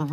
Oh,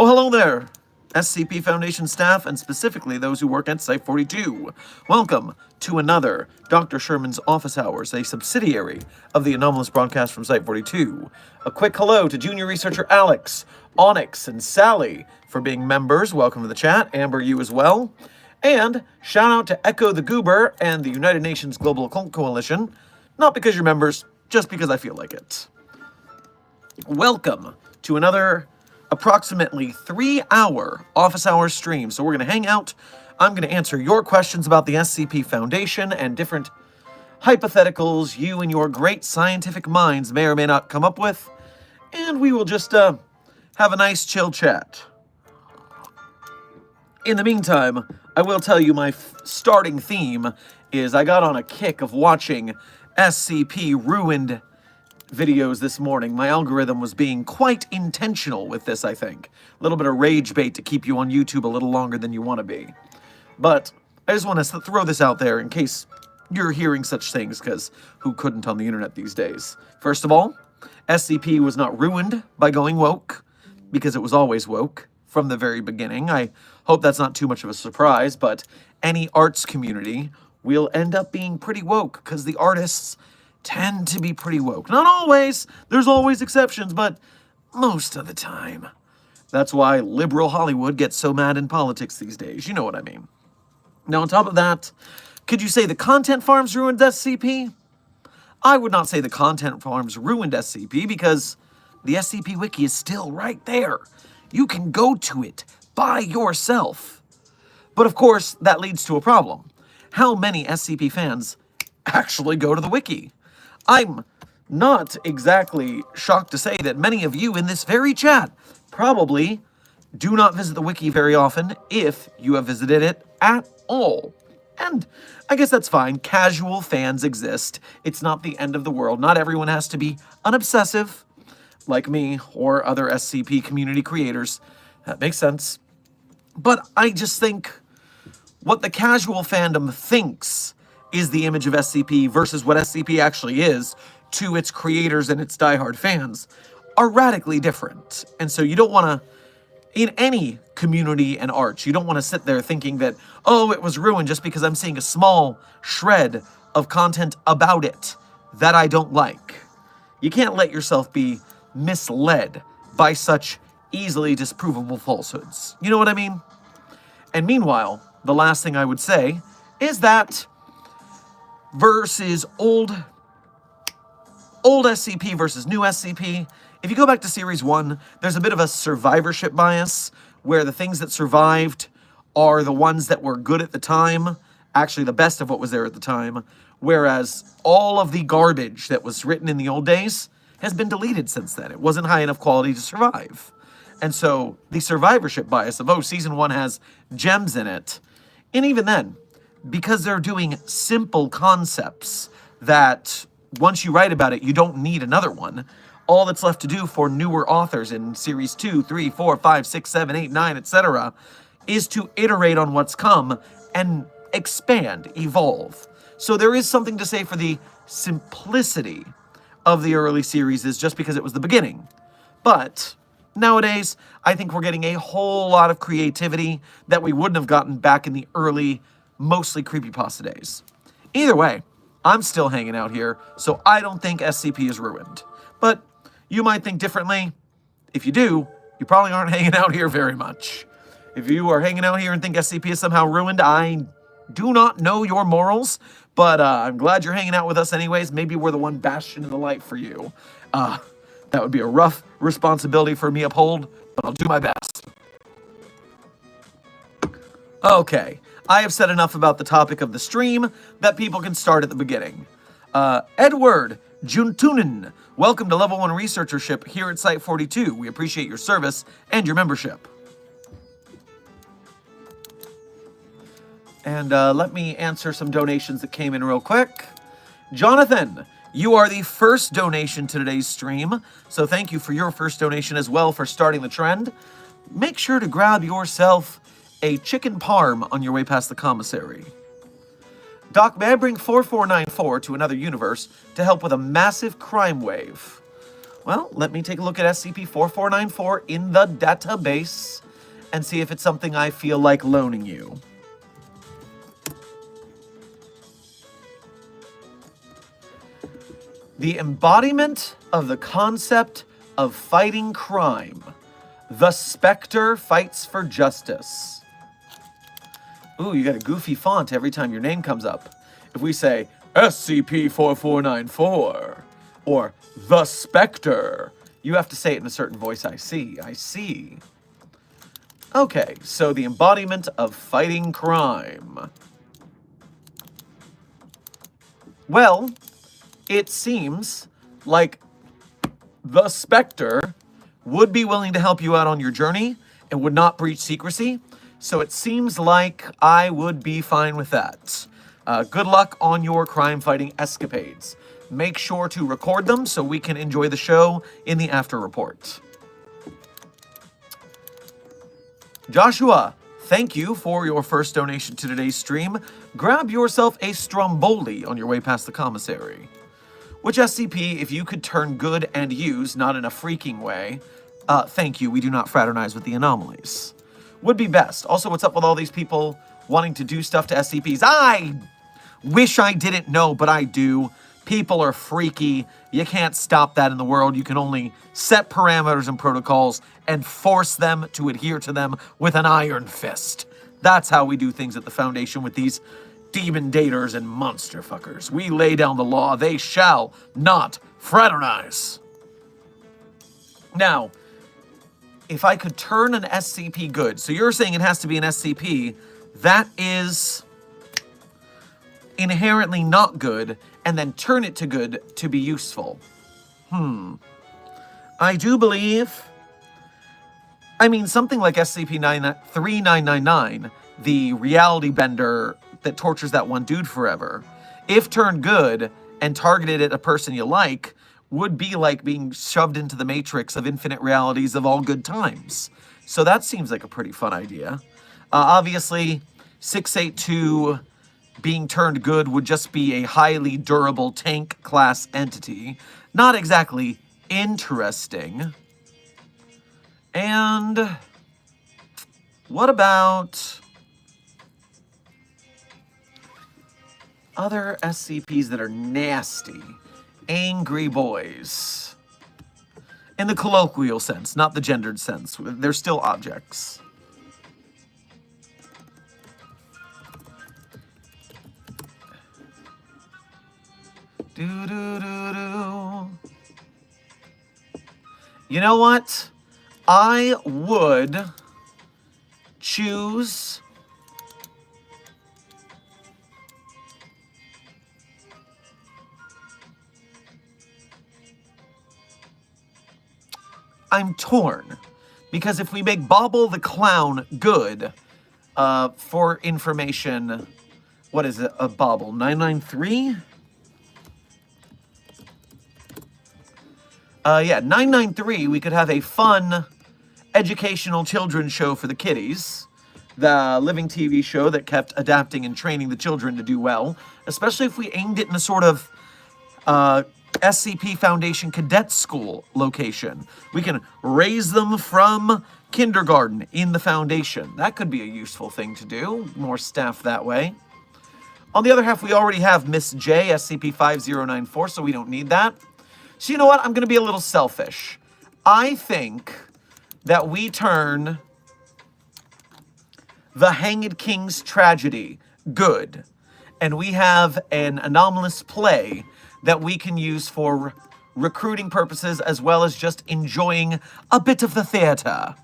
hello there, SCP Foundation staff, and specifically those who work at Site-42. Welcome to another Dr. Sherman's Office Hours, a subsidiary of the Anomalous broadcast from Site-42. A quick hello to Junior Researcher Alex, Onyx, and Sally for being members. Welcome to the chat. Amber, you as well. And shout out to Echo the Goober and the United Nations Global Occult Coalition. Not because you're members, just because I feel like it. Welcome to another approximately 3-hour office hours stream. So we're going to hang out. I'm going to answer your questions about the SCP Foundation and different hypotheticals you and your great scientific minds may or may not come up with. And we will just have a nice chill chat. In the meantime, I will tell you my starting theme is I got on a kick of watching SCP Ruined videos this morning. My algorithm was being quite intentional with this, I think. A little bit of rage bait to keep you on YouTube a little longer than you want to be. But I just want to throw this out there in case you're hearing such things, because who couldn't on the internet these days? First of all, SCP was not ruined by going woke, because it was always woke from the very beginning. I hope that's not too much of a surprise, but any arts community will end up being pretty woke, because the artists tend to be pretty woke. Not always. There's always exceptions, but most of the time. That's why liberal Hollywood gets so mad in politics these days. You know what I mean. Now, on top of that, could you say the content farms ruined SCP? I would not say the content farms ruined SCP, because the SCP Wiki is still right there. You can go to it by yourself. But of course, that leads to a problem. How many SCP fans actually go to the Wiki? I'm not exactly shocked to say that many of you in this very chat probably do not visit the Wiki very often, if you have visited it at all. And I guess that's fine. Casual fans exist. It's not the end of the world. Not everyone has to be an obsessive, like me or other SCP community creators. That makes sense. But I just think what the casual fandom thinks is the image of SCP versus what SCP actually is to its creators and its diehard fans are radically different. And so you don't want to, in any community and arts, you don't want to sit there thinking that, oh, it was ruined just because I'm seeing a small shred of content about it that I don't like. You can't let yourself be misled by such easily disprovable falsehoods. You know what I mean? And meanwhile, the last thing I would say is that versus old SCP versus new SCP. If you go back to Series 1, there's a bit of a survivorship bias, where the things that survived are the ones that were good at the time, actually the best of what was there at the time, whereas all of the garbage that was written in the old days has been deleted since then. It wasn't high enough quality to survive. And so the survivorship bias of, oh, Season 1 has gems in it, and even then, because they're doing simple concepts that once you write about it, you don't need another one. All that's left to do for newer authors in Series 2, 3, 4, 5, 6, 7, 8, 9, etc. is to iterate on what's come and expand, evolve. So there is something to say for the simplicity of the early series is just because it was the beginning. But nowadays, I think we're getting a whole lot of creativity that we wouldn't have gotten back in the early, mostly creepypasta days. Either way, I'm still hanging out here, so I don't think SCP is ruined. But you might think differently. If you do, you probably aren't hanging out here very much. If you are hanging out here and think SCP is somehow ruined, I do not know your morals, But I'm glad you're hanging out with us anyways. Maybe we're the one bastion in the light for you. That would be a rough responsibility for me to uphold, but I'll do my best. Okay, I have said enough about the topic of the stream that people can start at the beginning. Edward Juntunen, welcome to Level 1 Researchership here at Site 42. We appreciate your service and your membership. And let me answer some donations that came in real quick. Jonathan, you are the first donation to today's stream, so thank you for your first donation as well for starting the trend. Make sure to grab yourself a chicken parm on your way past the commissary. Doc, may I bring 4494 to another universe to help with a massive crime wave? Well, let me take a look at SCP-4494 in the database and see if it's something I feel like loaning you. The embodiment of the concept of fighting crime. The Spectre fights for justice. Ooh, you got a goofy font every time your name comes up. If we say SCP-4494 or The Spectre, you have to say it in a certain voice. I see. Okay, so the embodiment of fighting crime. Well, it seems like the Spectre would be willing to help you out on your journey and would not breach secrecy. So it seems like I would be fine with that. Good luck on your crime-fighting escapades. Make sure to record them so we can enjoy the show in the after report. Joshua, thank you for your first donation to today's stream. Grab yourself a Stromboli on your way past the commissary. Which SCP, if you could turn good and use, not in a freaking way, thank you, we do not fraternize with the Anomalies, would be best. Also, what's up with all these people wanting to do stuff to SCPs? I wish I didn't know, but I do. People are freaky. You can't stop that in the world. You can only set parameters and protocols and force them to adhere to them with an iron fist. That's how we do things at the Foundation with these demon daters and monster fuckers. We lay down the law. They shall not fraternize. Now, if I could turn an SCP good, so you're saying it has to be an SCP that is inherently not good, and then turn it to good to be useful. I do believe, something like SCP-3999, the reality bender that tortures that one dude forever, if turned good and targeted at a person you like, would be like being shoved into the matrix of infinite realities of all good times. So that seems like a pretty fun idea. Obviously, 682 being turned good would just be a highly durable tank class entity. Not exactly interesting. And what about other SCPs that are nasty? Angry boys. In the colloquial sense, not the gendered sense. They're still objects. Do-do-do-do. You know what? I would choose I'm torn, because if we make Bobble the Clown good, for information, what is it, a Bobble, 993? Yeah, 993, we could have a fun, educational children's show for the kiddies. The living TV show that kept adapting and training the children to do well, especially if we aimed it in a sort of, SCP Foundation Cadet School location. We can raise them from kindergarten in the Foundation. That could be a useful thing to do. More staff that way. On the other half, we already have Miss J, SCP-5094, so we don't need that. So you know what? I'm going to be a little selfish. I think that we turn the Hanged King's Tragedy good. and we have an anomalous play that we can use for recruiting purposes as well as just enjoying a bit of the theater.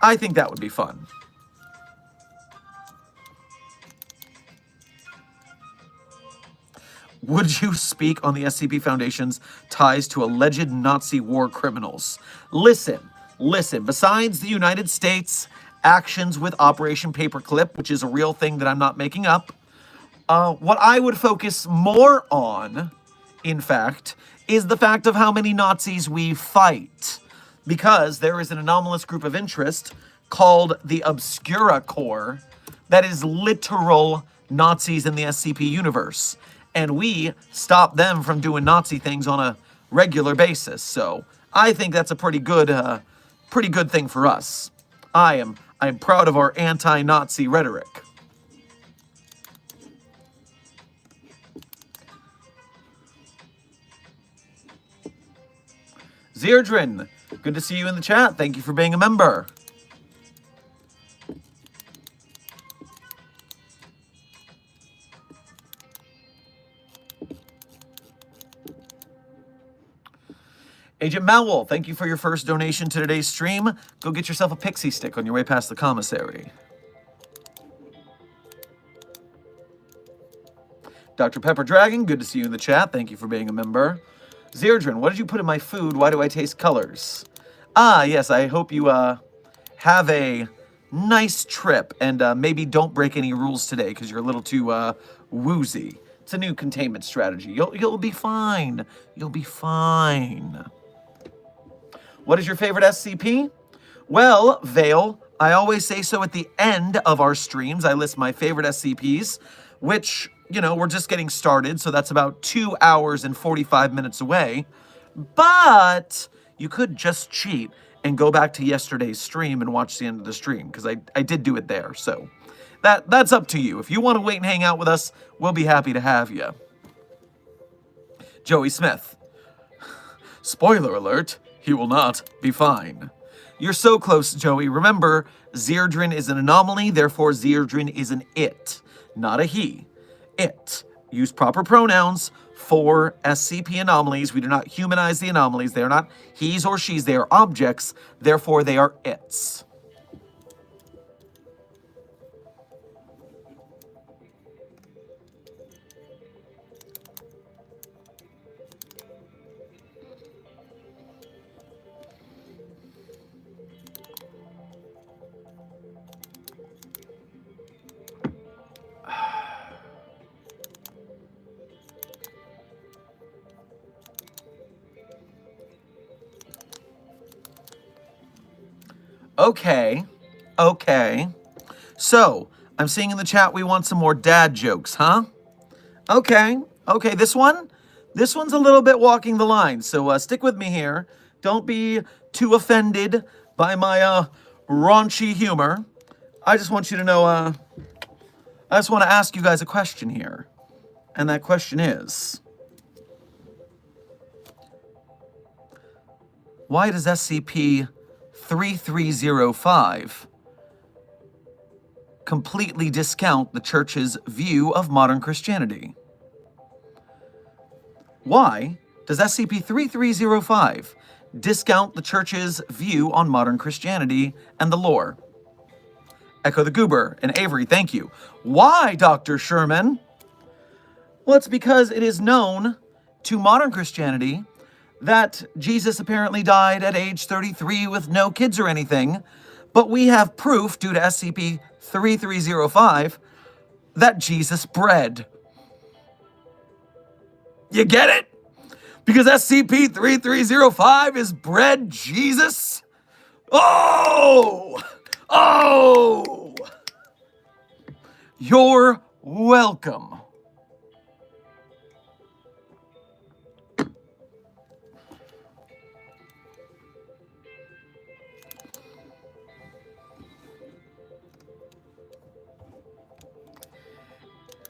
I think that would be fun. Would you speak on the SCP Foundation's ties to alleged Nazi war criminals? Listen. Besides the United States actions with Operation Paperclip, which is a real thing that I'm not making up, what I would focus more on, in fact, is the fact of how many Nazis we fight. Because there is an anomalous group of interest called the Obscura Corps that is literal Nazis in the SCP universe. And we stop them from doing Nazi things on a regular basis. So I think that's a pretty good thing for us. I am proud of our anti-Nazi rhetoric. Zerdrin, good to see you in the chat. Thank you for being a member. Agent Mowell, thank you for your first donation to today's stream. Go get yourself a pixie stick on your way past the commissary. Dr. Pepper Dragon, good to see you in the chat. Thank you for being a member. Zerdrin, what did you put in my food? Why do I taste colors? Ah, yes, I hope you have a nice trip and maybe don't break any rules today because you're a little too woozy. It's a new containment strategy. You'll be fine. You'll be fine. What is your favorite SCP? Well, Vale, I always say so at the end of our streams. I list my favorite SCPs, which, you know, we're just getting started, so that's about 2 hours and 45 minutes away. But you could just cheat and go back to yesterday's stream and watch the end of the stream, because I did do it there, so that's up to you. If you want to wait and hang out with us, we'll be happy to have you. Joey Smith. Spoiler alert, he will not be fine. You're so close, Joey. Remember, Zerdrin is an anomaly, therefore Zerdrin is an it, not a he. It. Use proper pronouns for SCP anomalies. We do not humanize the anomalies. They are not he's or she's. They are objects, therefore they are its. Okay. So, I'm seeing in the chat we want some more dad jokes, huh? Okay, this one's a little bit walking the line, so stick with me here. Don't be too offended by my raunchy humor. I just want you to know, I just want to ask you guys a question here. And that question is, why does SCP-3305 completely discount the Church's view of modern Christianity? Why does SCP-3305 discount the Church's view on modern Christianity and the lore? Echo the Goober and Avery, thank you. Why, Dr. Sherman? Well, it's because it is known to modern Christianity that Jesus apparently died at age 33 with no kids or anything, but we have proof, due to SCP-3305, that Jesus bred. You get it? Because SCP-3305 is bred Jesus? Oh! You're welcome.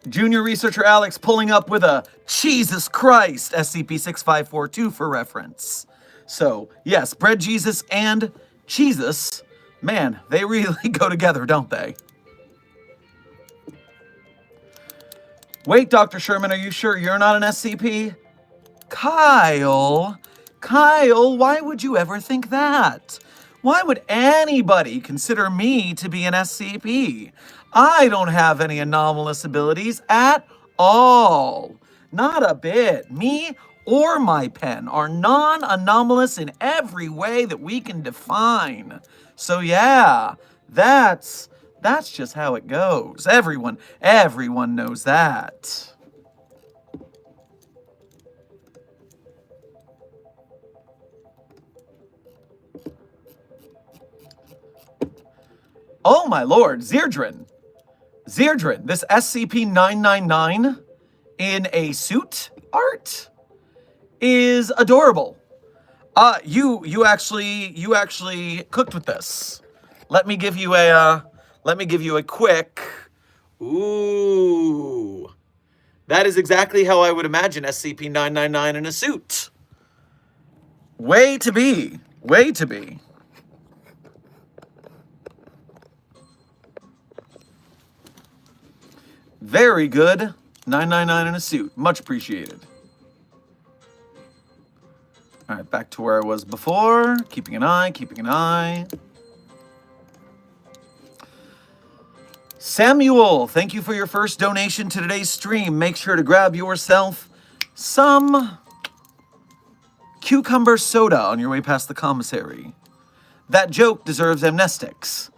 Junior Researcher Alex pulling up with a Jesus Christ SCP-6542 for reference. So, yes, bread Jesus and Jesus, man, they really go together, don't they? Wait, Dr. Sherman, are you sure you're not an SCP? Kyle, Kyle, why would you ever think that? Why would anybody consider me to be an SCP? I don't have any anomalous abilities at all. Not a bit. Me or my pen are non-anomalous in every way that we can define. So yeah, that's just how it goes. Everyone knows that. Oh my lord, Zerdrin. Zerdrin, this SCP-999 in a suit art is adorable. You actually cooked with this. Let me give you a quick. Ooh. That is exactly how I would imagine SCP-999 in a suit. Way to be. Way to be. Very good. 999 in a suit. Much appreciated. All right, back to where I was before. Keeping an eye. Samuel, thank you for your first donation to today's stream. Make sure to grab yourself some cucumber soda on your way past the commissary. That joke deserves amnestics.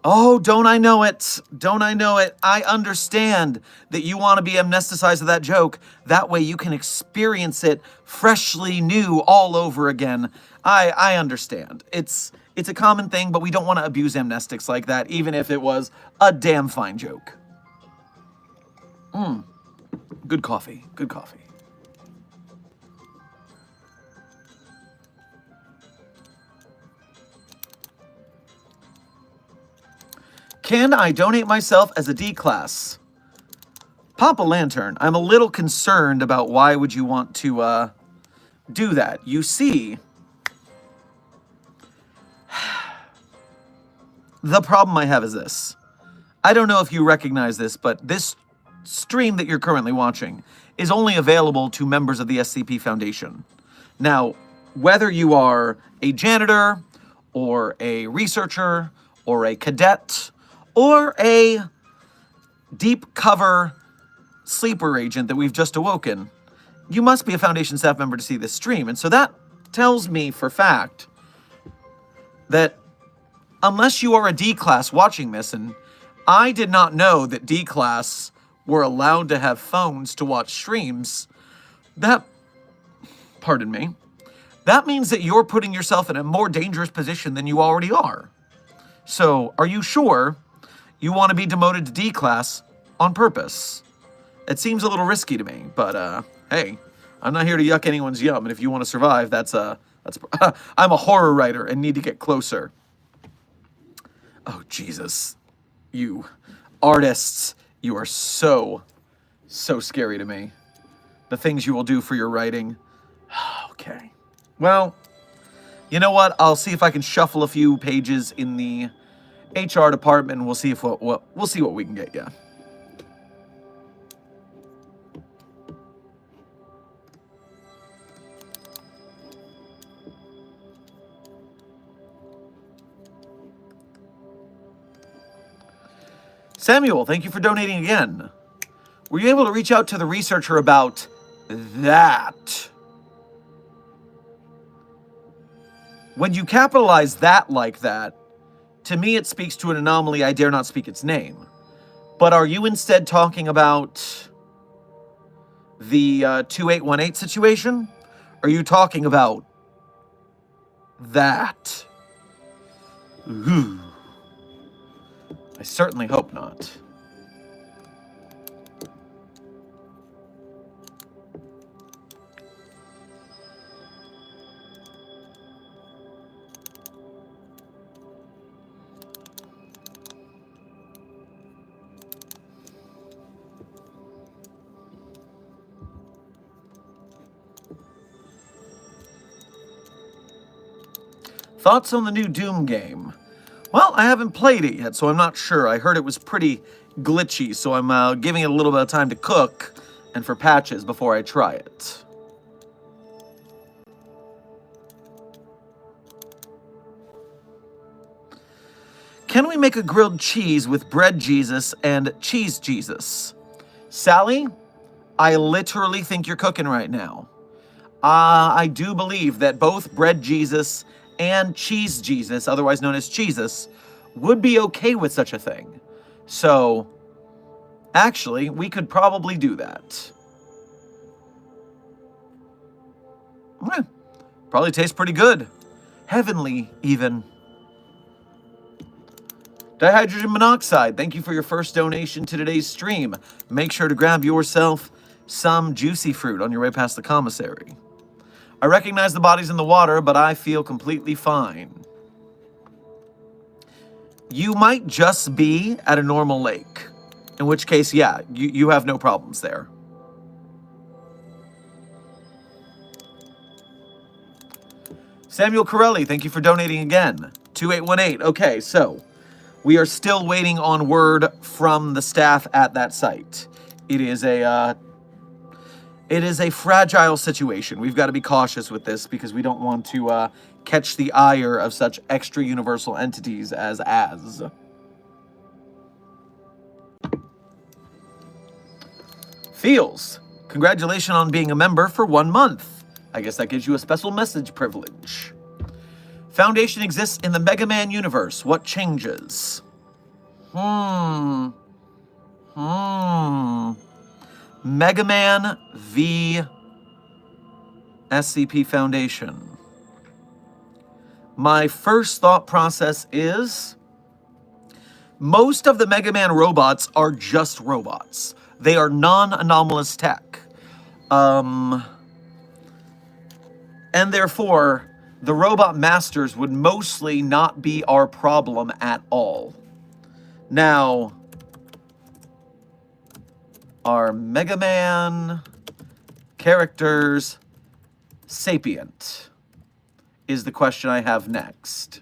Oh, don't I know it? Don't I know it? I understand that you want to be amnesticized of that joke. That way you can experience it freshly new all over again. I understand. It's a common thing, but we don't want to abuse amnestics like that, even if it was a damn fine joke. Good coffee. Good coffee. Can I donate myself as a D class? Papa Lantern, I'm a little concerned about why would you want to do that. You see, the problem I have is this. I don't know if you recognize this, but this stream that you're currently watching is only available to members of the SCP Foundation. Now, whether you are a janitor, or a researcher, or a cadet, or a deep cover sleeper agent that we've just awoken, you must be a Foundation staff member to see this stream. And so that tells me for fact that unless you are a D-Class watching this, and I did not know that D-Class were allowed to have phones to watch streams, pardon me, that means that you're putting yourself in a more dangerous position than you already are. So, are you sure you want to be demoted to D-Class on purpose? It seems a little risky to me, but hey, I'm not here to yuck anyone's yum, and if you want to survive, that's I'm a horror writer and need to get closer. Oh, Jesus. You artists, you are so scary to me. The things you will do for your writing. Okay. Well, you know what? I'll see if I can shuffle a few pages in the HR department, and we'll see if we'll see what we can get you. Samuel, thank you for donating again. Were you able to reach out to the researcher about that? When you capitalize that like that, to me it speaks to an anomaly I dare not speak its name. But are you instead talking about the 2818 situation? Are you talking about that? Ooh. I certainly hope not. Thoughts on the new Doom game? Well, I haven't played it yet, so I'm not sure. I heard it was pretty glitchy, so I'm giving it a little bit of time to cook and for patches before I try it. Can we make a grilled cheese with bread Jesus and cheese Jesus? Sally, I literally think you're cooking right now. I do believe that both bread Jesus and cheese Jesus, otherwise known as Cheesus, would be okay with such a thing. So, actually, we could probably do that. Probably tastes pretty good. Heavenly, even. Dihydrogen monoxide, thank you for your first donation to today's stream. Make sure to grab yourself some juicy fruit on your way past the commissary. I recognize the bodies in the water, but I feel completely fine. You might just be at a normal lake, in which case, yeah, you have no problems there. Samuel Corelli, thank you for donating again. 2818, okay, so we are still waiting on word from the staff at that site. It is a fragile situation. We've got to be cautious with this because we don't want to catch the ire of such extra universal entities as. Feels, congratulations on being a member for 1 month. I guess that gives you a special message privilege. Foundation exists in the Mega Man universe. What changes? Mega Man v. SCP Foundation. My first thought process is most of the Mega Man robots are just robots. They are non-anomalous tech. And therefore, the robot masters would mostly not be our problem at all. Now, are Mega Man characters sapient? Is the question I have next.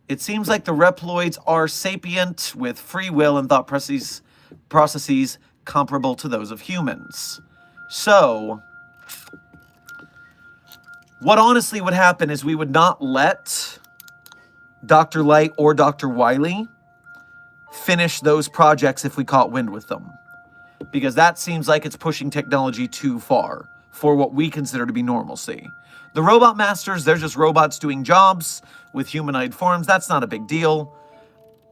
It seems like the Reploids are sapient with free will and thought processes comparable to those of humans. So, what honestly would happen is we would not let Dr. Light or Dr. Wily finish those projects if we caught wind with them. Because that seems like it's pushing technology too far for what we consider to be normalcy. The robot masters, they're just robots doing jobs with humanoid forms. That's not a big deal.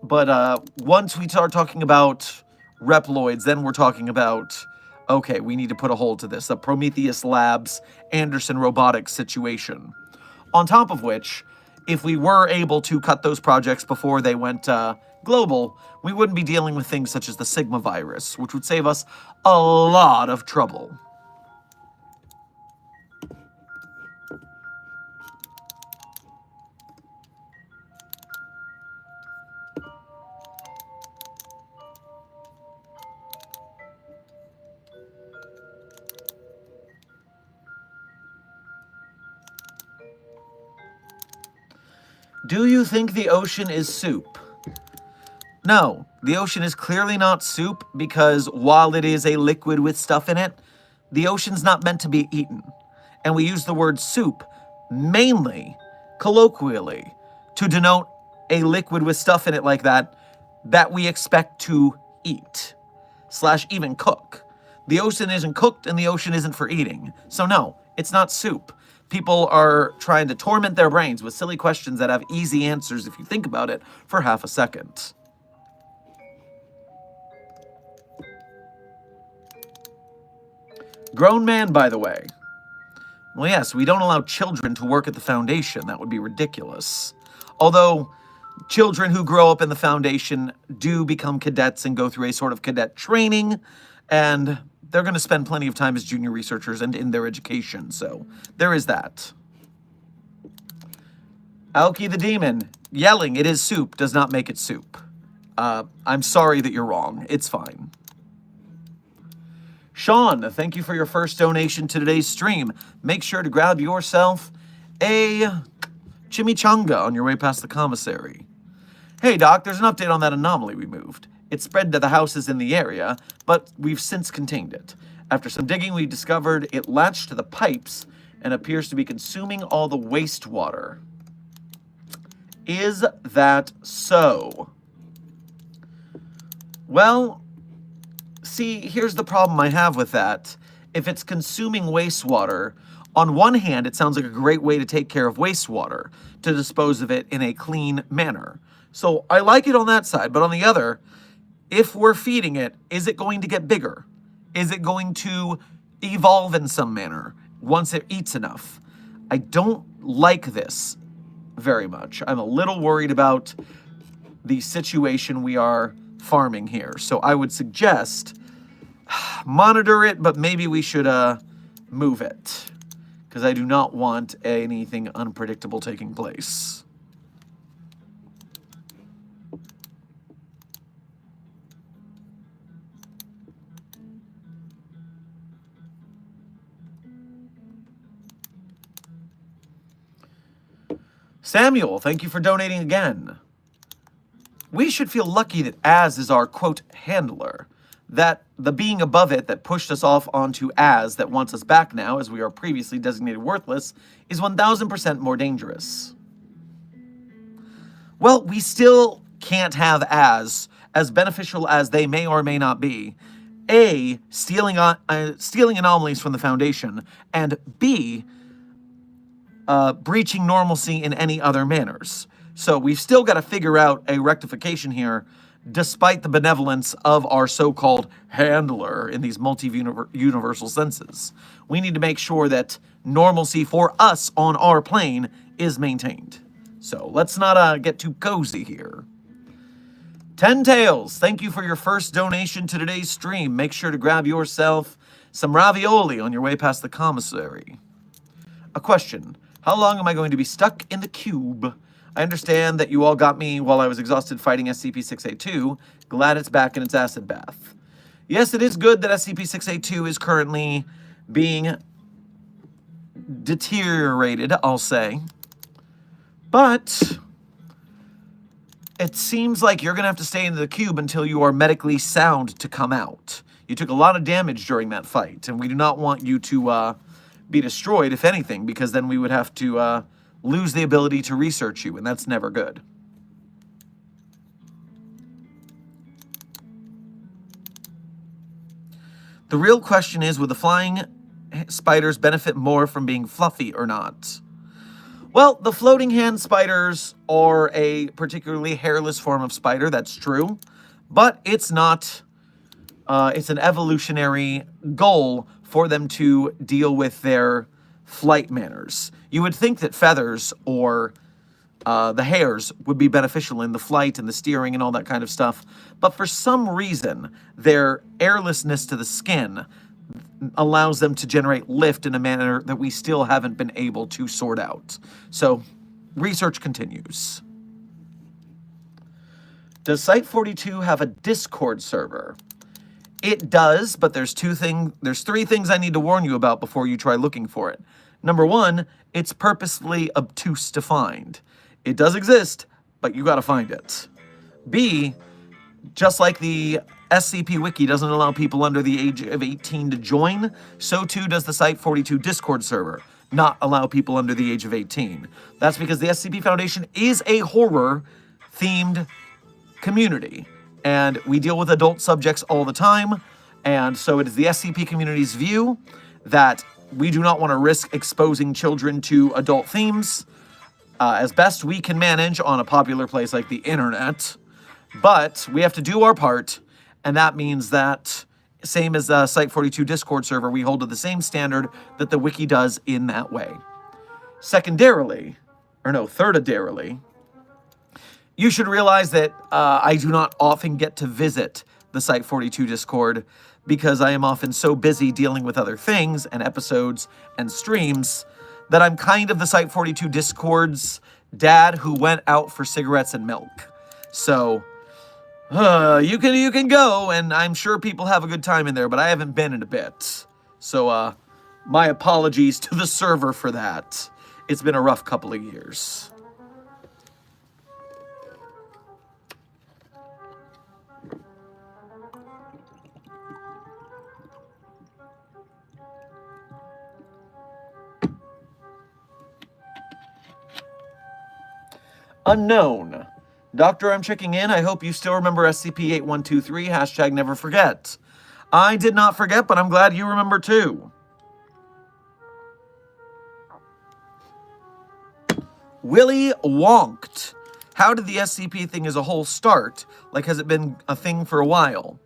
But once we start talking about Reploids, then we're talking about, okay, we need to put a hold to this. A Prometheus Labs, Anderson Robotics situation. On top of which, if we were able to cut those projects before they went global, we wouldn't be dealing with things such as the Sigma virus, which would save us a lot of trouble. Do you think the ocean is soup? No, the ocean is clearly not soup because while it is a liquid with stuff in it, the ocean's not meant to be eaten. And we use the word soup mainly, colloquially, to denote a liquid with stuff in it like that we expect to eat, / even cook. The ocean isn't cooked and the ocean isn't for eating. So no, it's not soup. People are trying to torment their brains with silly questions that have easy answers if you think about it for half a second. Grown man, by the way. Well, yes, we don't allow children to work at the Foundation. That would be ridiculous. Although, children who grow up in the Foundation do become cadets and go through a sort of cadet training, and they're going to spend plenty of time as junior researchers and in their education, so there is that. Alki the Demon, yelling, "It is soup," does not make it soup. I'm sorry that you're wrong. It's fine. Sean, thank you for your first donation to today's stream. Make sure to grab yourself a Chimichanga on your way past the commissary. Hey, Doc, there's an update on that anomaly we moved. It spread to the houses in the area, but we've since contained it. After some digging, we discovered it latched to the pipes and appears to be consuming all the wastewater. Is that so? Well, see, here's the problem I have with that. If it's consuming wastewater, on one hand, it sounds like a great way to take care of wastewater, to dispose of it in a clean manner. So I like it on that side, but on the other, if we're feeding it, is it going to get bigger? Is it going to evolve in some manner once it eats enough? I don't like this very much. I'm a little worried about the situation we are farming here. So I would suggest monitor it, but maybe we should move it, because I do not want anything unpredictable taking place. Samuel, thank you for donating again. We should feel lucky that Az is our, quote, handler. That the being above it that pushed us off onto Az that wants us back now, as we are previously designated worthless, is 1000% more dangerous. Well, we still can't have Az, as beneficial as they may or may not be, A, stealing anomalies from the Foundation, and B, breaching normalcy in any other manners. So we've still got to figure out a rectification here, despite the benevolence of our so-called handler in these multi-universal senses. We need to make sure that normalcy for us on our plane is maintained. So let's not get too cozy here. 10 Tails, thank you for your first donation to today's stream. Make sure to grab yourself some ravioli on your way past the commissary. A question. How long am I going to be stuck in the cube? I understand that you all got me while I was exhausted fighting SCP-682. Glad it's back in its acid bath. Yes, it is good that SCP-682 is currently being deteriorated, I'll say. But it seems like you're going to have to stay in the cube until you are medically sound to come out. You took a lot of damage during that fight, and we do not want you to be destroyed, if anything, because then we would have to lose the ability to research you, and that's never good. The real question is, would the flying spiders benefit more from being fluffy or not? Well, the floating hand spiders are a particularly hairless form of spider, that's true, but it's not, it's an evolutionary goal for them to deal with their flight manners. You would think that feathers or the hairs would be beneficial in the flight and the steering and all that kind of stuff, but for some reason, their airlessness to the skin allows them to generate lift in a manner that we still haven't been able to sort out. So, research continues. Does Site-42 have a Discord server? It does, but there's three things I need to warn you about before you try looking for it. Number one, it's purposefully obtuse to find. It does exist, but you gotta find it. B, just like the SCP Wiki doesn't allow people under the age of 18 to join, so too does the Site-42 Discord server not allow people under the age of 18. That's because the SCP Foundation is a horror-themed community, and we deal with adult subjects all the time, and so it is the SCP community's view that we do not want to risk exposing children to adult themes as best we can manage on a popular place like the internet, but we have to do our part, and that means that, same as the Site-42 Discord server, we hold to the same standard that the wiki does in that way. Thirdly, you should realize that I do not often get to visit the Site-42 Discord because I am often so busy dealing with other things and episodes and streams that I'm kind of the Site-42 Discord's dad who went out for cigarettes and milk. So, you can go, and I'm sure people have a good time in there, but I haven't been in a bit. So, my apologies to the server for that. It's been a rough couple of years. Unknown. Doctor, I'm checking in. I hope you still remember SCP-8123, hashtag never forget. I did not forget, but I'm glad you remember too. Willy Wonked. How did the SCP thing as a whole start? Like, has it been a thing for a while?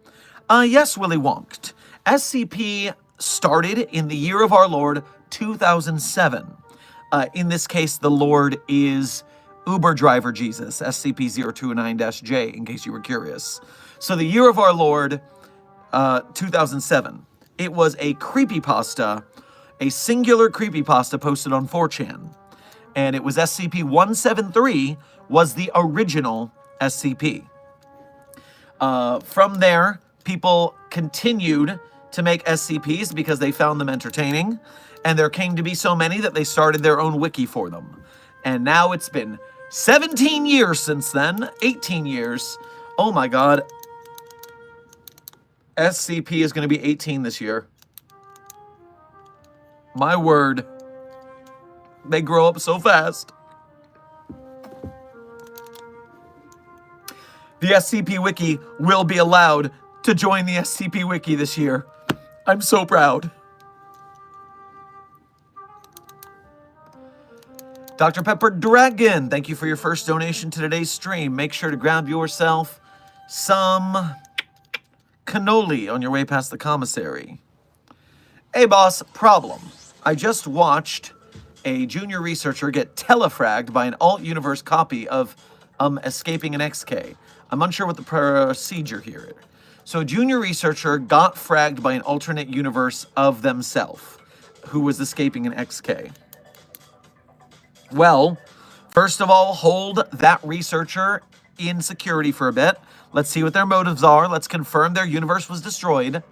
Yes, Willy Wonked. SCP started in the year of our Lord, 2007. In this case, the Lord is Uber driver Jesus, SCP-029-J, in case you were curious. So the year of our Lord, 2007. It was a creepypasta, a singular creepypasta posted on 4chan. And it was SCP-173 was the original SCP. From there, people continued to make SCPs because they found them entertaining, and there came to be so many that they started their own wiki for them. And now it's been 17 years since then, 18 years. Oh my god. SCP is going to be 18 this year. My word. They grow up so fast. The SCP Wiki will be allowed to join the SCP Wiki this year. I'm so proud. Dr. Pepper Dragon, thank you for your first donation to today's stream. Make sure to grab yourself some cannoli on your way past the commissary. Hey boss, problem. I just watched a junior researcher get telefragged by an alt-universe copy of Escaping an XK. I'm unsure what the procedure here is. So a junior researcher got fragged by an alternate universe of themselves who was escaping an XK. Well, first of all, hold that researcher in security for a bit. Let's see what their motives are. Let's confirm their universe was destroyed.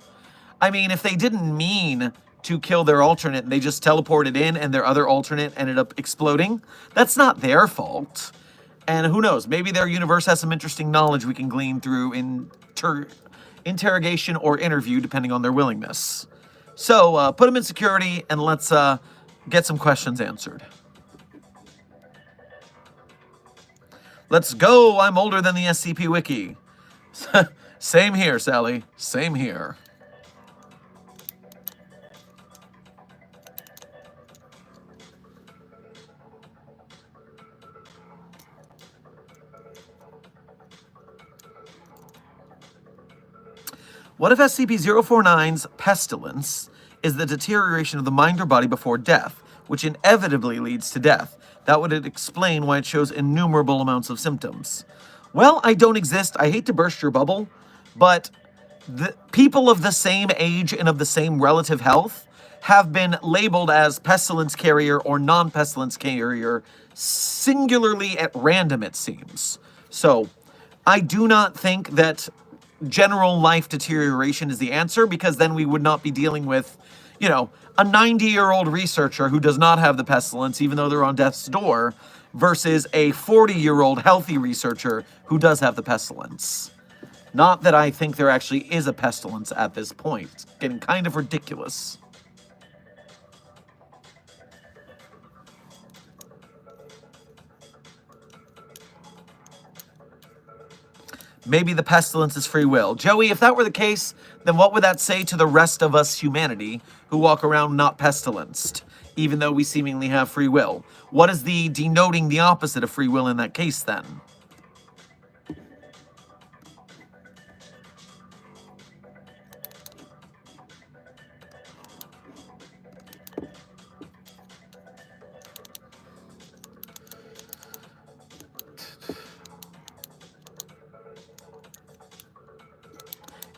I mean, if they didn't mean to kill their alternate and they just teleported in and their other alternate ended up exploding, that's not their fault. And who knows, maybe their universe has some interesting knowledge we can glean through interrogation or interview, depending on their willingness. So, put them in security and let's get some questions answered. Let's go, I'm older than the SCP Wiki. Same here, Sally, same here. What if SCP-049's pestilence is the deterioration of the mind or body before death, which inevitably leads to death? That would explain why it shows innumerable amounts of symptoms. Well, I don't exist. I hate to burst your bubble, but the people of the same age and of the same relative health have been labeled as pestilence carrier or non-pestilence carrier singularly at random, it seems. So, I do not think that general life deterioration is the answer, because then we would not be dealing with, you know, a 90-year-old researcher who does not have the pestilence, even though they're on death's door, versus a 40-year-old healthy researcher who does have the pestilence. Not that I think there actually is a pestilence at this point. It's getting kind of ridiculous. Maybe the pestilence is free will. Joey, if that were the case, then what would that say to the rest of us humanity who walk around not pestilenced, even though we seemingly have free will? What is the denoting the opposite of free will in that case, then?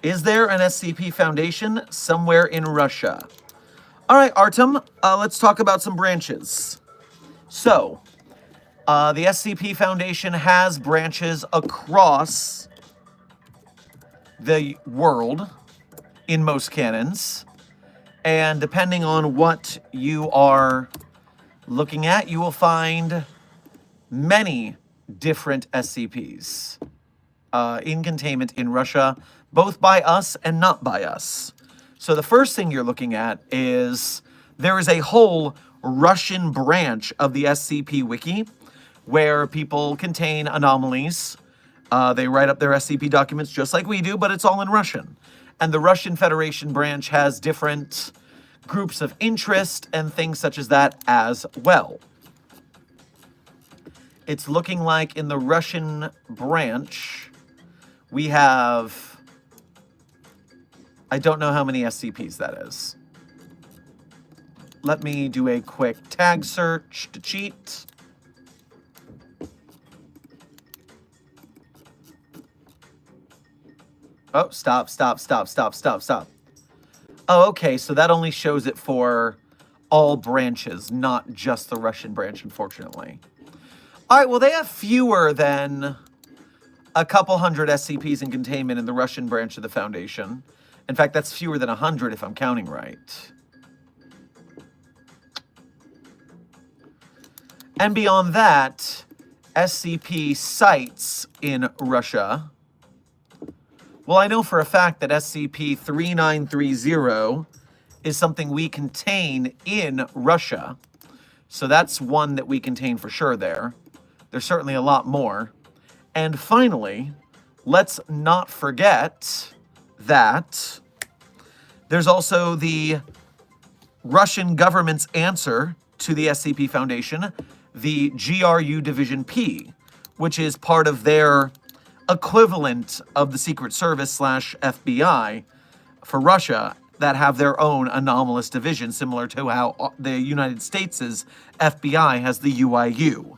Is there an SCP Foundation somewhere in Russia? All right, Artem, let's talk about some branches. So, the SCP Foundation has branches across the world in most canons. And depending on what you are looking at, you will find many different SCPs in containment in Russia, both by us and not by us. So the first thing you're looking at is there is a whole Russian branch of the SCP Wiki where people contain anomalies. They write up their SCP documents just like we do, but it's all in Russian. And the Russian Federation branch has different groups of interest and things such as that as well. It's looking like in the Russian branch, we have... I don't know how many SCPs that is. Let me do a quick tag search to cheat. Oh, stop. Oh, okay, so that only shows it for all branches, not just the Russian branch, unfortunately. All right, well, they have fewer than a couple hundred SCPs in containment in the Russian branch of the Foundation. In fact, that's fewer than 100 if I'm counting right. And beyond that, SCP sites in Russia. Well, I know for a fact that SCP-3930 is something we contain in Russia. So that's one that we contain for sure there. There's certainly a lot more. And finally, let's not forget that there's also the Russian government's answer to the SCP Foundation, the GRU Division P, which is part of their equivalent of the Secret Service / FBI for Russia, that have their own anomalous division, similar to how the United States' FBI has the UIU.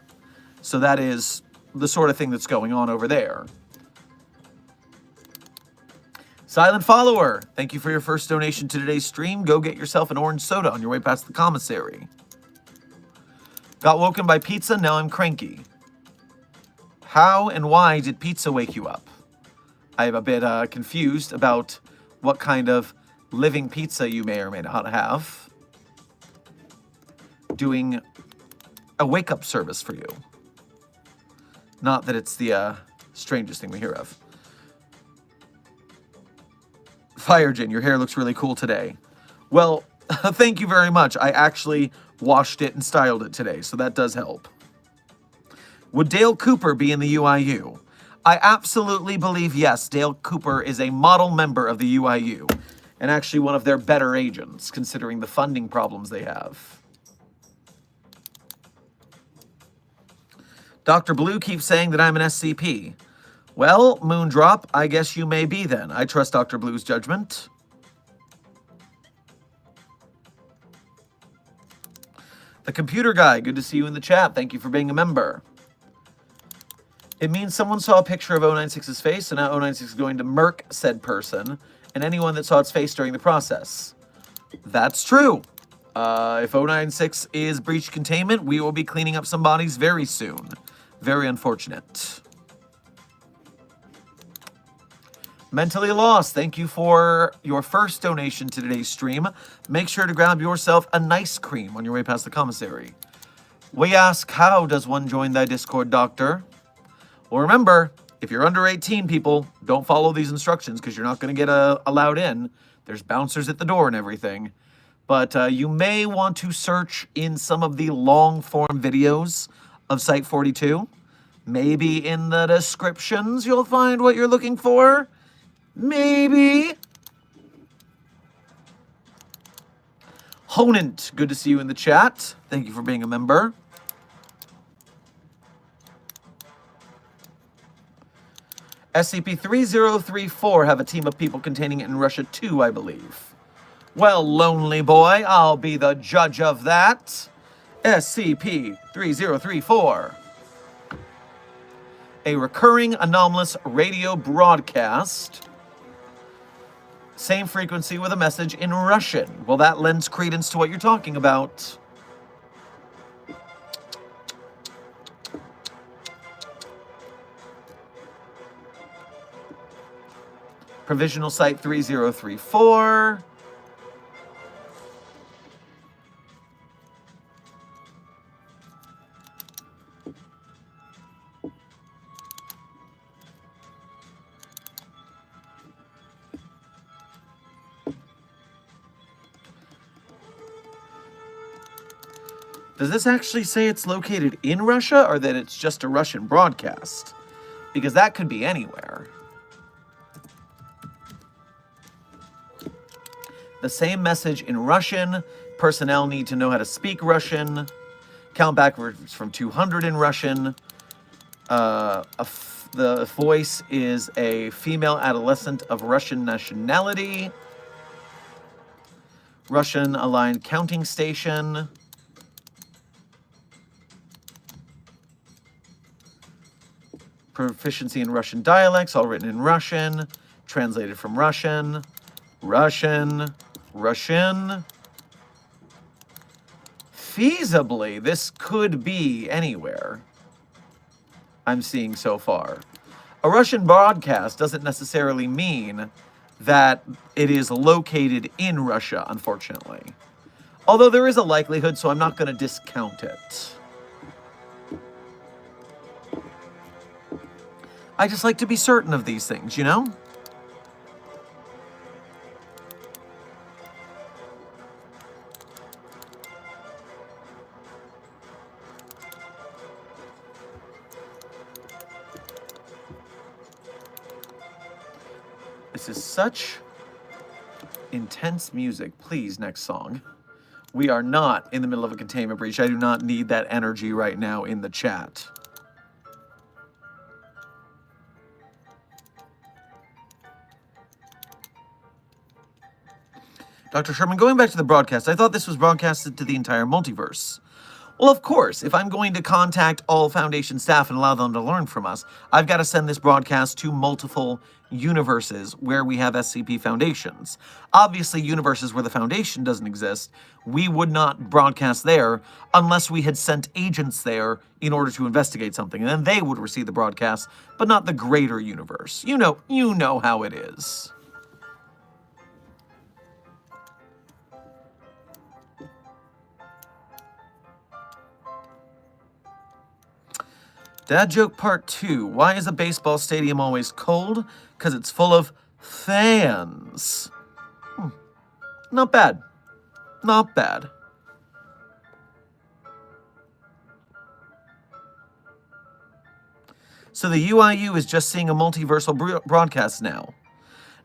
So that is the sort of thing that's going on over there. Silent Follower, thank you for your first donation to today's stream. Go get yourself an orange soda on your way past the commissary. Got woken by pizza, now I'm cranky. How and why did pizza wake you up? I am a bit confused about what kind of living pizza you may or may not have. Doing a wake-up service for you. Not that it's the strangest thing we hear of. Firejin, your hair looks really cool today. Well, thank you very much. I actually washed it and styled it today, so that does help. Would Dale Cooper be in the UIU? I absolutely believe yes, Dale Cooper is a model member of the UIU, and actually one of their better agents, considering the funding problems they have. Dr. Blue keeps saying that I'm an SCP. Well, Moondrop, I guess you may be then. I trust Dr. Blue's judgment. The Computer Guy, good to see you in the chat. Thank you for being a member. It means someone saw a picture of 096's face, and now 096 is going to murk said person and anyone that saw its face during the process. That's true. If 096 is breached containment, we will be cleaning up some bodies very soon. Very unfortunate. Mentally Lost, thank you for your first donation to today's stream. Make sure to grab yourself a nice cream on your way past the commissary. We ask, how does one join thy Discord, Doctor? Well, remember, if you're under 18, people, don't follow these instructions because you're not going to get allowed in. There's bouncers at the door and everything. But you may want to search in some of the long-form videos of Site-42. Maybe in the descriptions you'll find what you're looking for. Maybe. Honant, good to see you in the chat. Thank you for being a member. SCP-3034 have a team of people containing it in Russia too, I believe. Well, lonely boy, I'll be the judge of that. SCP-3034. A recurring anomalous radio broadcast. Same frequency with a message in Russian. Well, that lends credence to what you're talking about. Provisional Site 3034. Does this actually say it's located in Russia or that it's just a Russian broadcast? Because that could be anywhere. The same message in Russian. Personnel need to know how to speak Russian. Count backwards from 200 in Russian. The voice is a female adolescent of Russian nationality. Russian aligned counting station. Proficiency in Russian dialects, all written in Russian. Translated from Russian. Russian. Feasibly, this could be anywhere. I'm seeing so far. A Russian broadcast doesn't necessarily mean that it is located in Russia, unfortunately. Although there is a likelihood, so I'm not going to discount it. I just like to be certain of these things, you know? This is such intense music. Please, next song. We are not in the middle of a containment breach. I do not need that energy right now in the chat. Dr. Sherman, going back to the broadcast, I thought this was broadcasted to the entire multiverse. Well, of course, if I'm going to contact all Foundation staff and allow them to learn from us, I've got to send this broadcast to multiple universes where we have SCP Foundations. Obviously, universes where the Foundation doesn't exist, we would not broadcast there unless we had sent agents there in order to investigate something, and then they would receive the broadcast, but not the greater universe. You know how it is. Dad joke part 2. Why is a baseball stadium always cold? Because it's full of fans. Not bad. Not bad. So the UIU is just seeing a multiversal broadcast now.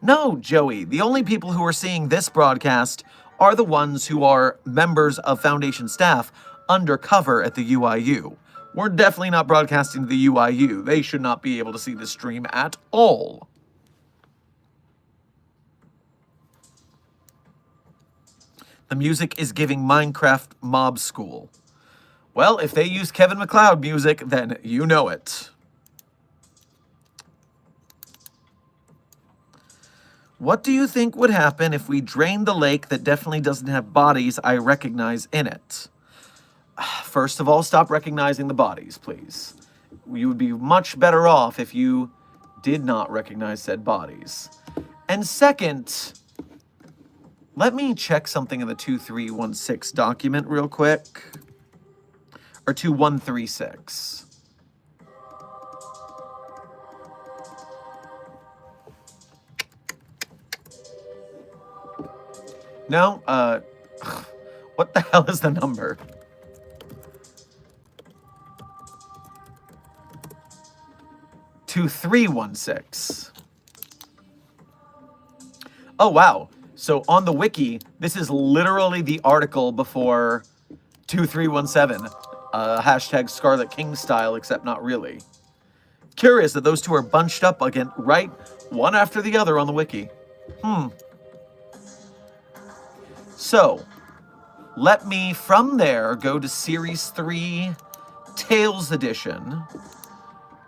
No, Joey. The only people who are seeing this broadcast are the ones who are members of Foundation staff undercover at the UIU. We're definitely not broadcasting to the UIU. They should not be able to see this stream at all. The music is giving Minecraft Mob School. Well, if they use Kevin MacLeod music, then you know it. What do you think would happen if we drained the lake that definitely doesn't have bodies I recognize in it? First of all, stop recognizing the bodies, please. You would be much better off if you did not recognize said bodies. And second, let me check something in the 2316 document real quick. Or 2136. No, what the hell is the number? 2316. Oh, wow. So on the wiki, this is literally the article before 2317. Hashtag Scarlet King style, except not really. Curious that those two are bunched up again, right? One after the other on the wiki. So, let me, from there, go to Series 3, Tales Edition,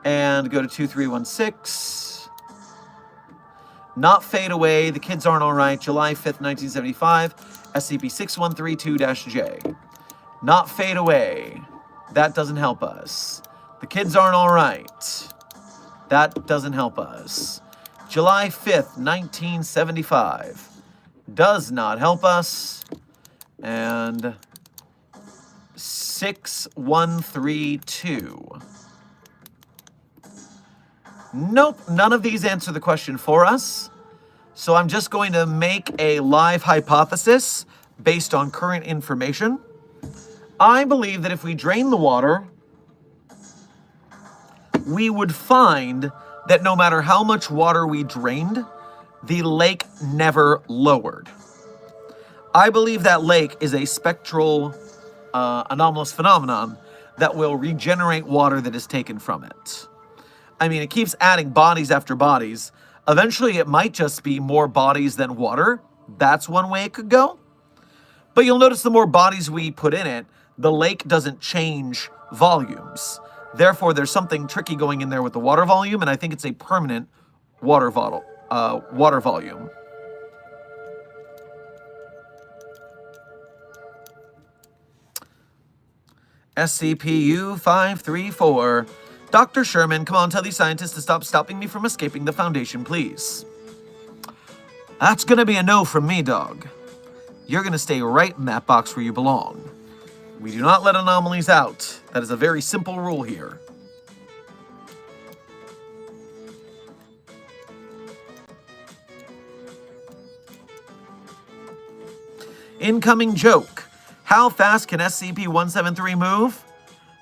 and go to 2316. Not Fade Away, The Kids Aren't Alright, July 5th, 1975, SCP-6132-J. Not Fade Away. That doesn't help us. The Kids Aren't Alright. That doesn't help us. July 5th, 1975. Does not help us. And 6132. Nope, none of these answer the question for us. So I'm just going to make a live hypothesis based on current information. I believe that if we drain the water, we would find that no matter how much water we drained, the lake never lowered. I believe that lake is a spectral anomalous phenomenon that will regenerate water that is taken from it. I mean, it keeps adding bodies after bodies. Eventually, it might just be more bodies than water. That's one way it could go. But you'll notice the more bodies we put in it, the lake doesn't change volumes. Therefore, there's something tricky going in there with the water volume, and I think it's a permanent water volume. SCP-534. Dr. Sherman, come on, tell these scientists to stop stopping me from escaping the Foundation, please. That's gonna be a no from me, dog. You're gonna stay right in that box where you belong. We do not let anomalies out. That is a very simple rule here. Incoming joke. How fast can SCP-173 move?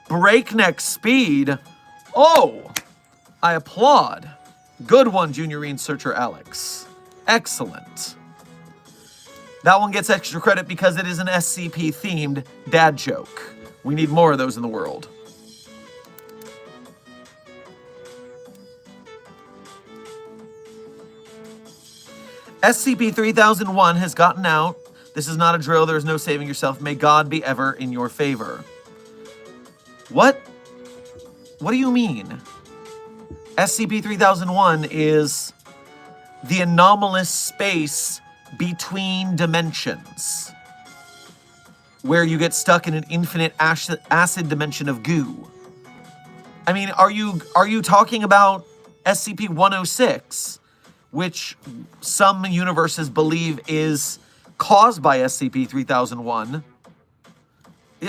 Breakneck speed? Oh! I applaud. Good one, Junior Researcher Alex. Excellent. That one gets extra credit because it is an SCP-themed dad joke. We need more of those in the world. SCP-3001 has gotten out. This is not a drill. There is no saving yourself. May God be ever in your favor. What? What do you mean? SCP-3001 is the anomalous space between dimensions, where you get stuck in an infinite acid dimension of goo. I mean, are you talking about SCP-106, which some universes believe is caused by SCP-3001?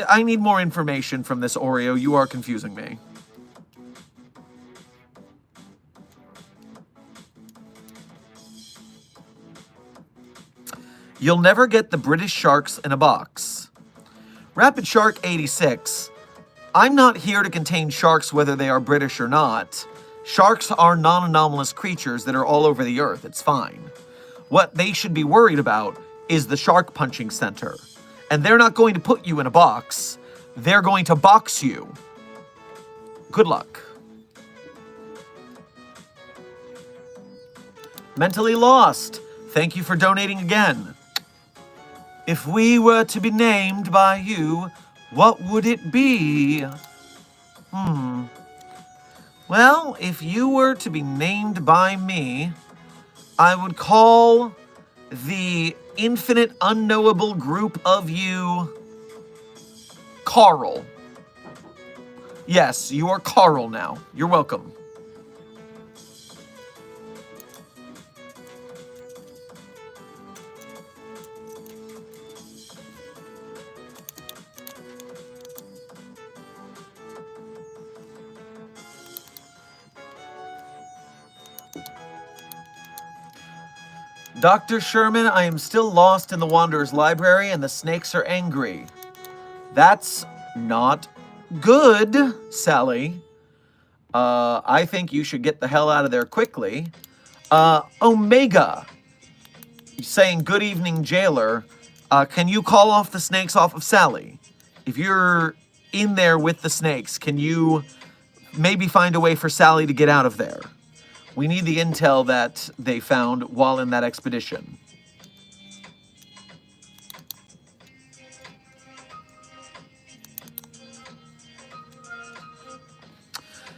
I need more information from this, Oreo. You are confusing me. You'll never get the British sharks in a box. Rapid Shark 86. I'm not here to contain sharks whether they are British or not. Sharks are non-anomalous creatures that are all over the earth. It's fine. What they should be worried about is the shark punching center. And they're not going to put you in a box. They're going to box you. Good luck. Mentally Lost. Thank you for donating again. If we were to be named by you, what would it be? Well, if you were to be named by me, I would call the infinite unknowable group of you Carl. Yes, you are Carl now. You're welcome. Dr. Sherman, I am still lost in the Wanderer's Library and the snakes are angry. That's not good, Sally. I think you should get the hell out of there quickly. Omega, saying good evening, jailer. Can you call off the snakes off of Sally? If you're in there with the snakes, can you maybe find a way for Sally to get out of there? We need the intel that they found while in that expedition.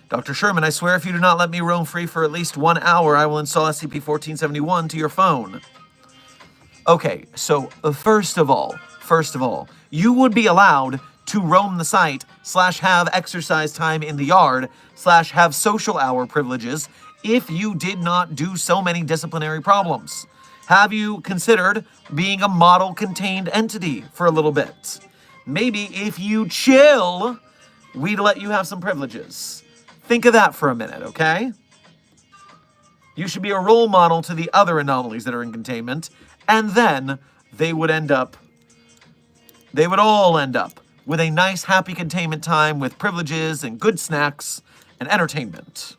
Dr. Sherman, I swear if you do not let me roam free for at least 1 hour, I will install SCP-1471 to your phone. Okay, so first of all, you would be allowed to roam the site / have exercise time in the yard / have social hour privileges if you did not do so many disciplinary problems. Have you considered being a model contained entity for a little bit? Maybe if you chill, we'd let you have some privileges. Think of that for a minute, okay? You should be a role model to the other anomalies that are in containment, and then they would all end up with a nice, happy containment time with privileges and good snacks and entertainment.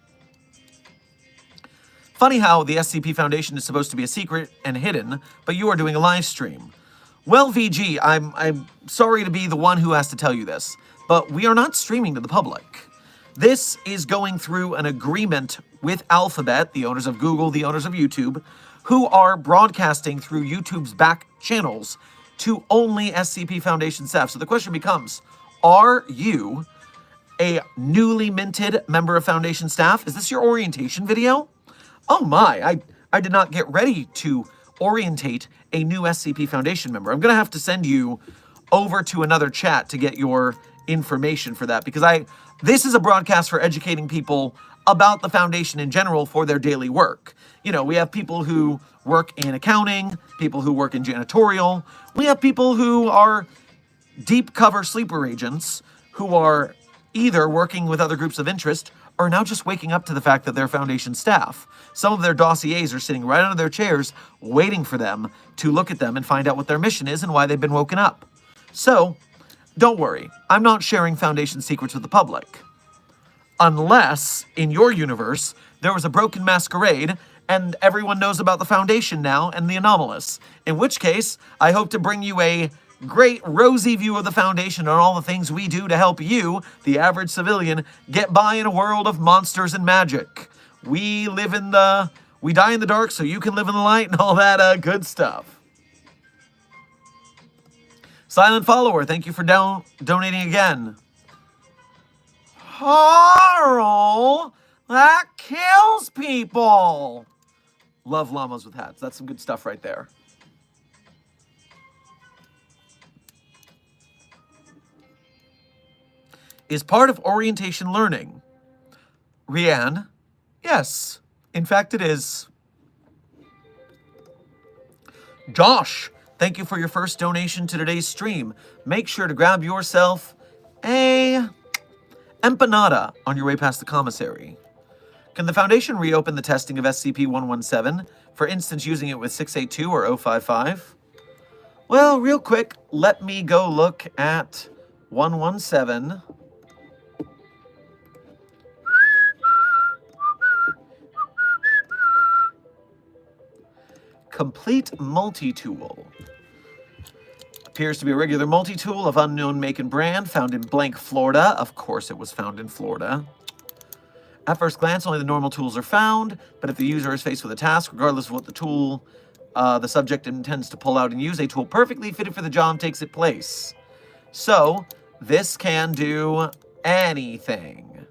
Funny how the SCP Foundation is supposed to be a secret and hidden, but you are doing a live stream. Well, VG, I'm sorry to be the one who has to tell you this, but we are not streaming to the public. This is going through an agreement with Alphabet, the owners of Google, the owners of YouTube, who are broadcasting through YouTube's back channels to only SCP Foundation staff. So the question becomes, are you a newly minted member of Foundation staff? Is this your orientation video? Oh my, I did not get ready to orientate a new SCP Foundation member. I'm going to have to send you over to another chat to get your information for that, because this is a broadcast for educating people about the Foundation in general for their daily work. You know, we have people who work in accounting, people who work in janitorial. We have people who are deep cover sleeper agents who are either working with other groups of interest or now just waking up to the fact that they're Foundation staff. Some of their dossiers are sitting right under their chairs waiting for them to look at them and find out what their mission is and why they've been woken up. So, don't worry, I'm not sharing Foundation secrets with the public. Unless, in your universe, there was a broken masquerade and everyone knows about the Foundation now and the Anomalies. In which case, I hope to bring you a great rosy view of the Foundation and all the things we do to help you, the average civilian, get by in a world of monsters and magic. We die in the dark so you can live in the light and all that good stuff. Silent Follower, thank you for donating again. Carl, that kills people. Love llamas with hats. That's some good stuff right there. Is part of orientation learning? Rianne, yes. In fact, it is. Josh, thank you for your first donation to today's stream. Make sure to grab yourself a empanada on your way past the commissary. Can the Foundation reopen the testing of SCP-117, for instance using it with 682 or 055? Well, real quick, let me go look at 117. Complete multi-tool. Appears to be a regular multi-tool of unknown make and brand, found in blank, Florida. Of course it was found in Florida. At first glance, only the normal tools are found, but if the user is faced with a task, regardless of what the tool the subject intends to pull out and use, a tool perfectly fitted for the job takes its place. So, this can do anything.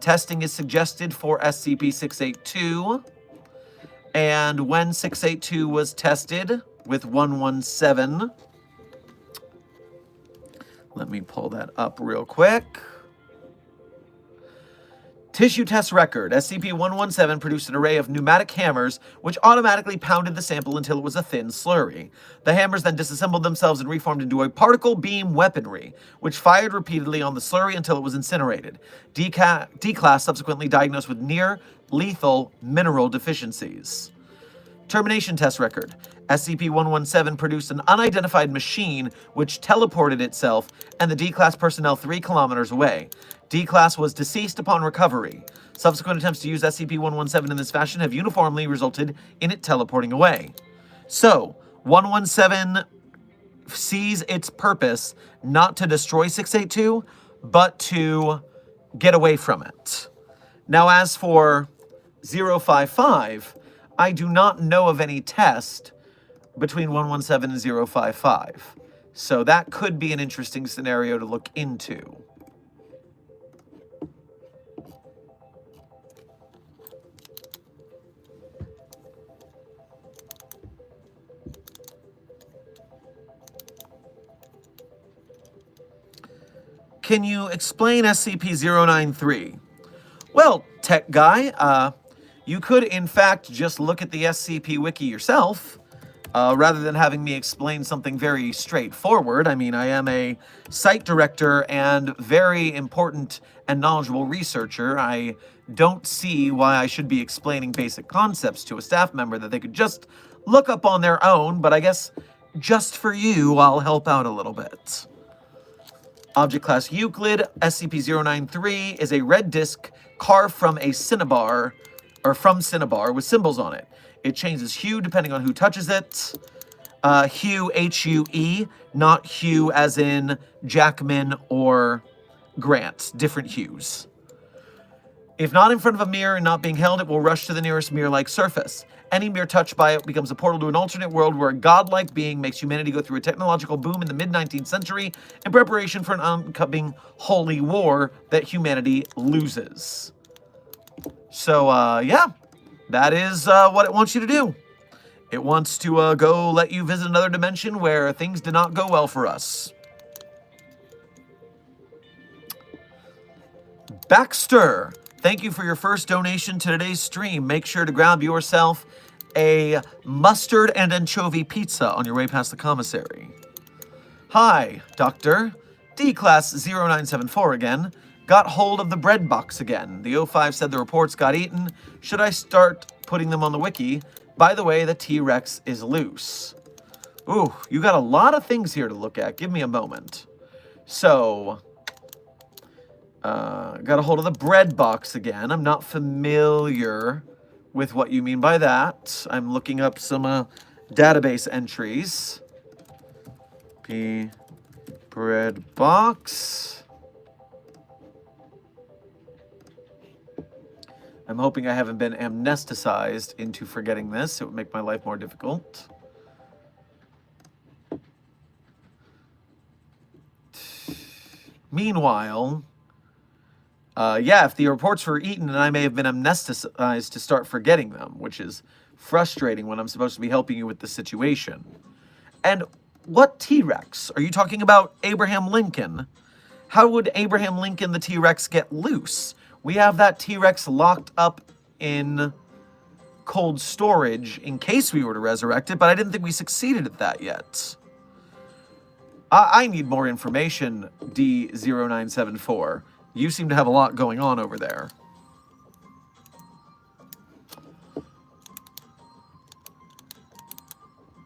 Testing is suggested for SCP-682. And when 682 was tested with 117, let me pull that up real quick. Tissue test record. SCP-117 produced an array of pneumatic hammers which automatically pounded the sample until it was a thin slurry. The hammers then disassembled themselves and reformed into a particle beam weaponry, which fired repeatedly on the slurry until it was incinerated. D-Class subsequently diagnosed with near-lethal mineral deficiencies. Termination test record. SCP-117 produced an unidentified machine which teleported itself and the D-Class personnel 3 kilometers away. D-Class was deceased upon recovery. Subsequent attempts to use SCP-117 in this fashion have uniformly resulted in it teleporting away. So, 117 sees its purpose not to destroy 682, but to get away from it. Now, as for 055, I do not know of any test between 117 and 055. So that could be an interesting scenario to look into. Can you explain SCP-093? Well, tech guy, you could in fact just look at the SCP Wiki yourself, rather than having me explain something very straightforward. I mean, I am a site director and very important and knowledgeable researcher. I don't see why I should be explaining basic concepts to a staff member that they could just look up on their own, but I guess just for you, I'll help out a little bit. Object Class Euclid, SCP-093 is a red disc carved from a cinnabar, or from cinnabar, with symbols on it. It changes hue depending on who touches it. Hue, H-U-E, not hue as in Jackman or Grant. Different hues. If not in front of a mirror and not being held, it will rush to the nearest mirror-like surface. Any mirror touched by it becomes a portal to an alternate world where a godlike being makes humanity go through a technological boom in the mid-19th century in preparation for an oncoming holy war that humanity loses. So, yeah, that is what it wants you to do. It wants to go let you visit another dimension where things did not go well for us. Baxter, thank you for your first donation to today's stream. Make sure to grab yourself a mustard and anchovy pizza on your way past the commissary. Hi, Doctor. D-Class 0974 again. Got hold of the bread box again. The O5 said the reports got eaten. Should I start putting them on the wiki? By the way, the T-Rex is loose. Ooh, you got a lot of things here to look at. Give me a moment. So, got a hold of the bread box again. I'm not familiar with what you mean by that. I'm looking up some database entries. Bread box. I'm hoping I haven't been amnesticized into forgetting this. It would make my life more difficult. Meanwhile, yeah, if the reports were eaten, and I may have been amnesticized to start forgetting them, which is frustrating when I'm supposed to be helping you with the situation. And what T-Rex? Are you talking about Abraham Lincoln? How would Abraham Lincoln the T-Rex get loose? We have that T-Rex locked up in cold storage in case we were to resurrect it, but I didn't think we succeeded at that yet. I need more information, D0974. You seem to have a lot going on over there.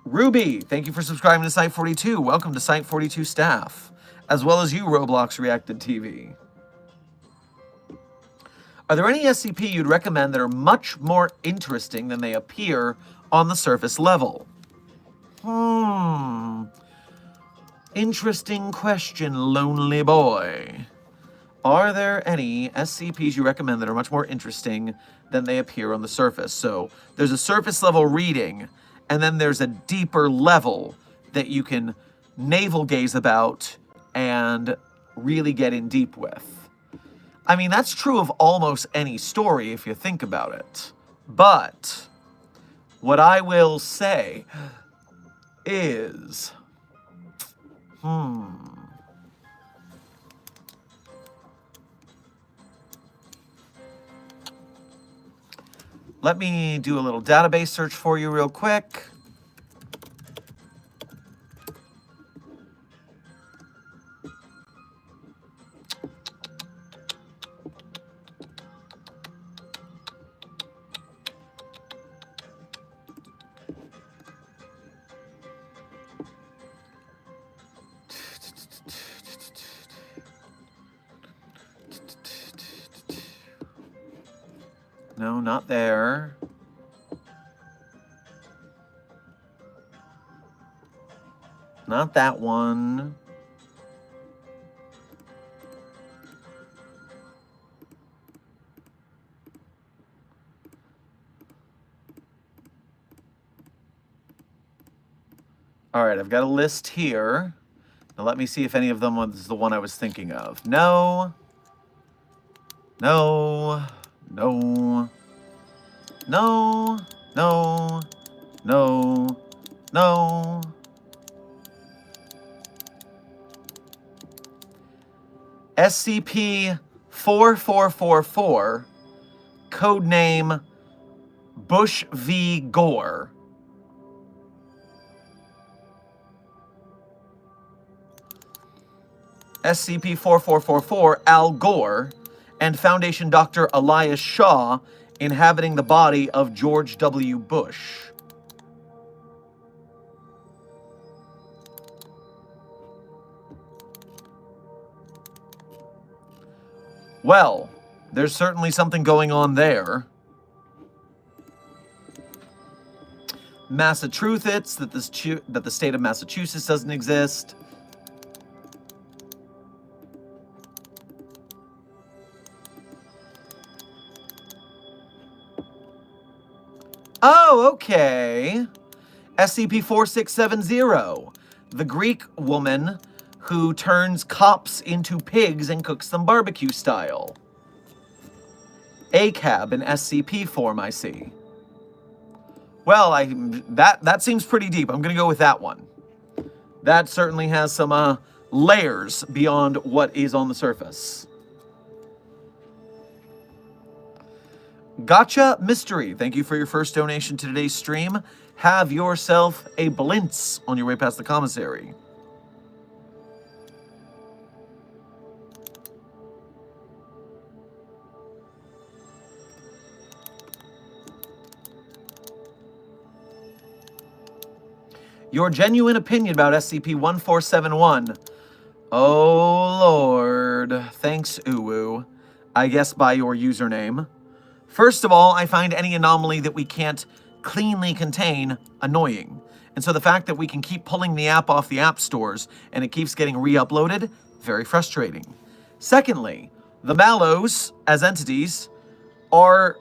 Ruby, thank you for subscribing to Site 42. Welcome to Site 42 staff, as well as you, Roblox Reacted TV. Are there any SCP you'd recommend that are much more interesting than they appear on the surface level? Interesting question, lonely boy. Are there any SCPs you recommend that are much more interesting than they appear on the surface? So there's a surface level reading, and then there's a deeper level that you can navel gaze about and really get in deep with. I mean, that's true of almost any story if you think about it. But what I will say is, let me do a little database search for you real quick. No, not there. Not that one. All right, I've got a list here. Now let me see if any of them was the one I was thinking of. No. No. No. No. No. No. No. SCP-4444, codename Bush v. Gore. SCP-4444, Al Gore, and Foundation Dr. Elias Shaw, inhabiting the body of George W. Bush. Well, there's certainly something going on there. Massachusetts, that the state of Massachusetts doesn't exist. Oh, okay. SCP-4670, the Greek woman who turns cops into pigs and cooks them barbecue style. ACAB in SCP form, I see. Well, that seems pretty deep. I'm going to go with that one. That certainly has some layers beyond what is on the surface. Gotcha Mystery, thank you for your first donation to today's stream. Have yourself a blintz on your way past the commissary. Your genuine opinion about SCP-1471. Oh, Lord. Thanks, Uwu. I guess by your username. First of all, I find any anomaly that we can't cleanly contain annoying. And so the fact that we can keep pulling the app off the app stores and it keeps getting re-uploaded, very frustrating. Secondly, the Mallows, as entities, are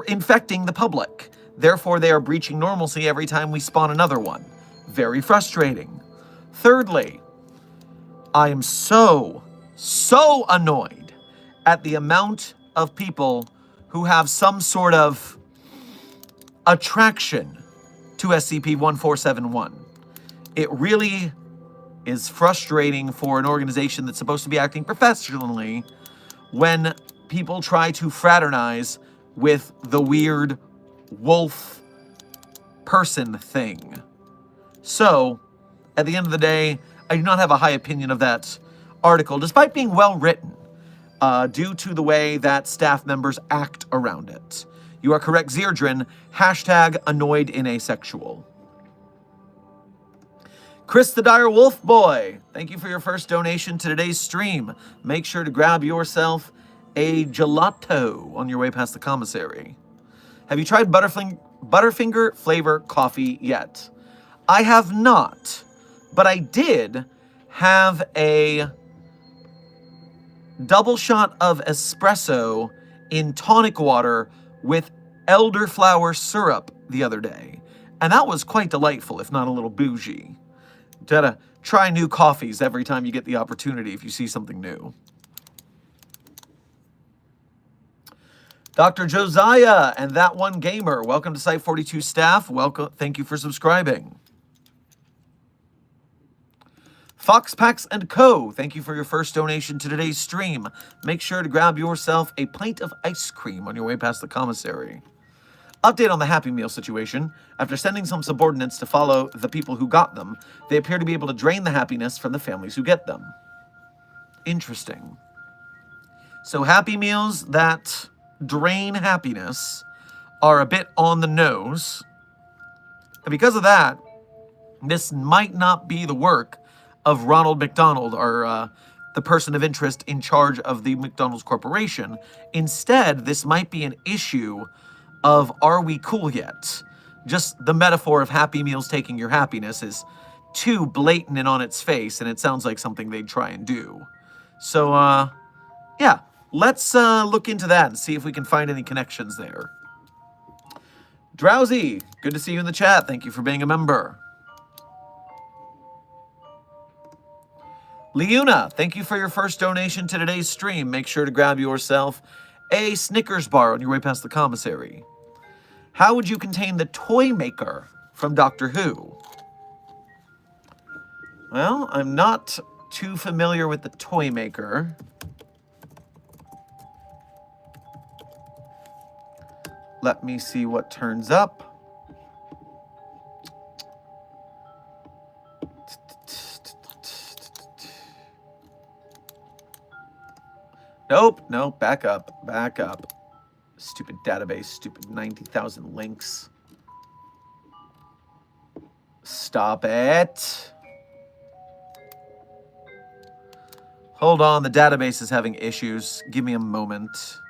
infecting the public. Therefore, they are breaching normalcy every time we spawn another one. Very frustrating. Thirdly, I am so annoyed at the amount of people who have some sort of attraction to SCP-1471. It really is frustrating for an organization that's supposed to be acting professionally when people try to fraternize with the weird wolf person thing. So, at the end of the day, I do not have a high opinion of that article, despite being well written, due to the way that staff members act around it. You are correct, Zerdrin. Hashtag annoyed in asexual. Chris the Dire Wolf Boy, thank you for your first donation to today's stream. Make sure to grab yourself a gelato on your way past the commissary. Have you tried Butterfinger flavor coffee yet? I have not, but I did have a double shot of espresso in tonic water with elderflower syrup the other day, and that was quite delightful, if not a little bougie. You gotta try new coffees every time you get the opportunity if you see something new. Dr. Josiah and That One Gamer, welcome to Site 42 staff. Welcome, thank you for subscribing. Foxpacks and Co., thank you for your first donation to today's stream. Make sure to grab yourself a pint of ice cream on your way past the commissary. Update on the Happy Meal situation. After sending some subordinates to follow the people who got them, they appear to be able to drain the happiness from the families who get them. Interesting. So Happy Meals that drain happiness are a bit on the nose. And because of that, this might not be the work of Ronald McDonald, or the person of interest in charge of the McDonald's Corporation. Instead, this might be an issue of, are we cool yet? Just the metaphor of Happy Meals taking your happiness is too blatant and on its face, and it sounds like something they'd try and do. So, yeah, let's look into that and see if we can find any connections there. Drowsy, good to see you in the chat. Thank you for being a member. Leuna, thank you for your first donation to today's stream. Make sure to grab yourself a Snickers bar on your way past the commissary. How would you contain the toy maker from Doctor Who? Well, I'm not too familiar with the toy maker. Let me see what turns up. Nope, nope, back up, back up. Stupid database, stupid 90,000 links. Stop it. Hold on, the database is having issues. Give me a moment.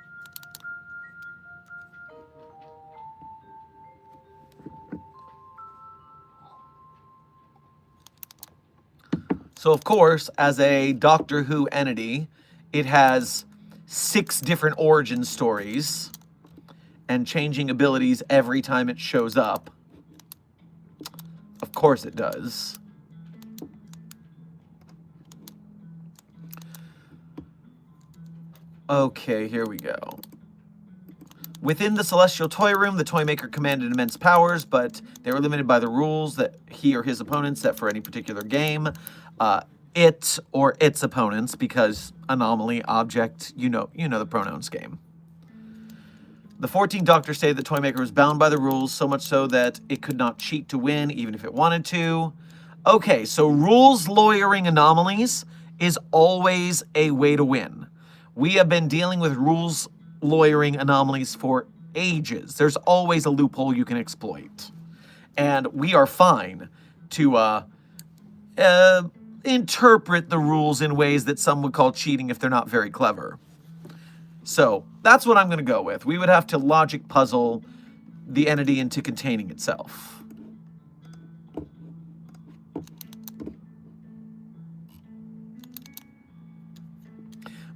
So, of course, as a Doctor Who entity, it has 6 different origin stories and changing abilities every time it shows up. Of course it does. Okay, here we go. Within the Celestial Toy Room, the Toymaker commanded immense powers, but they were limited by the rules that he or his opponents set for any particular game. It or its opponents, because anomaly, object, you know the pronouns game. The 14th Doctor stated the Toymaker was bound by the rules, so much so that it could not cheat to win, even if it wanted to. Okay, so rules lawyering anomalies is always a way to win. We have been dealing with rules lawyering anomalies for ages. There's always a loophole you can exploit. And we are fine to interpret the rules in ways that some would call cheating if they're not very clever. So that's what I'm going to go with. We would have to logic puzzle the entity into containing itself.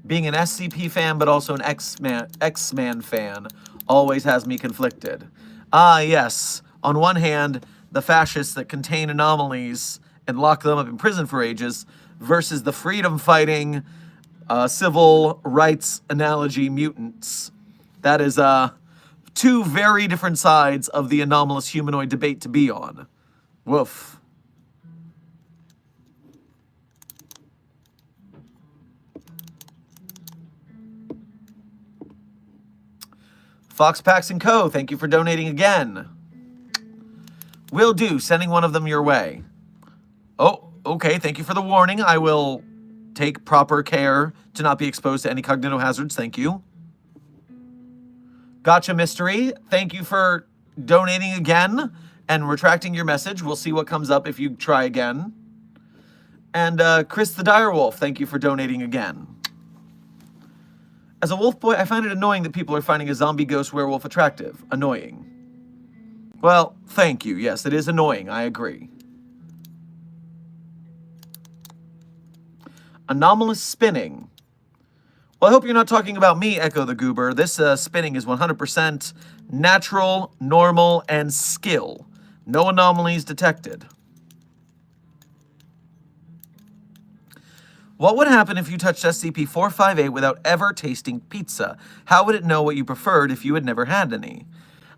Being an SCP fan, but also an X-Man fan, always has me conflicted. Ah, yes. On one hand, the fascists that contain anomalies and lock them up in prison for ages, versus the freedom-fighting, civil rights analogy mutants. That is 2 very different sides of the anomalous humanoid debate to be on. Woof. Fox Packs & Co., thank you for donating again. Will do, sending one of them your way. Oh, okay, thank you for the warning. I will take proper care to not be exposed to any cognitive hazards, thank you. Gotcha Mystery, thank you for donating again and retracting your message. We'll see what comes up if you try again. And Chris the Direwolf, thank you for donating again. As a wolf boy, I find it annoying that people are finding a zombie ghost werewolf attractive. Annoying. Well, thank you. Yes, it is annoying. I agree. Anomalous spinning. Well, I hope you're not talking about me, Echo the Goober. This spinning is 100% natural, normal, and skill. No anomalies detected. What would happen if you touched SCP-458 without ever tasting pizza? How would it know what you preferred if you had never had any?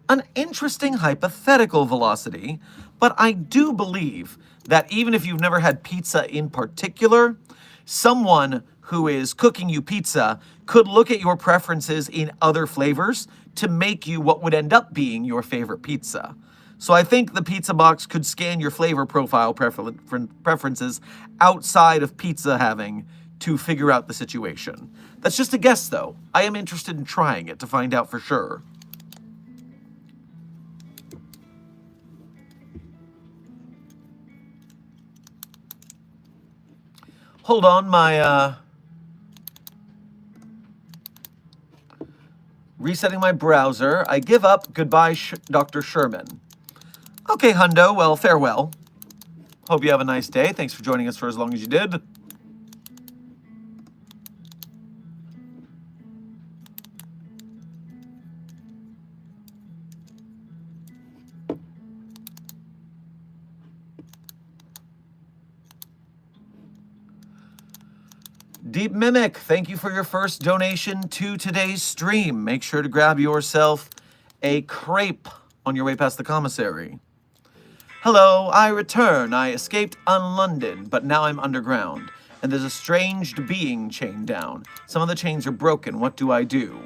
An interesting hypothetical, Velocity, but I do believe that even if you've never had pizza in particular, someone who is cooking you pizza could look at your preferences in other flavors to make you what would end up being your favorite pizza. So I think the pizza box could scan your flavor profile preferences outside of pizza having to figure out the situation. That's just a guess, though. I am interested in trying it to find out for sure. Hold on, my, resetting my browser. I give up. Goodbye, Dr. Sherman. Okay, Hundo, well, farewell. Hope you have a nice day. Thanks for joining us for as long as you did. Deep Mimic, thank you for your first donation to today's stream. Make sure to grab yourself a crepe on your way past the commissary. Hello, I return. I escaped on London, but now I'm underground, and there's a strange being chained down. Some of the chains are broken. What do I do?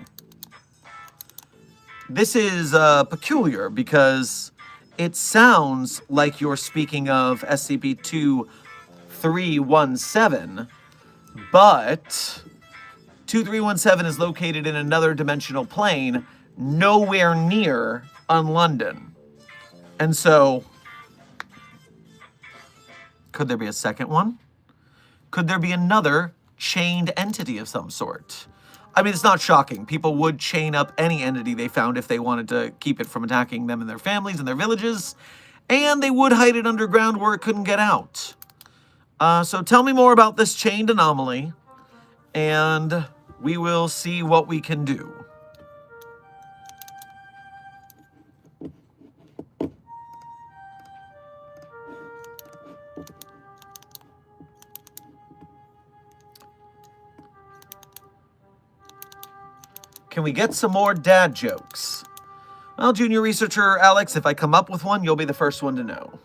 This is peculiar because it sounds like you're speaking of SCP-2317, but 2317 is located in another dimensional plane, nowhere near London. And so, could there be a second one? Could there be another chained entity of some sort. I mean, it's not shocking. People would chain up any entity they found if they wanted to keep it from attacking them and their families and their villages, and they would hide it underground where it couldn't get out. So tell me more about this chained anomaly, and we will see what we can do. Can we get some more dad jokes? Well, junior researcher Alex, if I come up with one, you'll be the first one to know.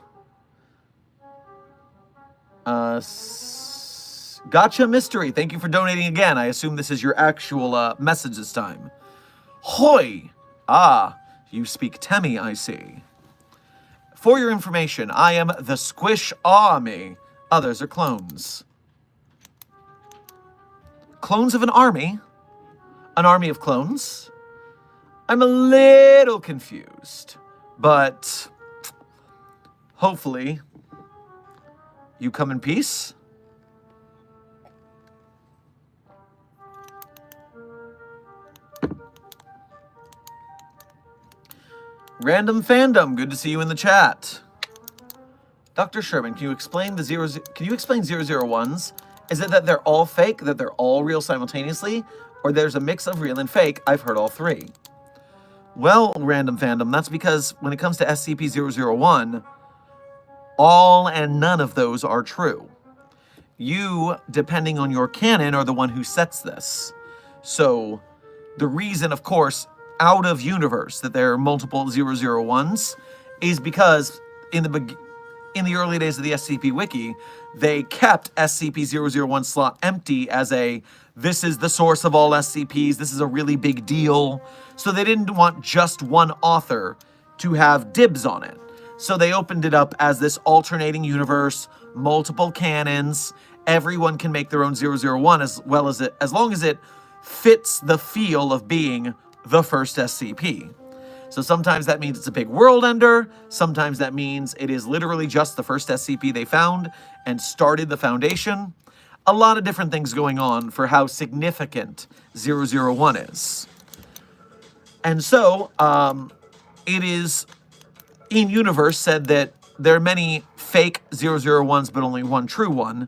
Gotcha Mystery, thank you for donating again. I assume this is your actual message this time. Hoi! Ah, you speak Temi, I see. For your information, I am the Squish Army. Others are clones. Clones of an army? An army of clones? I'm a little confused, but hopefully you come in peace. Random Fandom, good to see you in the chat. Dr. Sherman, can you explain the 001s? Is it that they're all fake, that they're all real simultaneously, or there's a mix of real and fake? I've heard all three. Well, Random Fandom, that's because when it comes to SCP-001, all and none of those are true. You, depending on your canon, are the one who sets this. So, the reason, of course, out of universe that there are multiple 001s is because in the early days of the SCP Wiki, they kept SCP-001 slot empty as this is the source of all SCPs, this is a really big deal. So they didn't want just one author to have dibs on it. So they opened it up as this alternating universe, multiple canons, everyone can make their own 001 as long as it fits the feel of being the first SCP. So sometimes that means it's a big world ender, sometimes that means it is literally just the first SCP they found and started the Foundation. A lot of different things going on for how significant 001 is. And so, it is in-universe said that there are many fake 001s, but only one true one.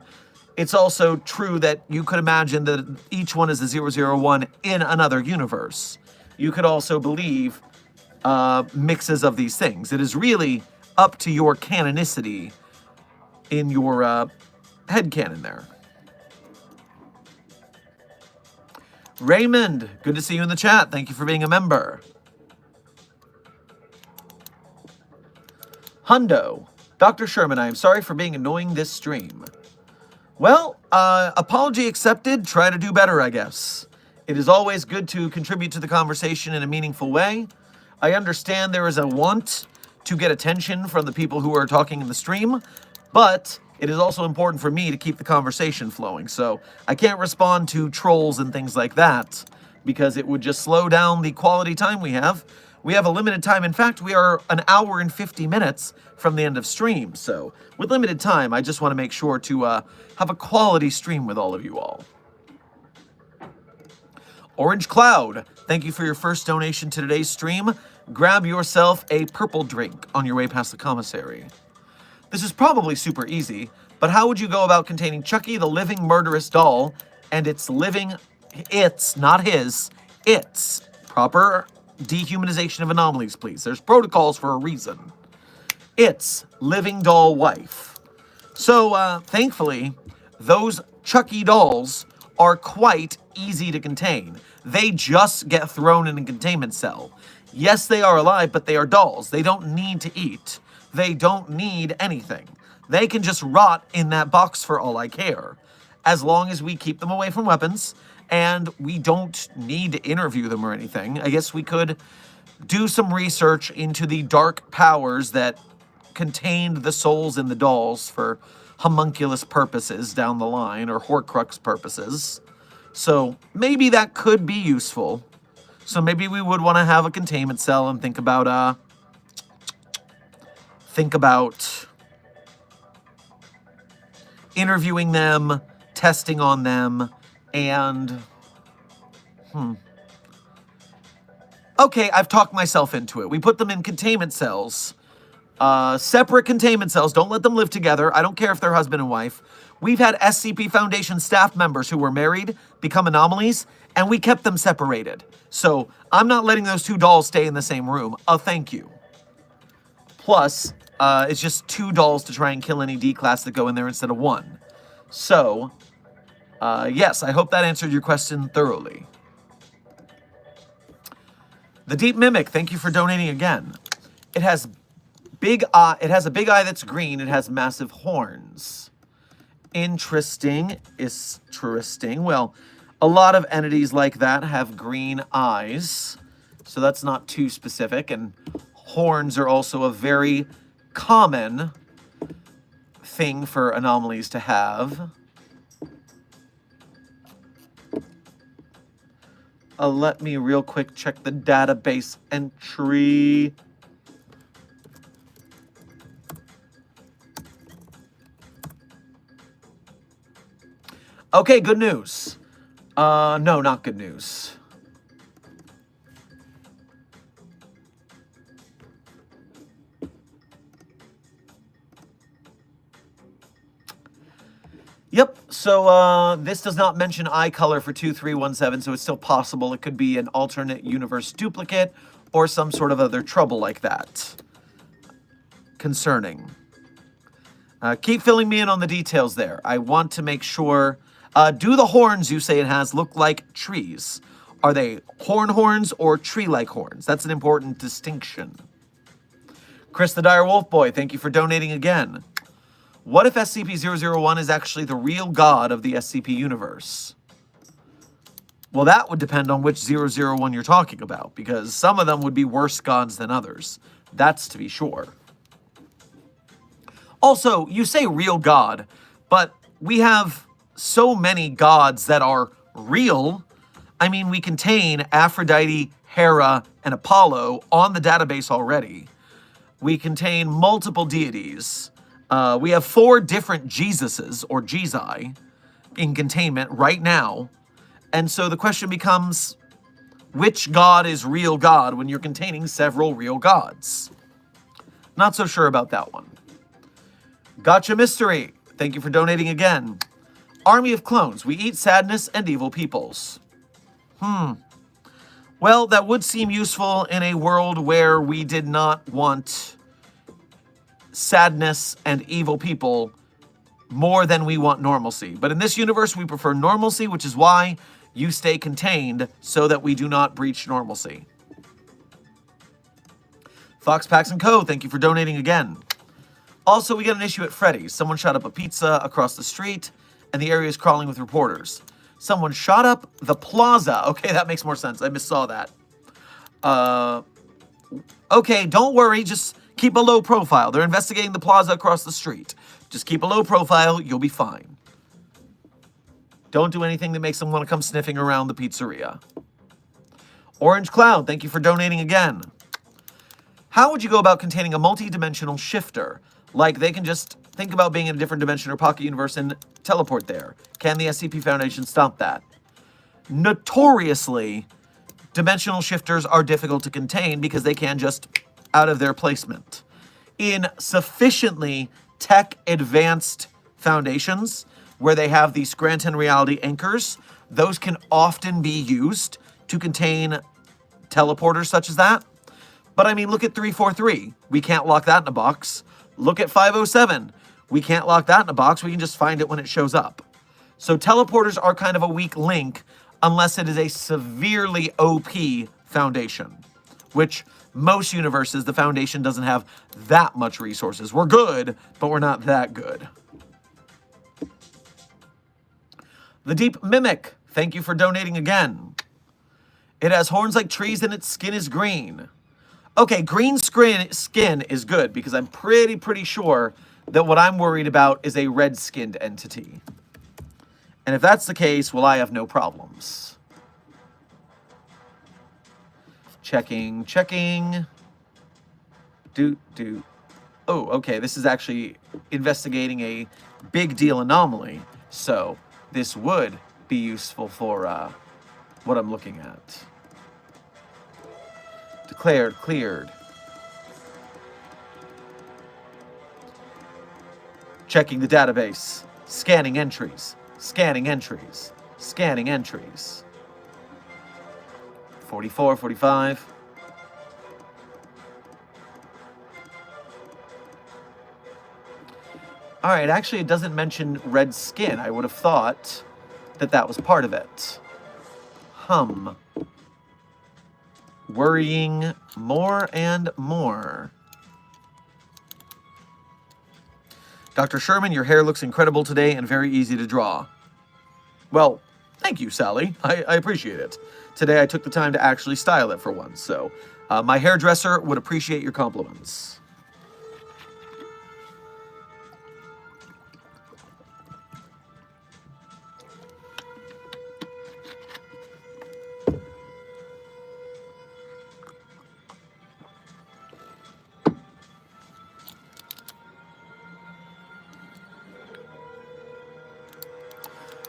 It's also true that you could imagine that each one is a 001 in another universe. You could also believe mixes of these things. It is really up to your canonicity in your headcanon there. Raymond, good to see you in the chat. Thank you for being a member. Hundo, Dr. Sherman, I am sorry for being annoying this stream. Well, apology accepted. Try to do better, I guess. It is always good to contribute to the conversation in a meaningful way. I understand there is a want to get attention from the people who are talking in the stream, but it is also important for me to keep the conversation flowing. So I can't respond to trolls and things like that because it would just slow down the quality time we have. We have a limited time. In fact, we are an hour and 50 minutes from the end of stream. So with limited time, I just want to make sure to have a quality stream with all of you all. Orange Cloud, thank you for your first donation to today's stream. Grab yourself a purple drink on your way past the commissary. This is probably super easy, but how would you go about containing Chucky the living murderous doll and its not his, its proper dehumanization of anomalies, please. There's protocols for a reason. Its living doll wife. So, thankfully, those Chucky dolls are quite easy to contain. They just get thrown in a containment cell. Yes, they are alive, but they are dolls. They don't need to eat. They don't need anything. They can just rot in that box for all I care. As long as we keep them away from weapons, and we don't need to interview them or anything. I guess we could do some research into the dark powers that contained the souls in the dolls for homunculus purposes down the line, or Horcrux purposes. So maybe that could be useful. So maybe we would want to have a containment cell and think about interviewing them, testing on them, And, okay, I've talked myself into it. We put them in containment cells. Separate containment cells. Don't let them live together. I don't care if they're husband and wife. We've had SCP Foundation staff members who were married become anomalies, and we kept them separated. So I'm not letting those two dolls stay in the same room. Thank you. Plus, it's just 2 dolls to try and kill any D-class that go in there instead of 1. So, yes, I hope that answered your question thoroughly. The Deep Mimic, thank you for donating again. It has big eye. It has a big eye that's green. It has massive horns. Interesting. Well, a lot of entities like that have green eyes, so that's not too specific. And horns are also a very common thing for anomalies to have. Let me real quick check the database entry. Okay, good news. No, not good news. Yep, so this does not mention eye color for 2317, so it's still possible it could be an alternate universe duplicate or some sort of other trouble like that. Concerning. Keep filling me in on the details there. I want to make sure. Do the horns you say it has look like trees? Are they horns or tree-like horns? That's an important distinction. Chris the Dire Wolf Boy, thank you for donating again. What if SCP-001 is actually the real god of the SCP universe? Well, that would depend on which 001 you're talking about, because some of them would be worse gods than others. That's to be sure. Also, you say real god, but we have so many gods that are real. I mean, we contain Aphrodite, Hera, and Apollo on the database already. We contain multiple deities. We have 4 different Jesuses, or Jezi, in containment right now. And so the question becomes, which god is real god when you're containing several real gods? Not so sure about that one. Gotcha Mystery, thank you for donating again. Army of clones, we eat sadness and evil peoples. Well, that would seem useful in a world where we did not want sadness and evil people more than we want normalcy. But in this universe, we prefer normalcy, which is why you stay contained so that we do not breach normalcy. Fox Packs & Co., thank you for donating again. Also, we got an issue at Freddy's. Someone shot up a pizza across the street, and the area is crawling with reporters. Someone shot up the plaza. Okay, that makes more sense. I missaw that. Okay, don't worry. Just keep a low profile. They're investigating the plaza across the street. Just keep a low profile. You'll be fine. Don't do anything that makes them want to come sniffing around the pizzeria. Orange Cloud, thank you for donating again. How would you go about containing a multi-dimensional shifter? Like, they can just think about being in a different dimension or pocket universe and teleport there. Can the SCP Foundation stop that? Notoriously, dimensional shifters are difficult to contain because they can just out of their placement. In sufficiently tech-advanced foundations, where they have the Scranton reality anchors, those can often be used to contain teleporters such as that. But I mean, look at 343. We can't lock that in a box. Look at 507. We can't lock that in a box. We can just find it when it shows up. So teleporters are kind of a weak link unless it is a severely OP foundation, which most universes, the foundation doesn't have that much resources. We're good, but we're not that good. The Deep Mimic, thank you for donating again. It has horns like trees and its skin is green. Okay, green skin is good because I'm pretty sure that what I'm worried about is a red-skinned entity. And if that's the case, well, I have no problems. Checking. Oh, okay, this is actually investigating a big deal anomaly. So this would be useful for what I'm looking at. Declared, cleared. Checking the database. Scanning entries. Scanning entries. Scanning entries. 44, 45. All right, actually, it doesn't mention red skin. I would have thought that that was part of it. Worrying more and more. Dr. Sherman, your hair looks incredible today and very easy to draw. Well, thank you, Sally. I appreciate it. Today I took the time to actually style it for once, so my hairdresser would appreciate your compliments.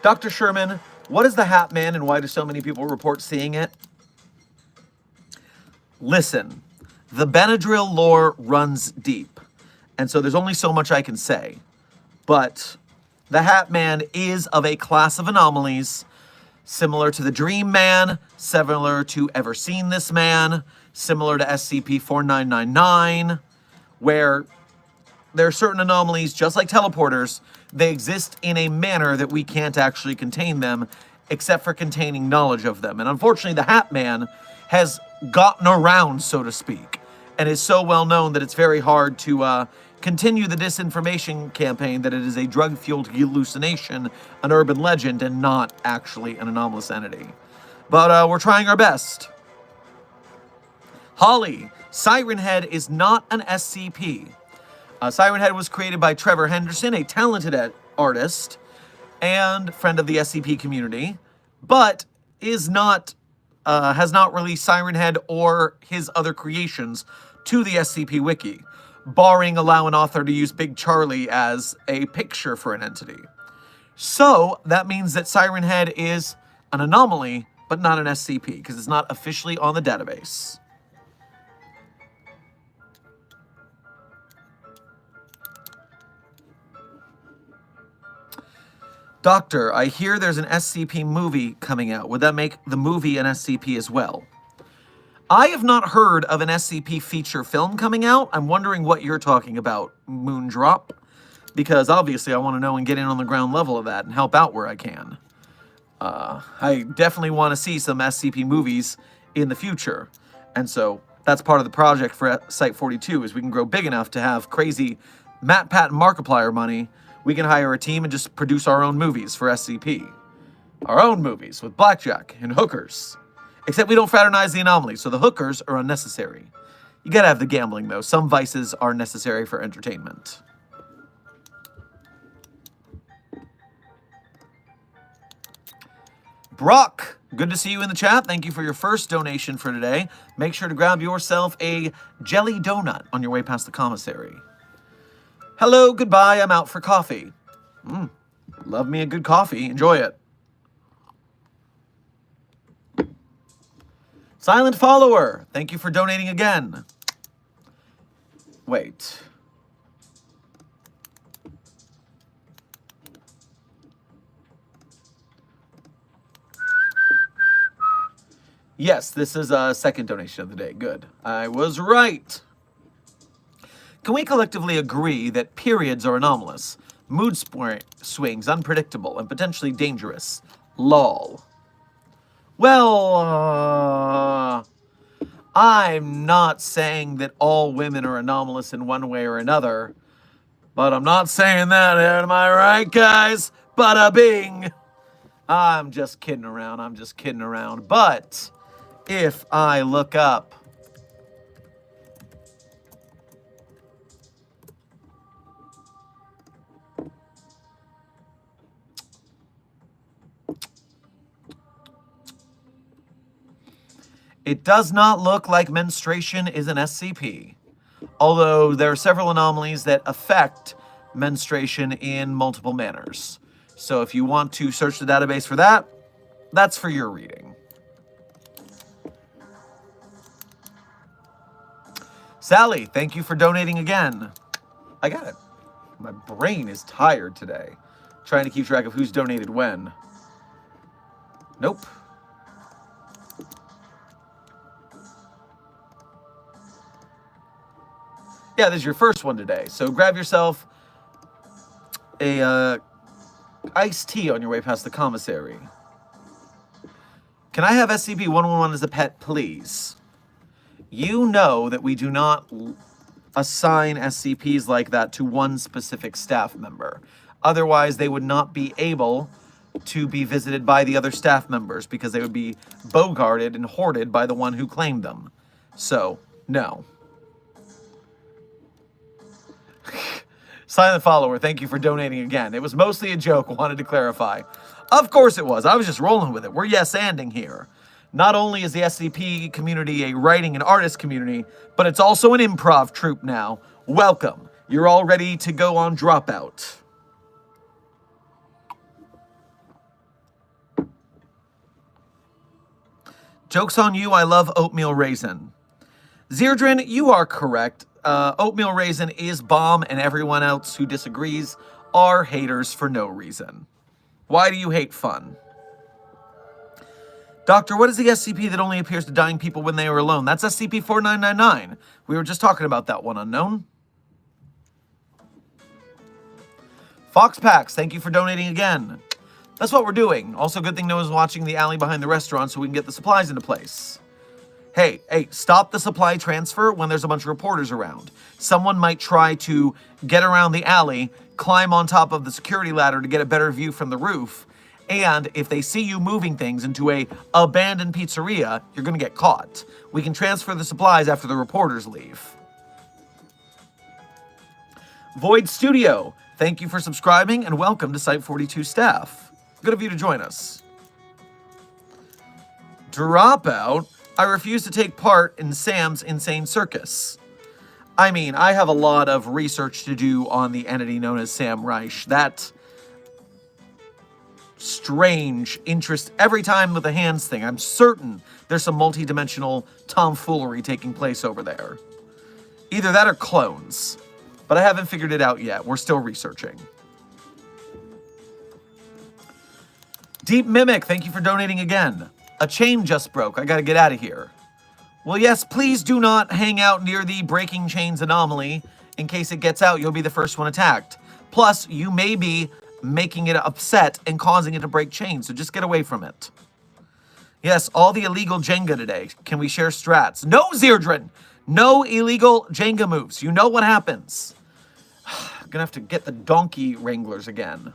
Dr. Sherman, what is the Hat Man and why do so many people report seeing it? Listen, the Benadryl lore runs deep, and so there's only so much I can say. But the Hat Man is of a class of anomalies, similar to the Dream Man, similar to Ever Seen This Man, similar to SCP-4999, where there are certain anomalies, just like teleporters, they exist in a manner that we can't actually contain them, except for containing knowledge of them. And unfortunately, the Hat Man has gotten around, so to speak, and is so well known that it's very hard to continue the disinformation campaign that it is a drug-fueled hallucination, an urban legend, and not actually an anomalous entity. But we're trying our best. Holly, Siren Head is not an SCP. Siren Head was created by Trevor Henderson, a talented artist and friend of the SCP community, but is not has not released Siren Head or his other creations to the SCP Wiki, barring allow an author to use Big Charlie as a picture for an entity. So that means that Siren Head is an anomaly, but not an SCP, because it's not officially on the database. Doctor, I hear there's an SCP movie coming out. Would that make the movie an SCP as well? I have not heard of an SCP feature film coming out. I'm wondering what you're talking about, Moondrop, because obviously I want to know and get in on the ground level of that and help out where I can. I definitely want to see some SCP movies in the future, and so that's part of the project for Site-42, is we can grow big enough to have crazy MatPat and Markiplier money. We can hire a team and just produce our own movies for SCP. Our own movies with blackjack and hookers. Except we don't fraternize the anomalies, so the hookers are unnecessary. You gotta have the gambling, though. Some vices are necessary for entertainment. Brock, good to see you in the chat. Thank you for your first donation for today. Make sure to grab yourself a jelly donut on your way past the commissary. Hello, goodbye, I'm out for coffee. Love me a good coffee, enjoy it. Silent Follower, thank you for donating again. Wait. Yes, this is a second donation of the day, good. I was right. Can we collectively agree that periods are anomalous, mood swings unpredictable, and potentially dangerous? Lol. Well, I'm not saying that all women are anomalous in one way or another, but I'm not saying that, am I right, guys? Bada bing! I'm just kidding around, but if I look up it does not look like menstruation is an SCP, although there are several anomalies that affect menstruation in multiple manners. So if you want to search the database for that, that's for your reading. Sally, thank you for donating again. I got it. My brain is tired today. Trying to keep track of who's donated when. Nope. Yeah, this is your first one today. So grab yourself a iced tea on your way past the commissary. Can I have SCP-111 as a pet, please? You know that we do not assign SCPs like that to one specific staff member. Otherwise, they would not be able to be visited by the other staff members because they would be bogarted and hoarded by the one who claimed them. So, no. Silent Follower, thank you for donating again. It was mostly a joke, wanted to clarify. Of course it was. I was just rolling with it. We're yes-anding here. Not only is the SCP community a writing and artist community, but it's also an improv troupe now. Welcome. You're all ready to go on Dropout. Joke's on you, I love oatmeal raisin. Zerdrin, you are correct. Oatmeal raisin is bomb, and everyone else who disagrees are haters for no reason. Why do you hate fun? Doctor, what is the SCP that only appears to dying people when they are alone? That's SCP-4999. We were just talking about that one, Unknown. Foxpax, thank you for donating again. That's what we're doing. Also, good thing no one's watching the alley behind the restaurant so we can get the supplies into place. Hey, stop the supply transfer when there's a bunch of reporters around. Someone might try to get around the alley, climb on top of the security ladder to get a better view from the roof, and if they see you moving things into a abandoned pizzeria, you're gonna get caught. We can transfer the supplies after the reporters leave. Void Studio, thank you for subscribing and welcome to Site 42 staff. Good of you to join us. Dropout, I refuse to take part in Sam's insane circus. I mean, I have a lot of research to do on the entity known as Sam Reich. That strange interest every time with the hands thing. I'm certain there's some multi-dimensional tomfoolery taking place over there. Either that or clones. But I haven't figured it out yet. We're still researching. Deep Mimic, thank you for donating again. A chain just broke. I gotta get out of here. Well, yes, please do not hang out near the breaking chains anomaly. In case it gets out, you'll be the first one attacked. Plus, you may be making it upset and causing it to break chains, so just get away from it. Yes, all the illegal Jenga today. Can we share strats? No, Zerdrin! No illegal Jenga moves. You know what happens. I'm gonna have to get the donkey wranglers again.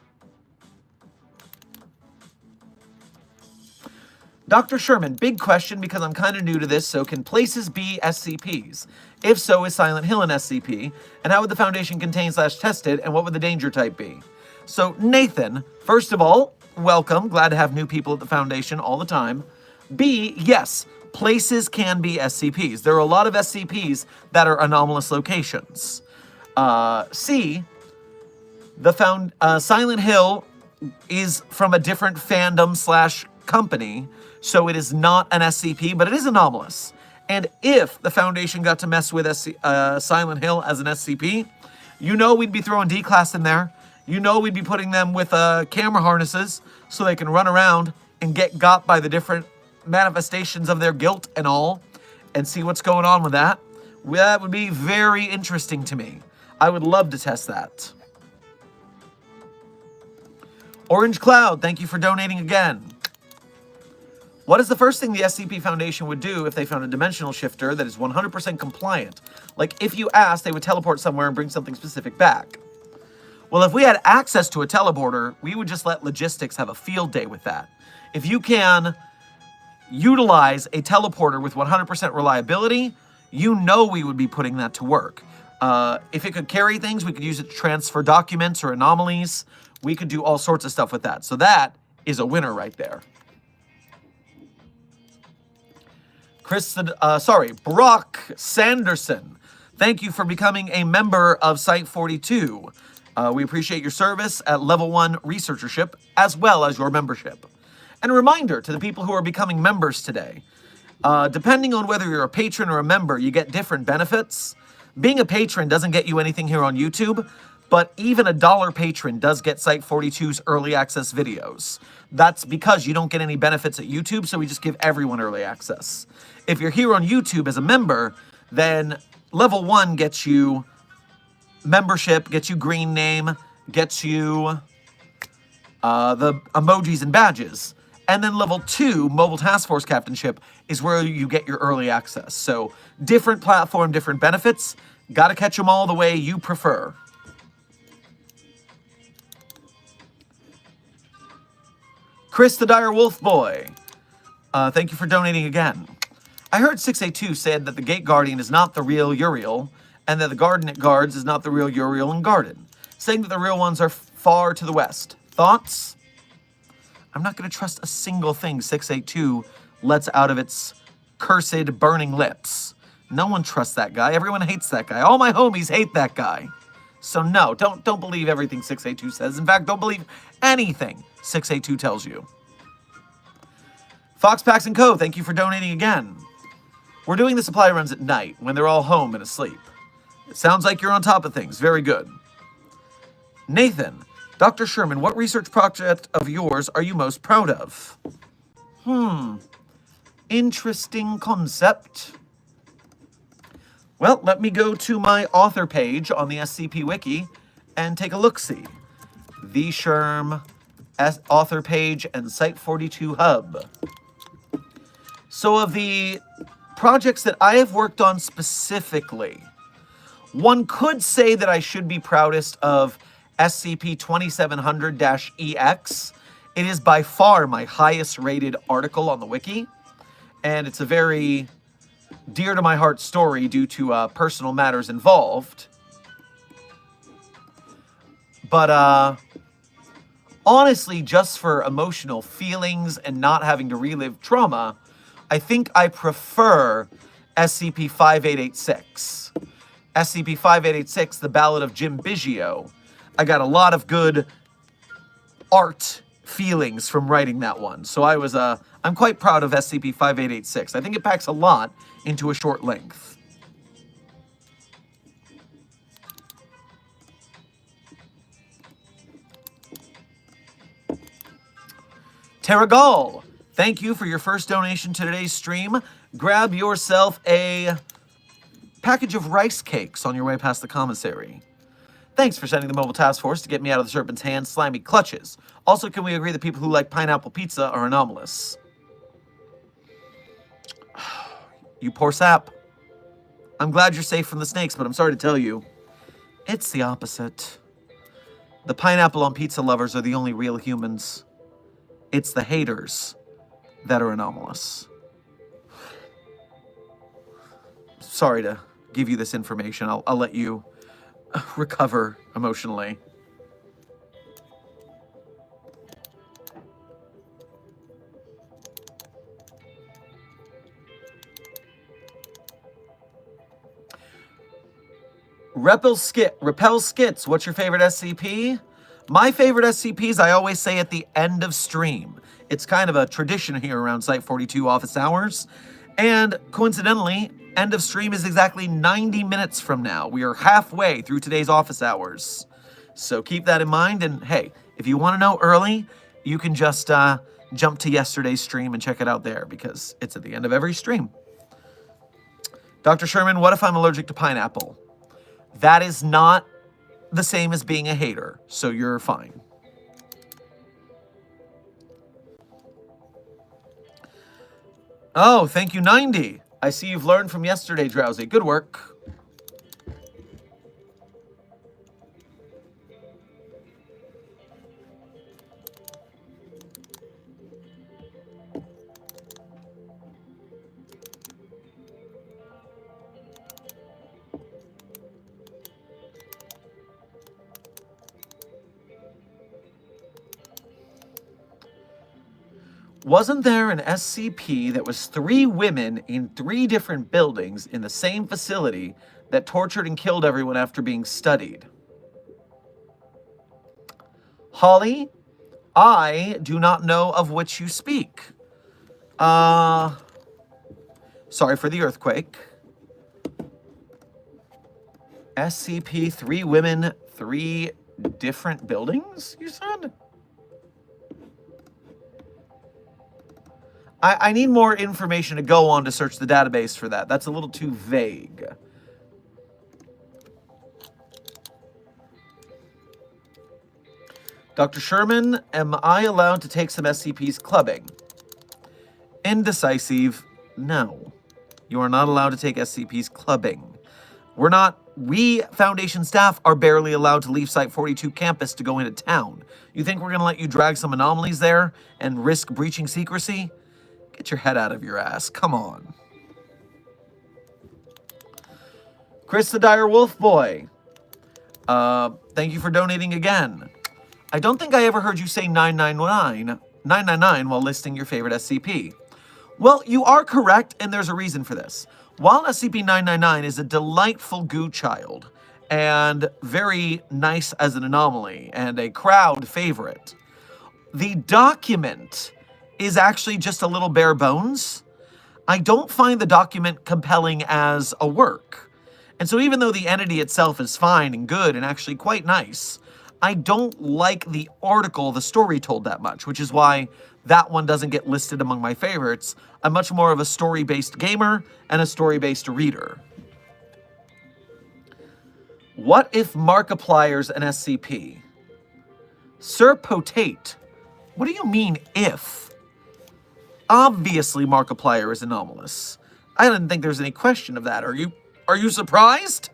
Dr. Sherman, big question because I'm kind of new to this, so can places be SCPs? If so, is Silent Hill an SCP? And how would the Foundation contain/test it, and what would the danger type be? So, Nathan, first of all, welcome. Glad to have new people at the Foundation all the time. B, yes, places can be SCPs. There are a lot of SCPs that are anomalous locations. C, Silent Hill is from a different fandom/company, so it is not an SCP, but it is anomalous. And if the Foundation got to mess with Silent Hill as an SCP, you know we'd be throwing D-Class in there. You know we'd be putting them with camera harnesses so they can run around and get got by the different manifestations of their guilt and all, and see what's going on with that. That would be very interesting to me. I would love to test that. Orange Cloud, thank you for donating again. What is the first thing the SCP Foundation would do if they found a dimensional shifter that is 100% compliant? Like, if you asked, they would teleport somewhere and bring something specific back. Well, if we had access to a teleporter, we would just let logistics have a field day with that. If you can utilize a teleporter with 100% reliability, you know we would be putting that to work. If it could carry things, we could use it to transfer documents or anomalies. We could do all sorts of stuff with that. So that is a winner right there. Brock Sanderson, thank you for becoming a member of Site 42. We appreciate your service at Level 1 Researchership, as well as your membership. And a reminder to the people who are becoming members today, depending on whether you're a patron or a member, you get different benefits. Being a patron doesn't get you anything here on YouTube, but even a $1 patron does get Site42's early access videos. That's because you don't get any benefits at YouTube, so we just give everyone early access. If you're here on YouTube as a member, then Level 1 gets you membership, gets you green name, gets you the emojis and badges. And then Level 2, Mobile Task Force Captainship, is where you get your early access. So different platform, different benefits. Got to catch them all the way you prefer. Chris the Dire Wolf Boy, thank you for donating again. I heard 682 said that the Gate Guardian is not the real Uriel, and that the Garden it guards is not the real Uriel and Garden, saying that the real ones are far to the west. Thoughts? I'm not going to trust a single thing 682 lets out of its cursed burning lips. No one trusts that guy. Everyone hates that guy. All my homies hate that guy. So no, don't believe everything 682 says. In fact, don't believe anything 682 tells you. Foxpacks & Co., thank you for donating again. We're doing the supply runs at night, when they're all home and asleep. It sounds like you're on top of things. Very good. Nathan, Dr. Sherman, what research project of yours are you most proud of? Interesting concept. Well, let me go to my author page on the SCP Wiki and take a look-see. The Sherm author page and Site42 hub. So of the projects that I have worked on specifically, one could say that I should be proudest of SCP-2700-EX. It is by far my highest rated article on the wiki, and it's a very dear to my heart story due to personal matters involved. But honestly, just for emotional feelings and not having to relive trauma, I think I prefer SCP-5886. SCP-5886, The Ballad of Jim Biggio. I got a lot of good art feelings from writing that one. So I'm quite proud of SCP-5886. I think it packs a lot into a short length. Terragal, thank you for your first donation to today's stream. Grab yourself a package of rice cakes on your way past the commissary. Thanks for sending the Mobile Task Force to get me out of the Serpent's hand's slimy clutches. Also, can we agree that people who like pineapple pizza are anomalous? You poor sap. I'm glad you're safe from the snakes, but I'm sorry to tell you, it's the opposite. The pineapple on pizza lovers are the only real humans. It's the haters that are anomalous. Sorry to give you this information. I'll let you recover emotionally. Repel Skits, what's your favorite SCP? My favorite SCPs, I always say at the end of stream. It's kind of a tradition here around Site42 office hours. And coincidentally, end of stream is exactly 90 minutes from now. We are halfway through today's office hours. So keep that in mind. And hey, if you want to know early, you can just jump to yesterday's stream and check it out there because it's at the end of every stream. Dr. Sherman, what if I'm allergic to pineapple? That is not the same as being a hater, so you're fine. Oh, thank you, 90. I see you've learned from yesterday, Drowsy. Good work. Wasn't there an SCP that was 3 women in 3 different buildings in the same facility that tortured and killed everyone after being studied? Holly, I do not know of which you speak. Sorry for the earthquake. SCP, 3 women, 3 different buildings, you said? I need more information to go on to search the database for that. That's a little too vague. Dr. Sherman, am I allowed to take some SCP's clubbing? Indecisive, no. You are not allowed to take SCP's clubbing. We Foundation staff are barely allowed to leave Site-42 campus to go into town. You think we're going to let you drag some anomalies there and risk breaching secrecy? Get your head out of your ass. Come on. Chris the Dire Wolf Boy. Thank you for donating again. I don't think I ever heard you say 999 while listing your favorite SCP. Well, you are correct, and there's a reason for this. While SCP-999 is a delightful goo child, and very nice as an anomaly, and a crowd favorite, the document is actually just a little bare bones. I don't find the document compelling as a work. And so even though the entity itself is fine and good and actually quite nice, I don't like the article, the story told that much, which is why that one doesn't get listed among my favorites. I'm much more of a story-based gamer and a story-based reader. What if Markiplier's an SCP? Sir Potate, what do you mean if? Obviously Markiplier is anomalous. I didn't think there's any question of that. Are you surprised?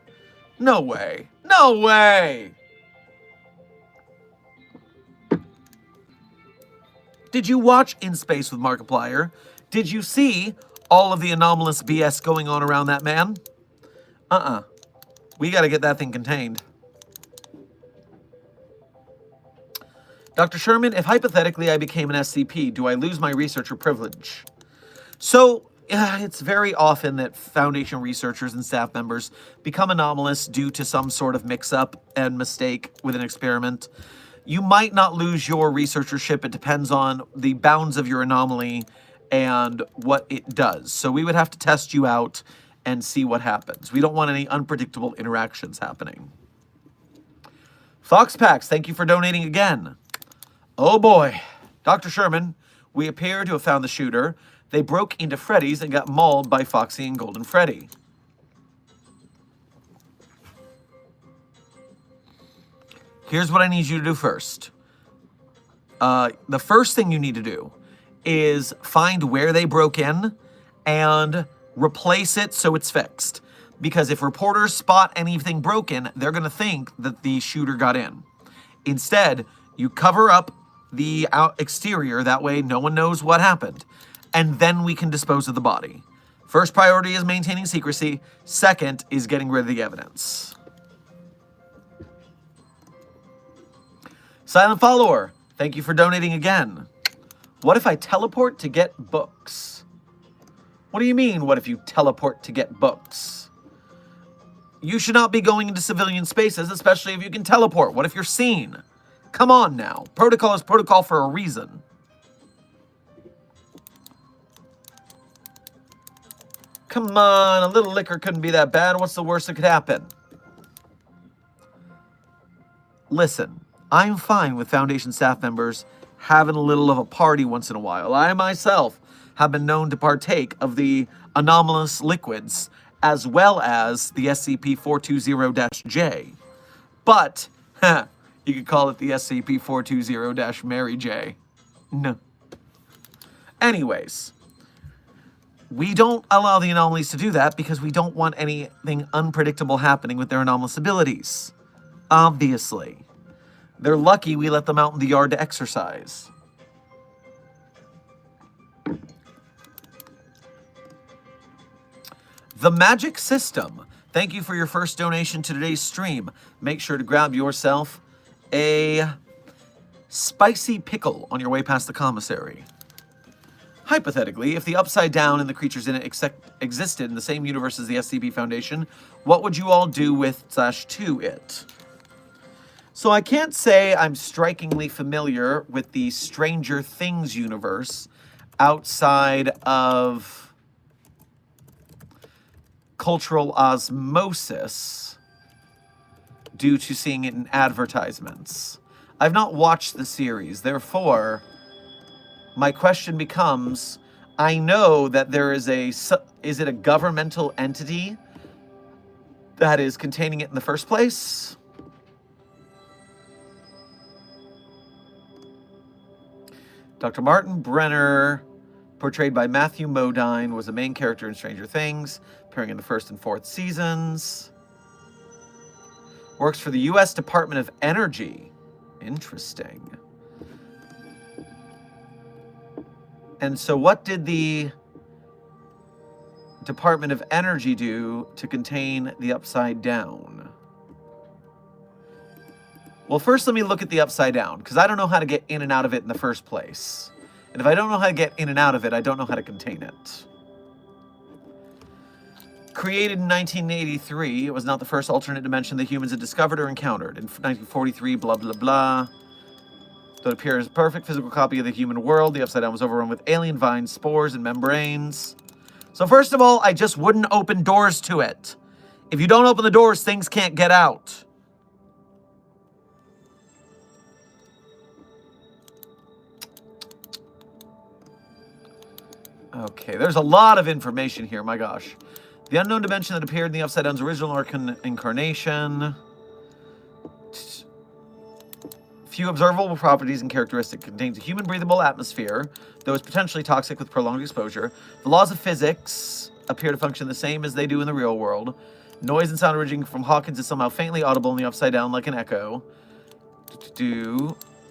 No way. No way! Did you watch In Space with Markiplier? Did you see all of the anomalous BS going on around that man? We gotta get that thing contained. Dr. Sherman, if hypothetically I became an SCP, do I lose my researcher privilege? So, it's very often that Foundation researchers and staff members become anomalous due to some sort of mix-up and mistake with an experiment. You might not lose your researchership. It depends on the bounds of your anomaly and what it does. So we would have to test you out and see what happens. We don't want any unpredictable interactions happening. Foxpax, thank you for donating again. Oh boy. Dr. Sherman, we appear to have found the shooter. They broke into Freddy's and got mauled by Foxy and Golden Freddy. Here's what I need you to do first. The first thing you need to do is find where they broke in and replace it so it's fixed. Because if reporters spot anything broken, they're going to think that the shooter got in. Instead, you cover up the exterior. That way no one knows what happened. And then we can dispose of the body. First priority is maintaining secrecy. Second is getting rid of the evidence. Silent Follower, thank you for donating again. What if I teleport to get books? What do you mean, what if you teleport to get books? You should not be going into civilian spaces, especially if you can teleport. What if you're seen? Come on now. Protocol is protocol for a reason. Come on, a little liquor couldn't be that bad. What's the worst that could happen? Listen, I'm fine with Foundation staff members having a little of a party once in a while. I myself have been known to partake of the anomalous liquids as well as the SCP-420-J. But, you could call it the SCP-420-Mary J. No. Anyways, we don't allow the anomalies to do that because we don't want anything unpredictable happening with their anomalous abilities. Obviously. They're lucky we let them out in the yard to exercise. The Magic System. Thank you for your first donation to today's stream. Make sure to grab yourself a spicy pickle on your way past the commissary. Hypothetically, if the Upside Down and the creatures in it existed in the same universe as the SCP Foundation, what would you all do with / to it? So I can't say I'm strikingly familiar with the Stranger Things universe outside of cultural osmosis due to seeing it in advertisements. I've not watched the series, therefore, my question becomes, I know that there is is it a governmental entity that is containing it in the first place? Dr. Martin Brenner, portrayed by Matthew Modine, was a main character in Stranger Things, appearing in the first and fourth seasons. Works for the U.S. Department of Energy. Interesting. And so what did the Department of Energy do to contain the Upside Down? Well, first let me look at the Upside Down, because I don't know how to get in and out of it in the first place. And if I don't know how to get in and out of it, I don't know how to contain it. Created in 1983, it was not the first alternate dimension that humans had discovered or encountered. In 1943, blah, blah, blah. Though it appears a perfect physical copy of the human world, the Upside Down was overrun with alien vines, spores, and membranes. So first of all, I just wouldn't open doors to it. If you don't open the doors, things can't get out. Okay, there's a lot of information here, my gosh. The unknown dimension that appeared in the Upside Down's original incarnation. Few observable properties and characteristics. Contains a human breathable atmosphere, though it's potentially toxic with prolonged exposure. The laws of physics appear to function the same as they do in the real world. Noise and sound originating from Hawkins is somehow faintly audible in the Upside Down like an echo.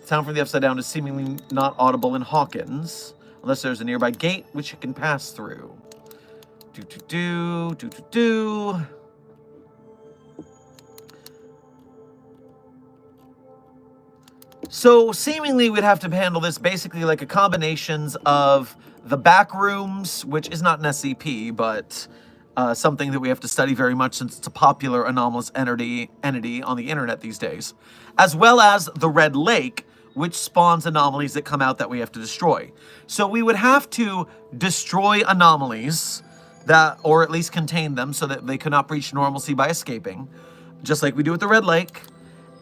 Sound from the Upside Down is seemingly not audible in Hawkins, unless there's a nearby gate which it can pass through. So seemingly we'd have to handle this basically like a combinations of the back rooms, which is not an SCP, but something that we have to study very much since it's a popular anomalous entity on the internet these days, as well as the Red Lake, which spawns anomalies that come out that we have to destroy. So we would have to destroy anomalies that, or at least contain them so that they cannot breach normalcy by escaping, just like we do with the Red Lake.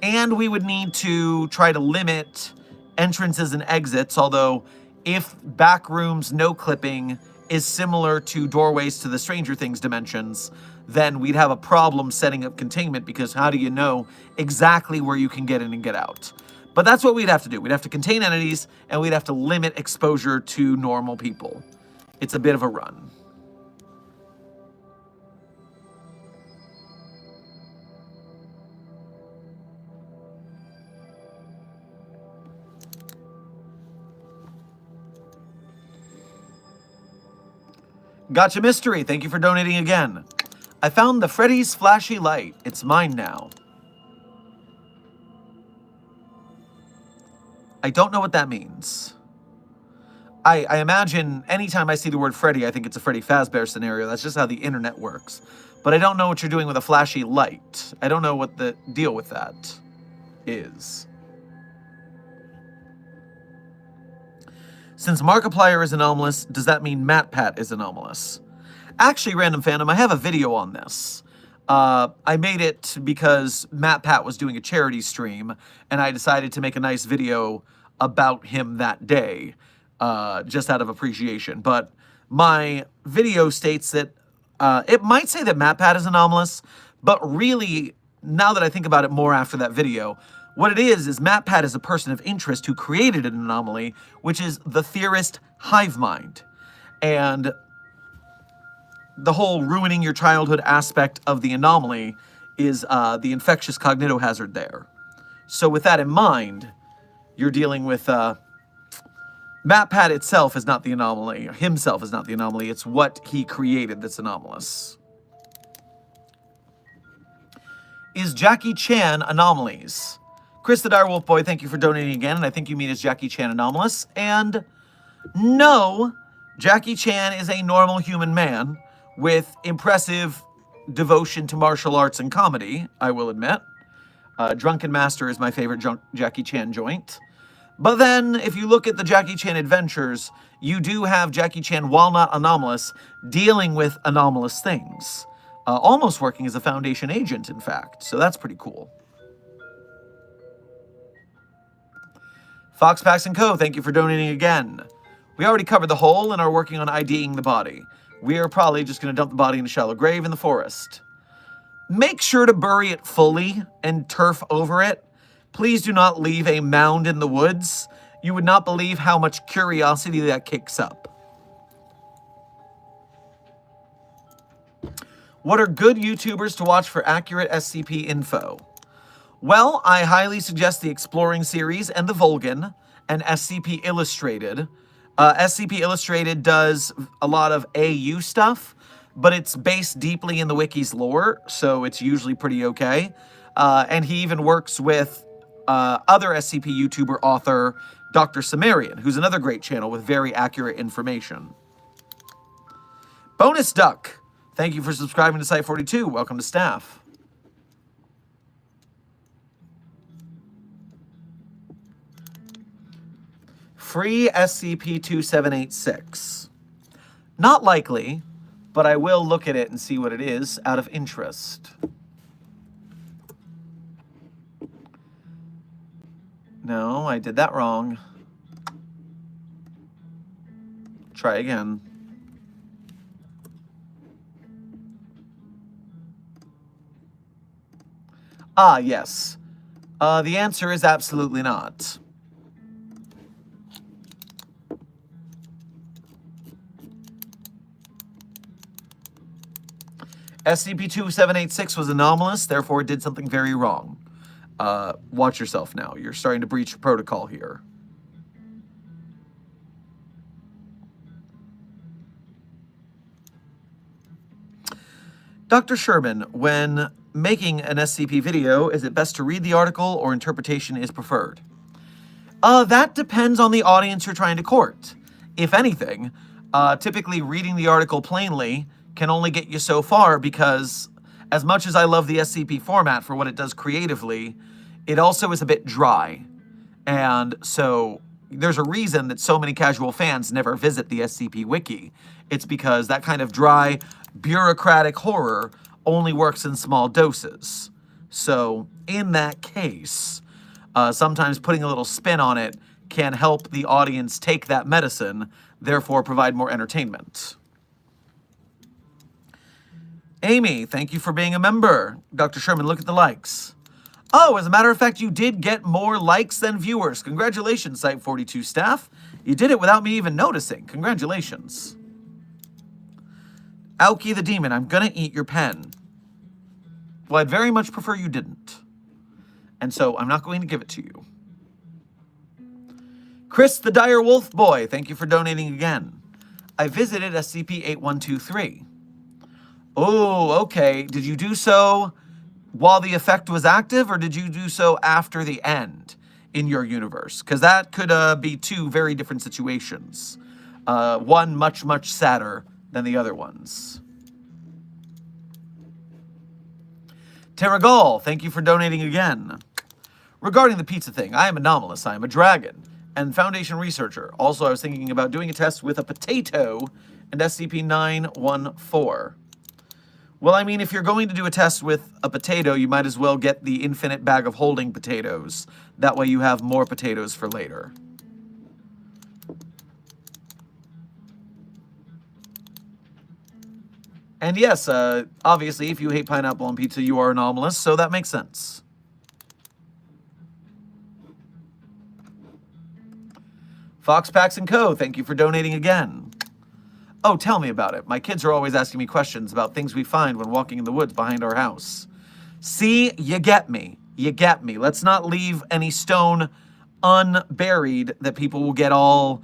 And we would need to try to limit entrances and exits, although if back rooms no clipping is similar to doorways to the Stranger Things dimensions, then we'd have a problem setting up containment, because how do you know exactly where you can get in and get out? But that's what we'd have to do. We'd have to contain entities, and we'd have to limit exposure to normal people. It's a bit of a run. Gotcha Mystery, thank you for donating again. I found the Freddy's flashy light. It's mine now. I don't know what that means. I imagine anytime I see the word Freddy, I think it's a Freddy Fazbear scenario. That's just how the internet works. But I don't know what you're doing with a flashy light. I don't know what the deal with that is. Since Markiplier is anomalous, does that mean MatPat is anomalous? Actually, Random Fandom, I have a video on this. I made it because MatPat was doing a charity stream, and I decided to make a nice video about him that day, just out of appreciation. But my video states that it might say that MatPat is anomalous, but really, now that I think about it more after that video, what it is MatPat is a person of interest who created an anomaly, which is the theorist hive mind. And the whole ruining your childhood aspect of the anomaly is the infectious cognitohazard there. So with that in mind, you're dealing with MatPat itself is not the anomaly, or himself is not the anomaly, it's what he created that's anomalous. Is Jackie Chan Anomalies? Chris the Direwolf Boy, thank you for donating again, and I think you mean is Jackie Chan anomalous. And no, Jackie Chan is a normal human man with impressive devotion to martial arts and comedy, I will admit. Drunken Master is my favorite Jackie Chan joint. But then, if you look at the Jackie Chan adventures, you do have Jackie Chan, while not anomalous, dealing with anomalous things. Almost working as a Foundation agent, in fact. So that's pretty cool. Foxpax & Co., thank you for donating again. We already covered the hole and are working on IDing the body. We are probably just going to dump the body in a shallow grave in the forest. Make sure to bury it fully and turf over it. Please do not leave a mound in the woods. You would not believe how much curiosity that kicks up. What are good YouTubers to watch for accurate SCP info? Well, I highly suggest the Exploring series and the Vulcan and SCP Illustrated. SCP Illustrated does a lot of AU stuff, but it's based deeply in the wiki's lore, so it's usually pretty okay. And he even works with other SCP YouTuber author, Dr. Sumerian, who's another great channel with very accurate information. Bonus Duck, thank you for subscribing to Site42. Welcome to staff. Free SCP-2786. Not likely, but I will look at it and see what it is out of interest. No, I did that wrong. Try again. Ah, yes. The answer is absolutely not. SCP-2786 was anomalous, therefore it did something very wrong. Watch yourself now. You're starting to breach protocol here. Dr. Sherman, when making an SCP video, is it best to read the article or interpretation is preferred? That depends on the audience you're trying to court. If anything, typically reading the article plainly can only get you so far, because as much as I love the SCP format for what it does creatively, it also is a bit dry. And so there's a reason that so many casual fans never visit the SCP Wiki. It's because that kind of dry, bureaucratic horror only works in small doses. So in that case, sometimes putting a little spin on it can help the audience take that medicine, therefore provide more entertainment. Amy, thank you for being a member. Dr. Sherman, look at the likes. Oh, as a matter of fact, you did get more likes than viewers. Congratulations, Site42 staff. You did it without me even noticing. Congratulations. Aoki the Demon, I'm gonna eat your pen. Well, I'd very much prefer you didn't. And so I'm not going to give it to you. Chris the Dire Wolf Boy, thank you for donating again. I visited SCP-8123. Oh, okay. Did you do so while the effect was active, or did you do so after the end in your universe? Because that could be two very different situations. One much, much sadder than the other ones. Terragal, thank you for donating again. Regarding the pizza thing, I am anomalous. I am a dragon and Foundation researcher. Also, I was thinking about doing a test with a potato and SCP-914. Well, I mean, if you're going to do a test with a potato, you might as well get the infinite bag of holding potatoes. That way you have more potatoes for later. And yes, obviously, if you hate pineapple on pizza, you are anomalous, so that makes sense. Foxpax & Co., thank you for donating again. Oh, tell me about it. My kids are always asking me questions about things we find when walking in the woods behind our house. See, you get me. You get me. Let's not leave any stone unburied that people will get all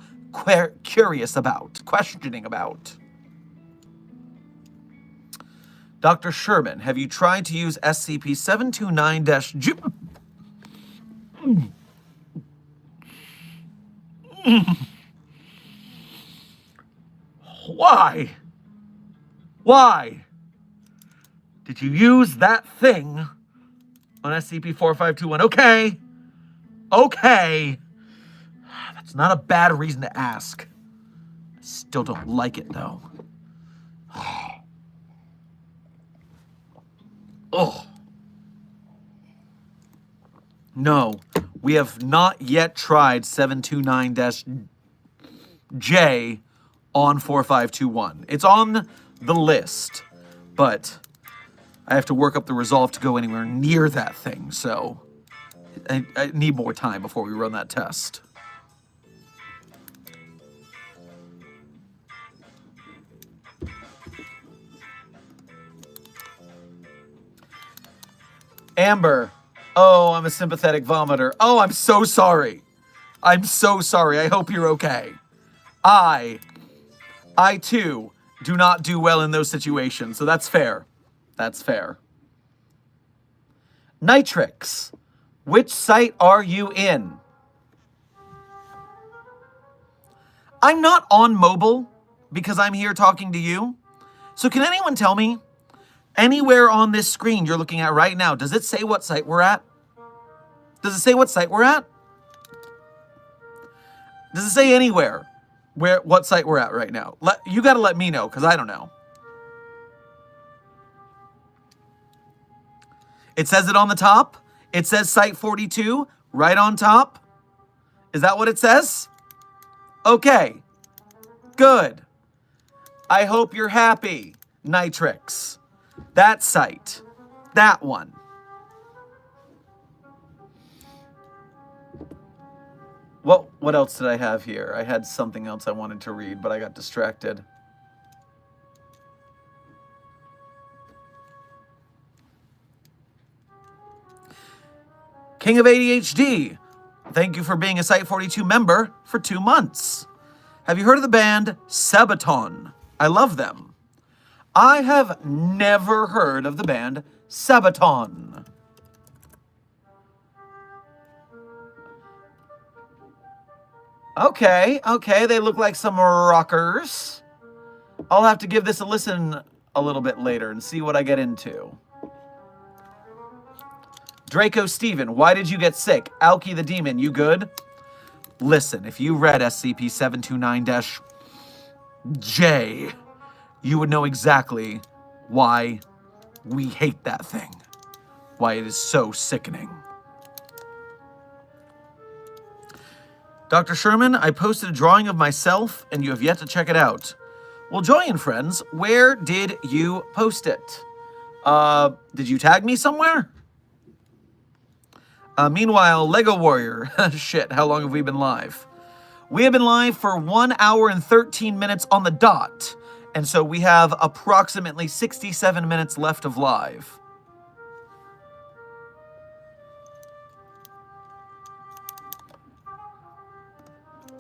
curious about, questioning about. Dr. Sherman, have you tried to use SCP-729-G... Why? Why did you use that thing on SCP-4521. Okay. Okay. That's not a bad reason to ask. I still don't like it, though. Oh. No, we have not yet tried 729-J on 4521. It's on the list, but I have to work up the resolve to go anywhere near that thing, so I need more time before we run that test. Amber. Oh, I'm a sympathetic vomiter. Oh, I'm so sorry. I'm so sorry. I hope you're okay. I too, do not do well in those situations, so that's fair. That's fair. Nitrix, which site are you in? I'm not on mobile because I'm here talking to you. So can anyone tell me, anywhere on this screen you're looking at right now, does it say what site we're at? Does it say what site we're at? Does it say anywhere what site we're at right now? You got to let me know, because I don't know. It says it on the top. It says Site 42 right on top. Is that what it says? Okay. Good. I hope you're happy, Nitrix. That site. That one. What else did I have here? I had something else I wanted to read, but I got distracted. King of ADHD, thank you for being a Site 42 member for 2 months. Have you heard of the band Sabaton? I love them. I have never heard of the band Sabaton. Okay, they look like some rockers. I'll have to give this a listen a little bit later and see what I get into. Draco Steven, why did you get sick? Alki the Demon, you good? Listen, if you read SCP-729-J, you would know exactly why we hate that thing. Why it is so sickening. Dr. Sherman, I posted a drawing of myself, and you have yet to check it out. Well, Joy and friends, where did you post it? Did you tag me somewhere? Meanwhile, Lego Warrior, shit, how long have we been live? We have been live for 1 hour and 13 minutes on the dot, and so we have approximately 67 minutes left of live.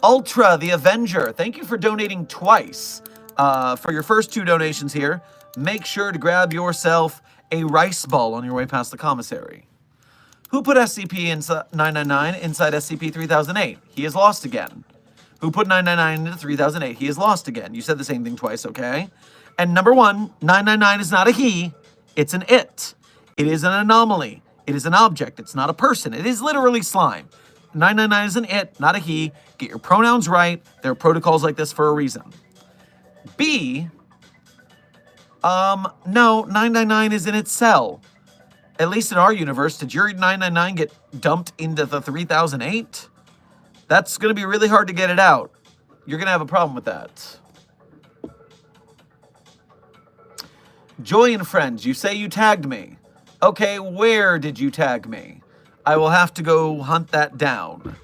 Ultra the Avenger, thank you for donating twice. For your first 2 donations here, make sure to grab yourself a rice ball on your way past the commissary. Who put SCP-999 inside SCP-3008? He is lost again. Who put 999 into 3008? He is lost again. You said the same thing twice, okay? And number 1, 999 is not a he, it's an it. It is an anomaly. It is an object. It's not a person. It is literally slime. 999 is an it, not a he. Get your pronouns right. There are protocols like this for a reason. B, no, 999 is in its cell. At least in our universe, did your 999 get dumped into the 3008? That's going to be really hard to get it out. You're going to have a problem with that. Joy and friends, you say you tagged me. Okay, where did you tag me? I will have to go hunt that down.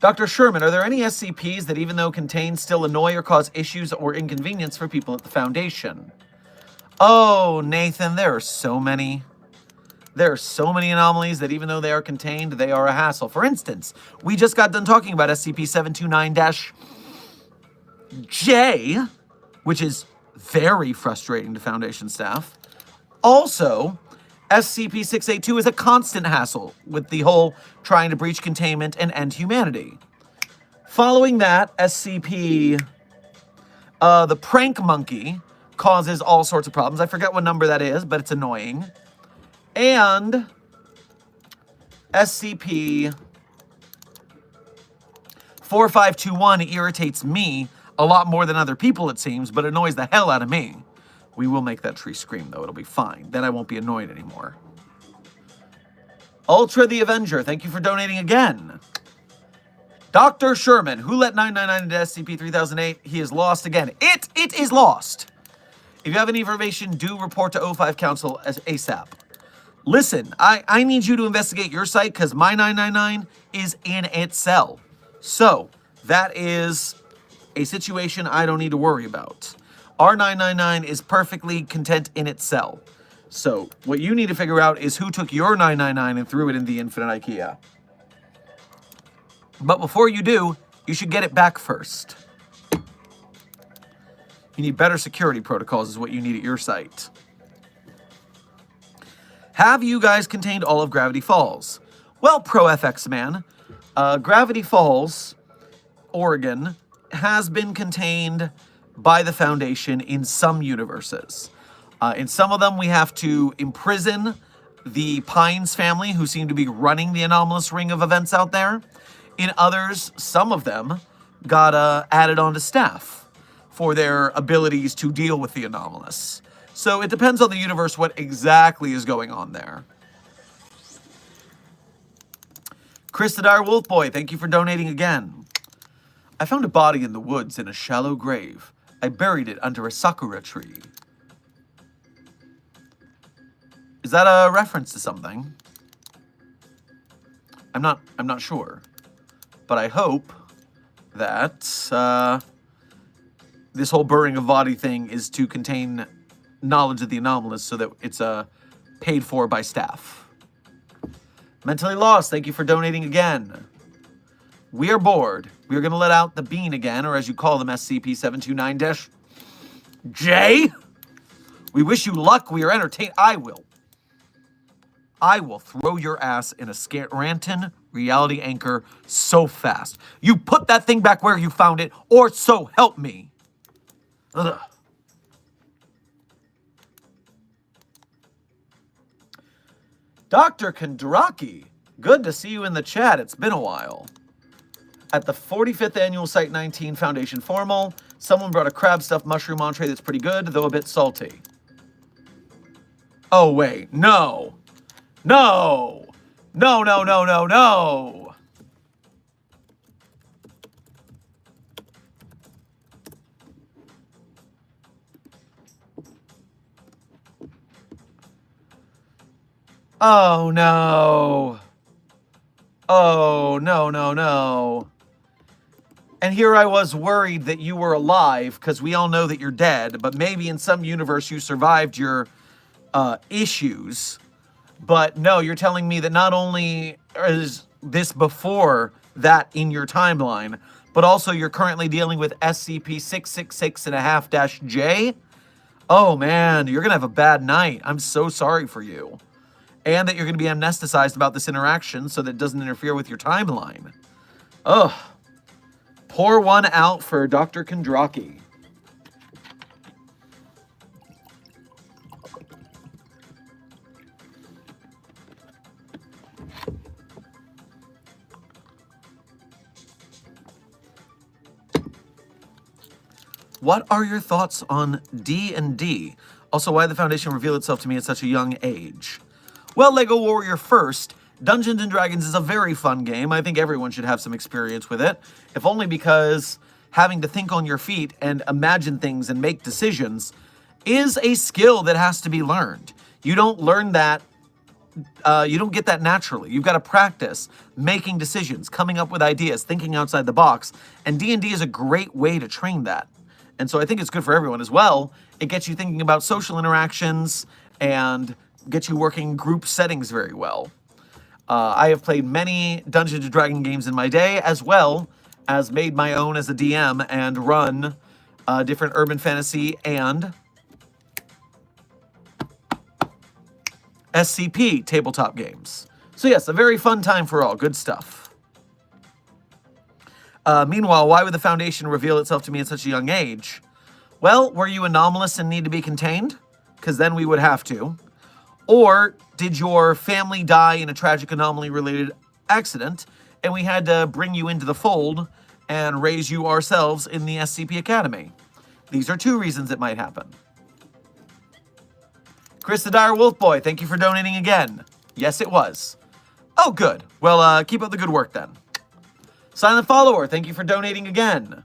Dr. Sherman, are there any SCPs that even though contained still annoy or cause issues or inconvenience for people at the Foundation? Oh, Nathan, there are so many. There are so many anomalies that even though they are contained, they are a hassle. For instance, we just got done talking about SCP-729-J, which is very frustrating to Foundation staff. Also, SCP-682 is a constant hassle with the whole trying to breach containment and end humanity. Following that, SCP The prank monkey causes all sorts of problems. I forget what number that is, but it's annoying. And SCP-4521 irritates me a lot more than other people, it seems, but annoys the hell out of me. We will make that tree scream, though. It'll be fine. Then I won't be annoyed anymore. Ultra the Avenger, thank you for donating again. Dr. Sherman, who let 999 into SCP-3008? He is lost again. It is lost. If you have any information, do report to O5 Council as ASAP. Listen, I need you to investigate your site because my 999 is in its cell. So, that is a situation I don't need to worry about. Our 999 is perfectly content in its cell. So, what you need to figure out is who took your 999 and threw it in the Infinite IKEA. But before you do, you should get it back first. You need better security protocols is what you need at your site. Have you guys contained all of Gravity Falls? Well, ProFX man, Gravity Falls, Oregon, has been contained by the Foundation in some universes. In some of them, we have to imprison the Pines family, who seem to be running the anomalous ring of events out there. In others, some of them got added onto staff for their abilities to deal with the anomalous. So it depends on the universe what exactly is going on there. Chris the Dire Wolf Boy, thank you for donating again. I found a body in the woods in a shallow grave. I buried it under a sakura tree. Is that a reference to something? I'm not sure. But I hope that this whole burying of body thing is to contain knowledge of the anomalous so that it's paid for by staff. Mentally Lost, thank you for donating again. We are bored. We are going to let out the bean again, or as you call them, SCP-729-J. We wish you luck. We are entertained. I will throw your ass in a Scaranton reality anchor so fast. You put that thing back where you found it, or so help me. Ugh. Dr. Kondraki, good to see you in the chat. It's been a while. At the 45th Annual Site 19 Foundation Formal, someone brought a crab-stuffed mushroom entree that's pretty good, though a bit salty. Oh, wait. No. No! No, no, no, no, no! Oh, no. Oh, no, no, no. And here I was worried that you were alive, because we all know that you're dead, but maybe in some universe you survived your issues. But no, you're telling me that not only is this before that in your timeline, but also you're currently dealing with SCP-666.5-J? Oh man, you're going to have a bad night. I'm so sorry for you. And that you're going to be amnesticized about this interaction so that it doesn't interfere with your timeline. Ugh. Pour one out for Dr. Kondraki. What are your thoughts on D&D? Also, why did the Foundation reveal itself to me at such a young age? Well, Lego Warrior first. Dungeons & Dragons is a very fun game. I think everyone should have some experience with it. If only because having to think on your feet and imagine things and make decisions is a skill that has to be learned. You don't learn that, you don't get that naturally. You've got to practice making decisions, coming up with ideas, thinking outside the box. And D&D is a great way to train that. And so I think it's good for everyone as well. It gets you thinking about social interactions and gets you working group settings very well. I have played many Dungeons & Dragons games in my day, as well as made my own as a DM and run different urban fantasy and SCP tabletop games. So yes, a very fun time for all. Good stuff. Meanwhile, why would the Foundation reveal itself to me at such a young age? Well, were you anomalous and need to be contained? Because then we would have to. Or did your family die in a tragic anomaly-related accident, and we had to bring you into the fold and raise you ourselves in the SCP Academy? These are two reasons it might happen. Chris the Dire Wolf Boy, thank you for donating again. Yes, it was. Oh, good. Well, keep up the good work then. Silent Follower, thank you for donating again.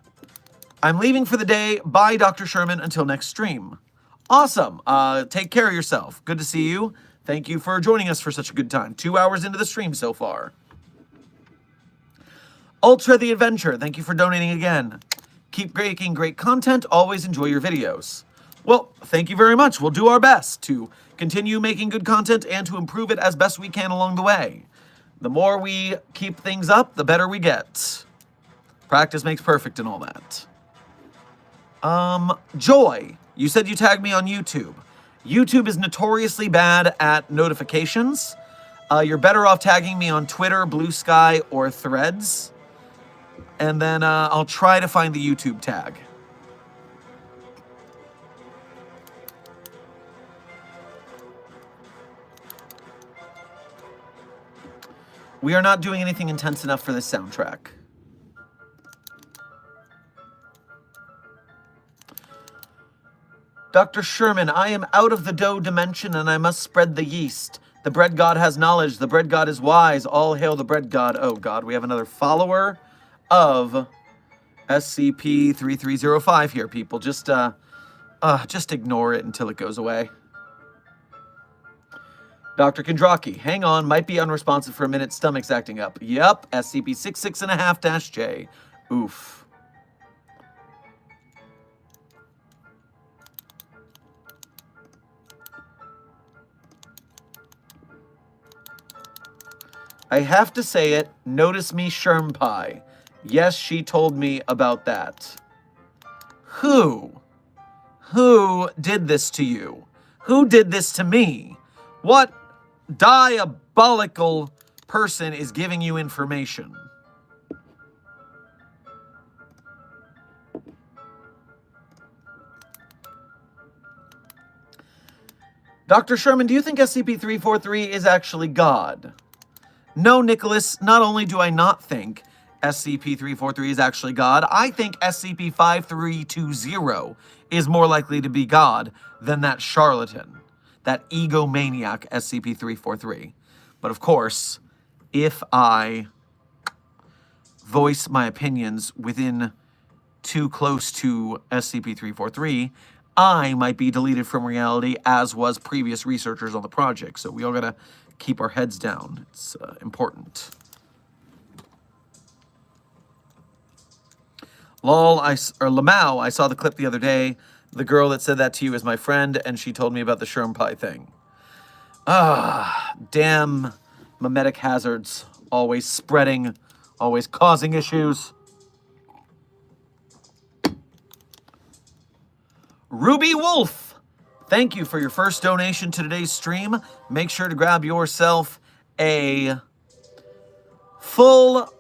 I'm leaving for the day. Bye, Dr. Sherman, until next stream. Awesome. Take care of yourself. Good to see you. Thank you for joining us for such a good time. 2 hours into the stream so far. Ultra the Adventure, thank you for donating again. Keep making great content. Always enjoy your videos. Well, thank you very much. We'll do our best to continue making good content and to improve it as best we can along the way. The more we keep things up, the better we get. Practice makes perfect and all that. Joy, you said you tagged me on YouTube. YouTube is notoriously bad at notifications. You're better off tagging me on Twitter, Blue Sky, or Threads. And then I'll try to find the YouTube tag. We are not doing anything intense enough for this soundtrack. Dr. Sherman, I am out of the dough dimension and I must spread the yeast. The bread god has knowledge. The bread god is wise. All hail the bread god. Oh god, we have another follower of SCP-3305 here, people. Just ignore it until it goes away. Dr. Kondraki, hang on, might be unresponsive for a minute, stomach's acting up. Yep, SCP-66.5-J. Oof. I have to say it, notice me Shermpai. Yes, she told me about that. Who? Who did this to you? Who did this to me? What diabolical person is giving you information? Dr. Sherman, do you think SCP-343 is actually God? No, Nicholas, not only do I not think SCP-343 is actually God, I think SCP-5320 is more likely to be God than that charlatan, that egomaniac SCP-343. But of course, if I voice my opinions within too close to SCP-343, I might be deleted from reality, as was previous researchers on the project. So we all gotta keep our heads down. It's important. Lamau, I saw the clip the other day. The girl that said that to you is my friend, and she told me about the Shermpai thing. Ah, damn mimetic hazards. Always spreading, always causing issues. Ruby Wolf, thank you for your first donation to today's stream. Make sure to grab yourself a full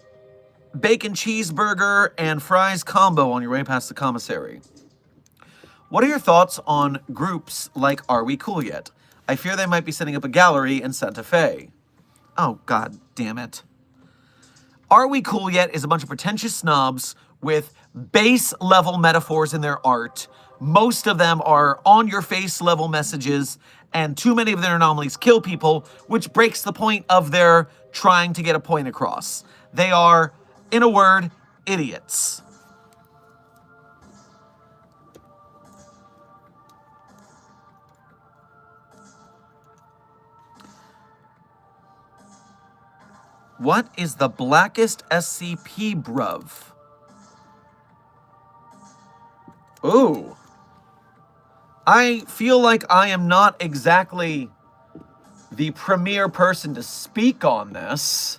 bacon cheeseburger and fries combo on your way past the commissary. What are your thoughts on groups like Are We Cool Yet? I fear they might be setting up a gallery in Santa Fe. Oh, god damn it. Are We Cool Yet is a bunch of pretentious snobs with base level metaphors in their art. Most of them are on your face level messages, and too many of their anomalies kill people, which breaks the point of their trying to get a point across. They are, in a word, idiots. What is the blackest SCP, bruv? Ooh. I feel like I am not exactly the premier person to speak on this.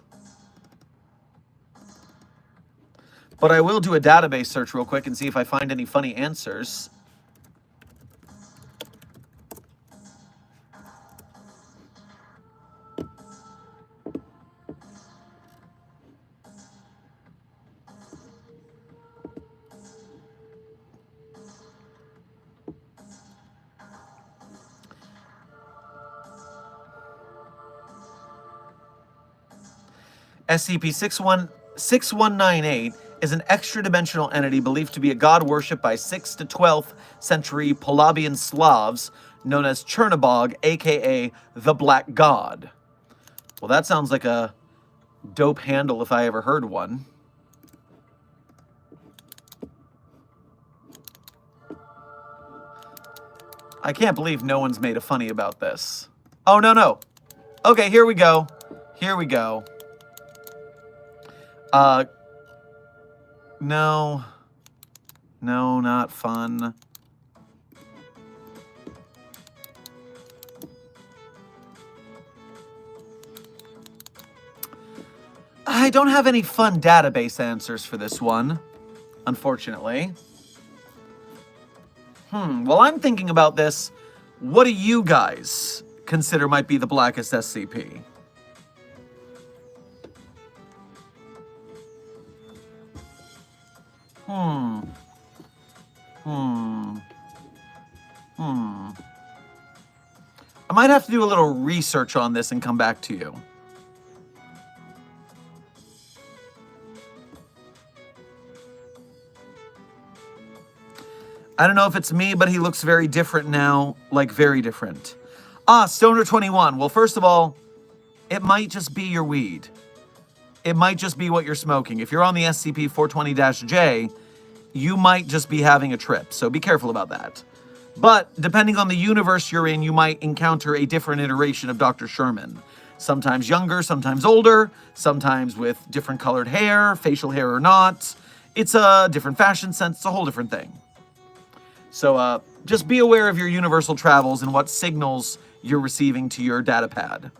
But I will do a database search real quick and see if I find any funny answers. SCP-6198 is an extra-dimensional entity believed to be a god worshipped by 6th to 12th century Polabian Slavs known as Chernobog, aka the Black God. Well, that sounds like a dope handle if I ever heard one. I can't believe no one's made a funny about this. Oh, no. Okay, here we go. Here we go. No. No, not fun. I don't have any fun database answers for this one, unfortunately. While I'm thinking about this, what do you guys consider might be the blackest SCP? I might have to do a little research on this and come back to you. I don't know if it's me, but he looks very different now. Like, very different. Stoner21. Well, first of all, it might just be your weed. It might just be what you're smoking. If you're on the SCP-420-J, you might just be having a trip, so be careful about that. But, depending on the universe you're in, you might encounter a different iteration of Dr. Sherman. Sometimes younger, sometimes older, sometimes with different colored hair, facial hair or not. It's a different fashion sense, it's a whole different thing. So just be aware of your universal travels and what signals you're receiving to your data pad.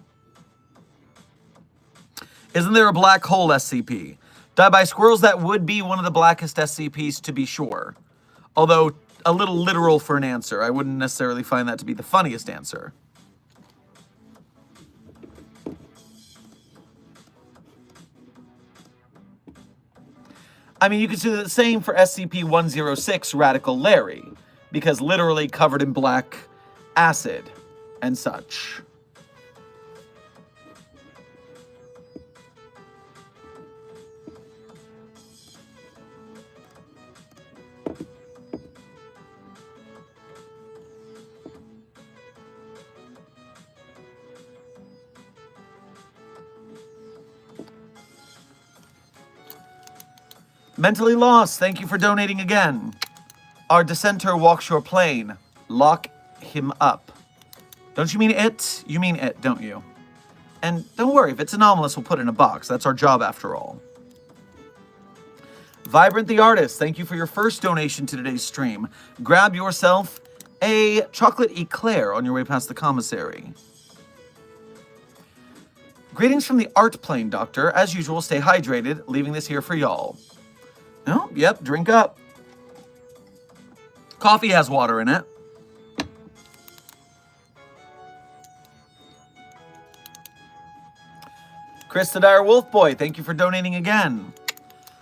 Isn't there a black hole SCP? Die by squirrels, that would be one of the blackest SCPs to be sure. Although a little literal for an answer. I wouldn't necessarily find that to be the funniest answer. I mean, you could do the same for SCP-106 Radical Larry, because literally covered in black acid and such. Mentally Lost, thank you for donating again. Our dissenter walks your plane. Lock him up. Don't you mean it? You mean it, don't you? And don't worry, if it's anomalous, we'll put it in a box. That's our job after all. Vibrant the Artist, thank you for your first donation to today's stream. Grab yourself a chocolate eclair on your way past the commissary. Greetings from the art plane, Doctor. As usual, stay hydrated. Leaving this here for y'all. Oh, yep, drink up. Coffee has water in it. Chris the Dire Wolf Boy, thank you for donating again.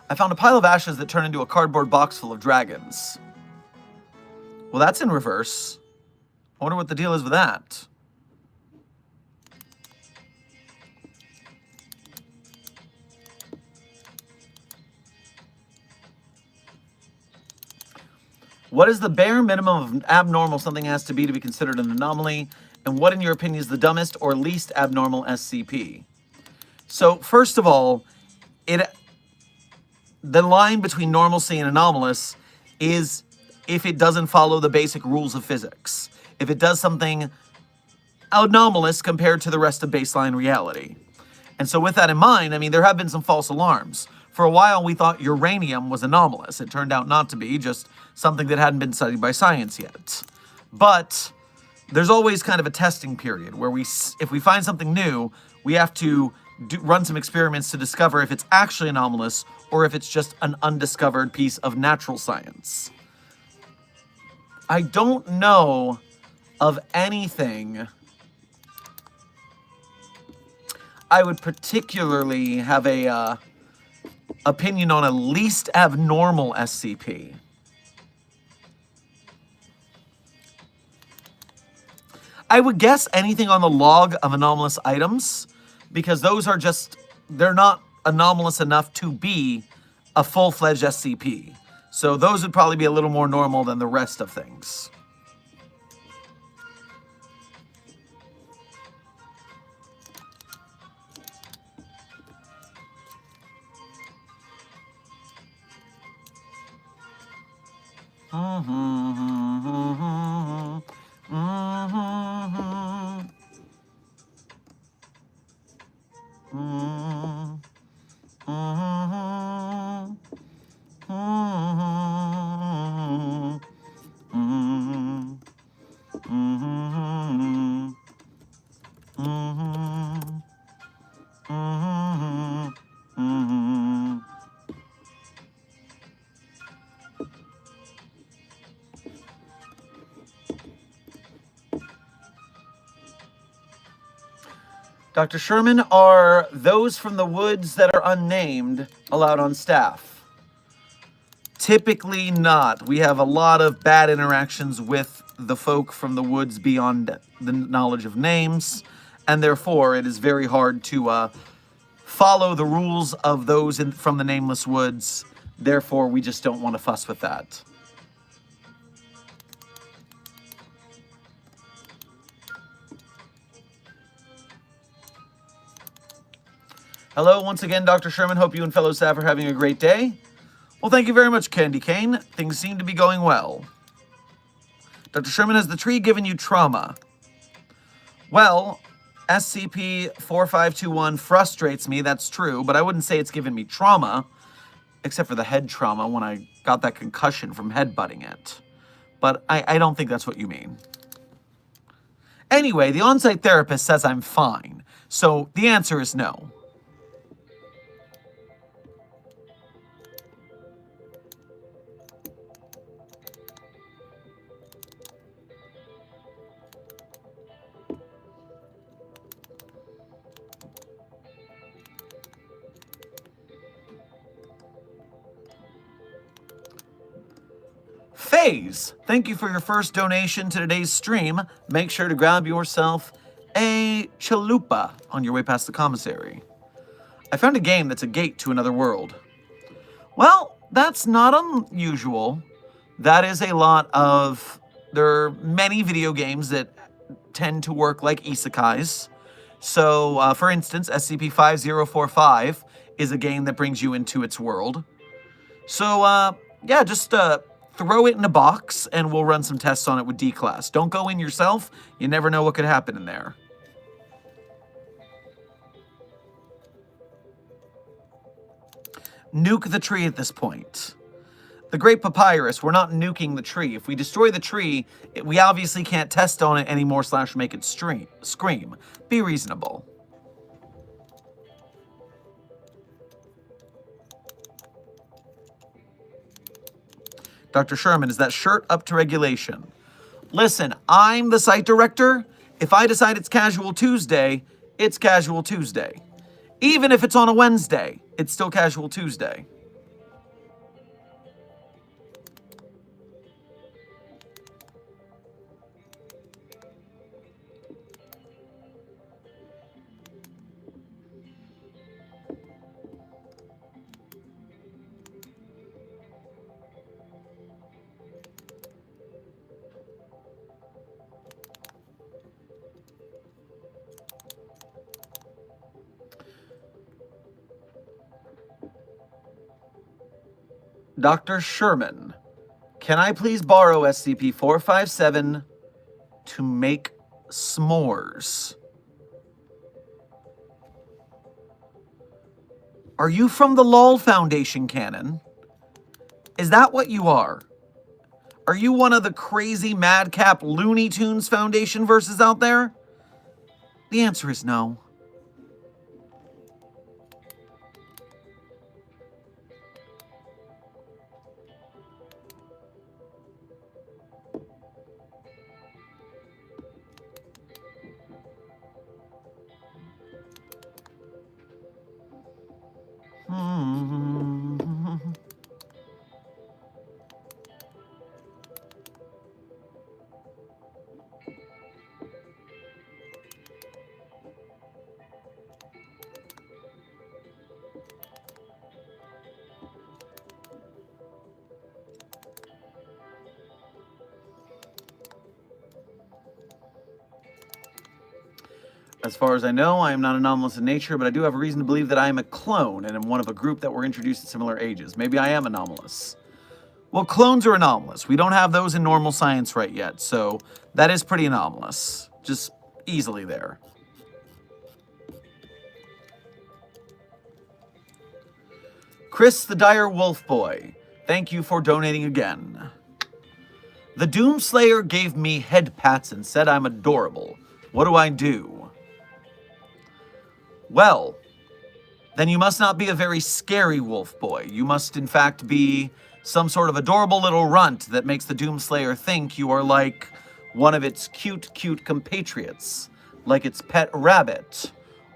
I found a pile of ashes that turned into a cardboard box full of dragons. Well, that's in reverse. I wonder what the deal is with that. What is the bare minimum of abnormal something has to be considered an anomaly? And what, in your opinion, is the dumbest or least abnormal SCP? So, first of all, the line between normalcy and anomalous is if it doesn't follow the basic rules of physics. If it does something anomalous compared to the rest of baseline reality. And so with that in mind, I mean, there have been some false alarms. For a while, we thought uranium was anomalous. It turned out not to be, just something that hadn't been studied by science yet. But there's always kind of a testing period where if we find something new, we have to run some experiments to discover if it's actually anomalous or if it's just an undiscovered piece of natural science. I don't know of anything I would particularly have a opinion on a least abnormal SCP. I would guess anything on the log of anomalous items, because those are just, they're not anomalous enough to be a full-fledged SCP. So those would probably be a little more normal than the rest of things. Dr. Sherman, are those from the woods that are unnamed allowed on staff? Typically not. We have a lot of bad interactions with the folk from the woods beyond the knowledge of names, and therefore it is very hard to follow the rules of those from the nameless woods. Therefore, we just don't want to fuss with that. Hello, once again, Dr. Sherman. Hope you and fellow staff are having a great day. Well, thank you very much, Candy Cane. Things seem to be going well. Dr. Sherman, has the tree given you trauma? Well, SCP-4521 frustrates me, that's true, but I wouldn't say it's given me trauma, except for the head trauma when I got that concussion from headbutting it. But I don't think that's what you mean. Anyway, the on-site therapist says I'm fine, so the answer is no. Phase, thank you for your first donation to today's stream. Make sure to grab yourself a chalupa on your way past the commissary. I found a game that's a gate to another world. Well, that's not unusual. That is a lot of... There are many video games that tend to work like isekais. So, for instance, SCP-5045 is a game that brings you into its world. So, yeah, just throw it in a box and we'll run some tests on it with D-Class. Don't go in yourself. You never know what could happen in there. Nuke the tree at this point. The Great Papyrus, we're not nuking the tree. If we destroy the tree, we obviously can't test on it anymore / make it scream. Be reasonable. Dr. Sherman, is that shirt up to regulation? Listen, I'm the site director. If I decide it's Casual Tuesday, it's Casual Tuesday. Even if it's on a Wednesday, it's still Casual Tuesday. Dr. Sherman, can I please borrow SCP-457 to make s'mores? Are you from the LOL Foundation canon? Is that what you are? Are you one of the crazy madcap Looney Tunes Foundation verses out there? The answer is no. As far as I know, I am not anomalous in nature, but I do have a reason to believe that I am a clone and am one of a group that were introduced at similar ages. Maybe I am anomalous. Well, clones are anomalous. We don't have those in normal science right yet, so that is pretty anomalous. Just easily there. Chris the Dire Wolf Boy, thank you for donating again. The Doomslayer gave me head pats and said I'm adorable. What do I do? Well, then you must not be a very scary wolf boy. You must, in fact, be some sort of adorable little runt that makes the Doomslayer think you are like one of its cute, cute compatriots, like its pet rabbit,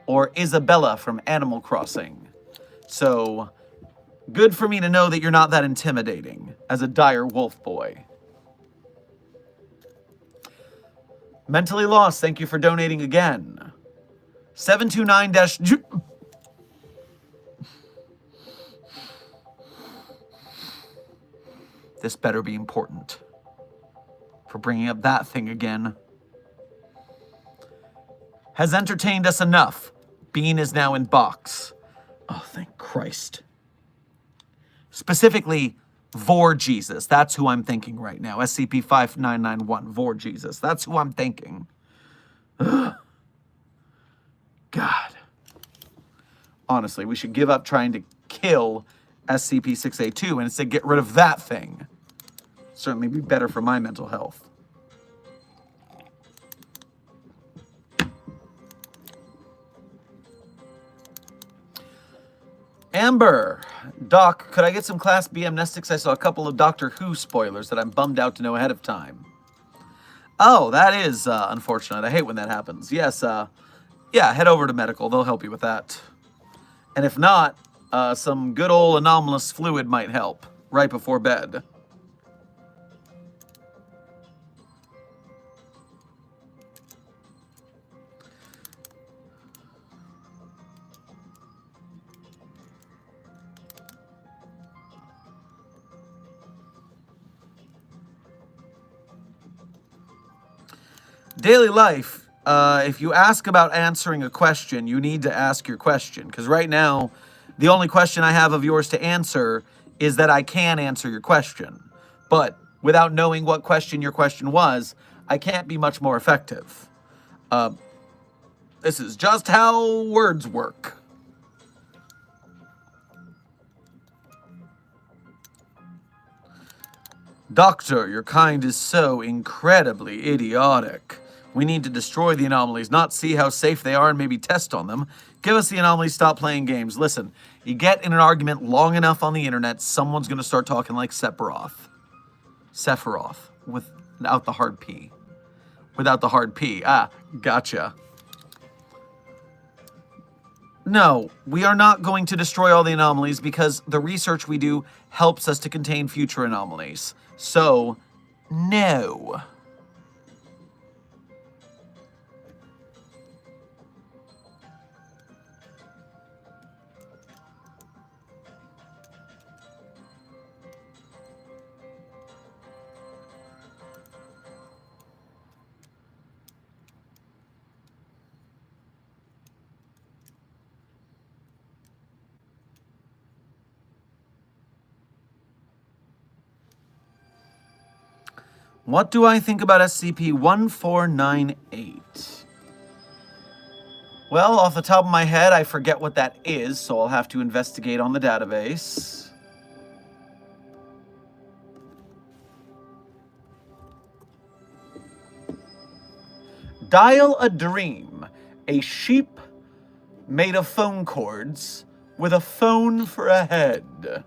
or Isabella from Animal Crossing. So, good for me to know that you're not that intimidating as a dire wolf boy. Mentally Lost, thank you for donating again. 729- This better be important. For bringing up that thing again. Has entertained us enough. Bean is now in box. Oh, thank Christ. Specifically, Vor Jesus. That's who I'm thinking right now. SCP-5991. Vor Jesus. That's who I'm thinking. Ugh. God. Honestly, we should give up trying to kill SCP-682 and instead get rid of that thing. Certainly be better for my mental health. Amber. Doc, could I get some Class B amnestics? I saw a couple of Doctor Who spoilers that I'm bummed out to know ahead of time. Oh, that is unfortunate. I hate when that happens. Yes, yeah, head over to medical. They'll help you with that. And if not, some good old anomalous fluid might help right before bed. Daily life. If you ask about answering a question, you need to ask your question. Because right now, the only question I have of yours to answer is that I can answer your question. But without knowing what question your question was, I can't be much more effective. This is just how words work. Doctor, your kind is so incredibly idiotic. We need to destroy the anomalies, not see how safe they are and maybe test on them. Give us the anomalies, stop playing games. Listen, you get in an argument long enough on the internet, someone's going to start talking like Sephiroth. Sephiroth, without the hard P. Without the hard P. Ah, gotcha. No, we are not going to destroy all the anomalies because the research we do helps us to contain future anomalies. So, no. What do I think about SCP-1498? Well, off the top of my head, I forget what that is, so I'll have to investigate on the database. Dial a dream. A sheep made of phone cords with a phone for a head.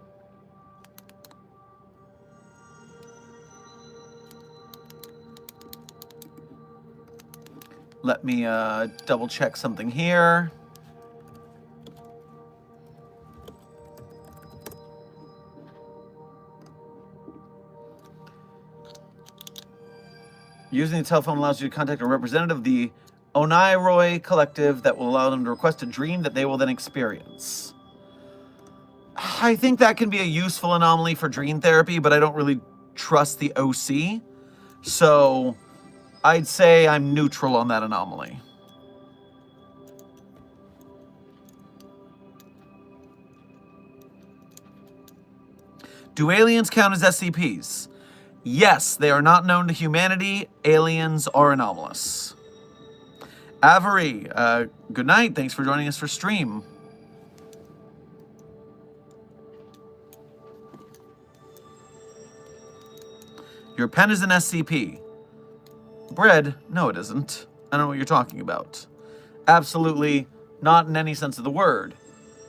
Let me double check something here. Using the telephone allows you to contact a representative of the Oniroy Collective that will allow them to request a dream that they will then experience. I think that can be a useful anomaly for dream therapy, but I don't really trust the OC. So I'd say I'm neutral on that anomaly. Do aliens count as SCPs? Yes, they are not known to humanity. Aliens are anomalous. Avery, good night. Thanks for joining us for stream. Your pen is an SCP. Bread? No, it isn't. I don't know what you're talking about. Absolutely not in any sense of the word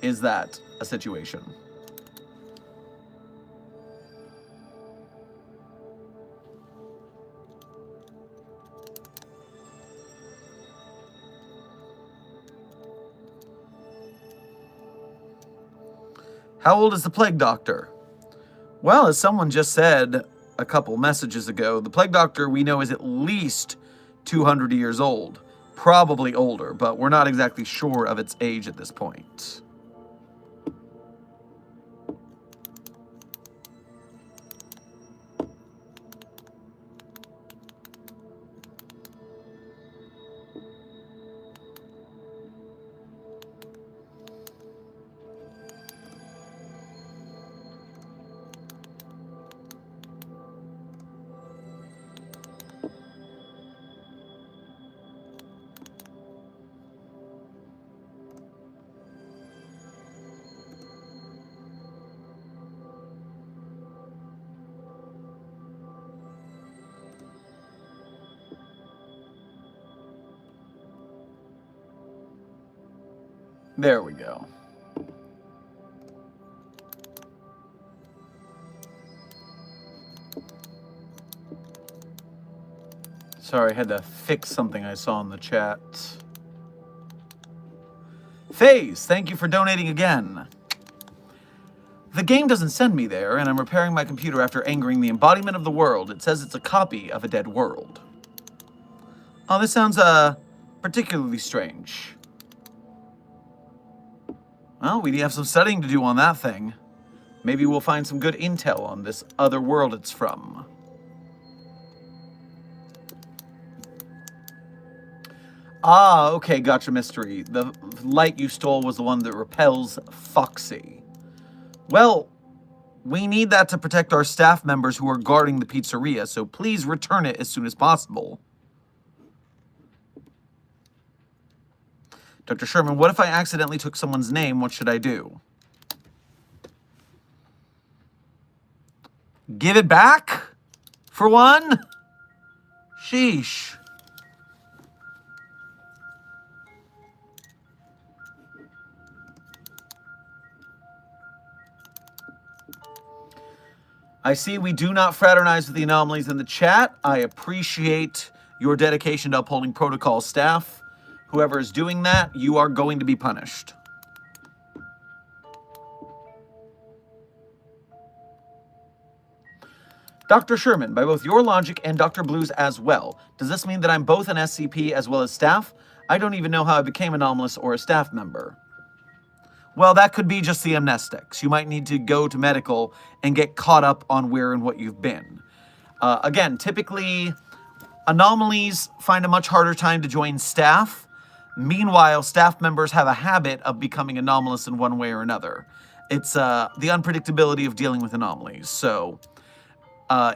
is that a situation. How old is the Plague Doctor? Well, as someone just said a couple messages ago, the Plague Doctor we know is at least 200 years old. Probably older, but we're not exactly sure of its age at this point. There we go. Sorry, I had to fix something I saw in the chat. FaZe, thank you for donating again. The game doesn't send me there, and I'm repairing my computer after angering the embodiment of the world. It says it's a copy of a dead world. Oh, this sounds, particularly strange. Well, we have some studying to do on that thing. Maybe we'll find some good intel on this other world it's from. Ah, okay, gotcha, mystery. The light you stole was the one that repels Foxy. Well, we need that to protect our staff members who are guarding the pizzeria, so please return it as soon as possible. Dr. Sherman, what if I accidentally took someone's name? What should I do? Give it back? For one? Sheesh. I see we do not fraternize with the anomalies in the chat. I appreciate your dedication to upholding protocol, staff. Whoever is doing that, you are going to be punished. Dr. Sherman, by both your logic and Dr. Blue's as well, does this mean that I'm both an SCP as well as staff? I don't even know how I became anomalous or a staff member. Well, that could be just the amnestics. You might need to go to medical and get caught up on where and what you've been. Again, typically, anomalies find a much harder time to join staff. Meanwhile, staff members have a habit of becoming anomalous in one way or another. It's the unpredictability of dealing with anomalies. So,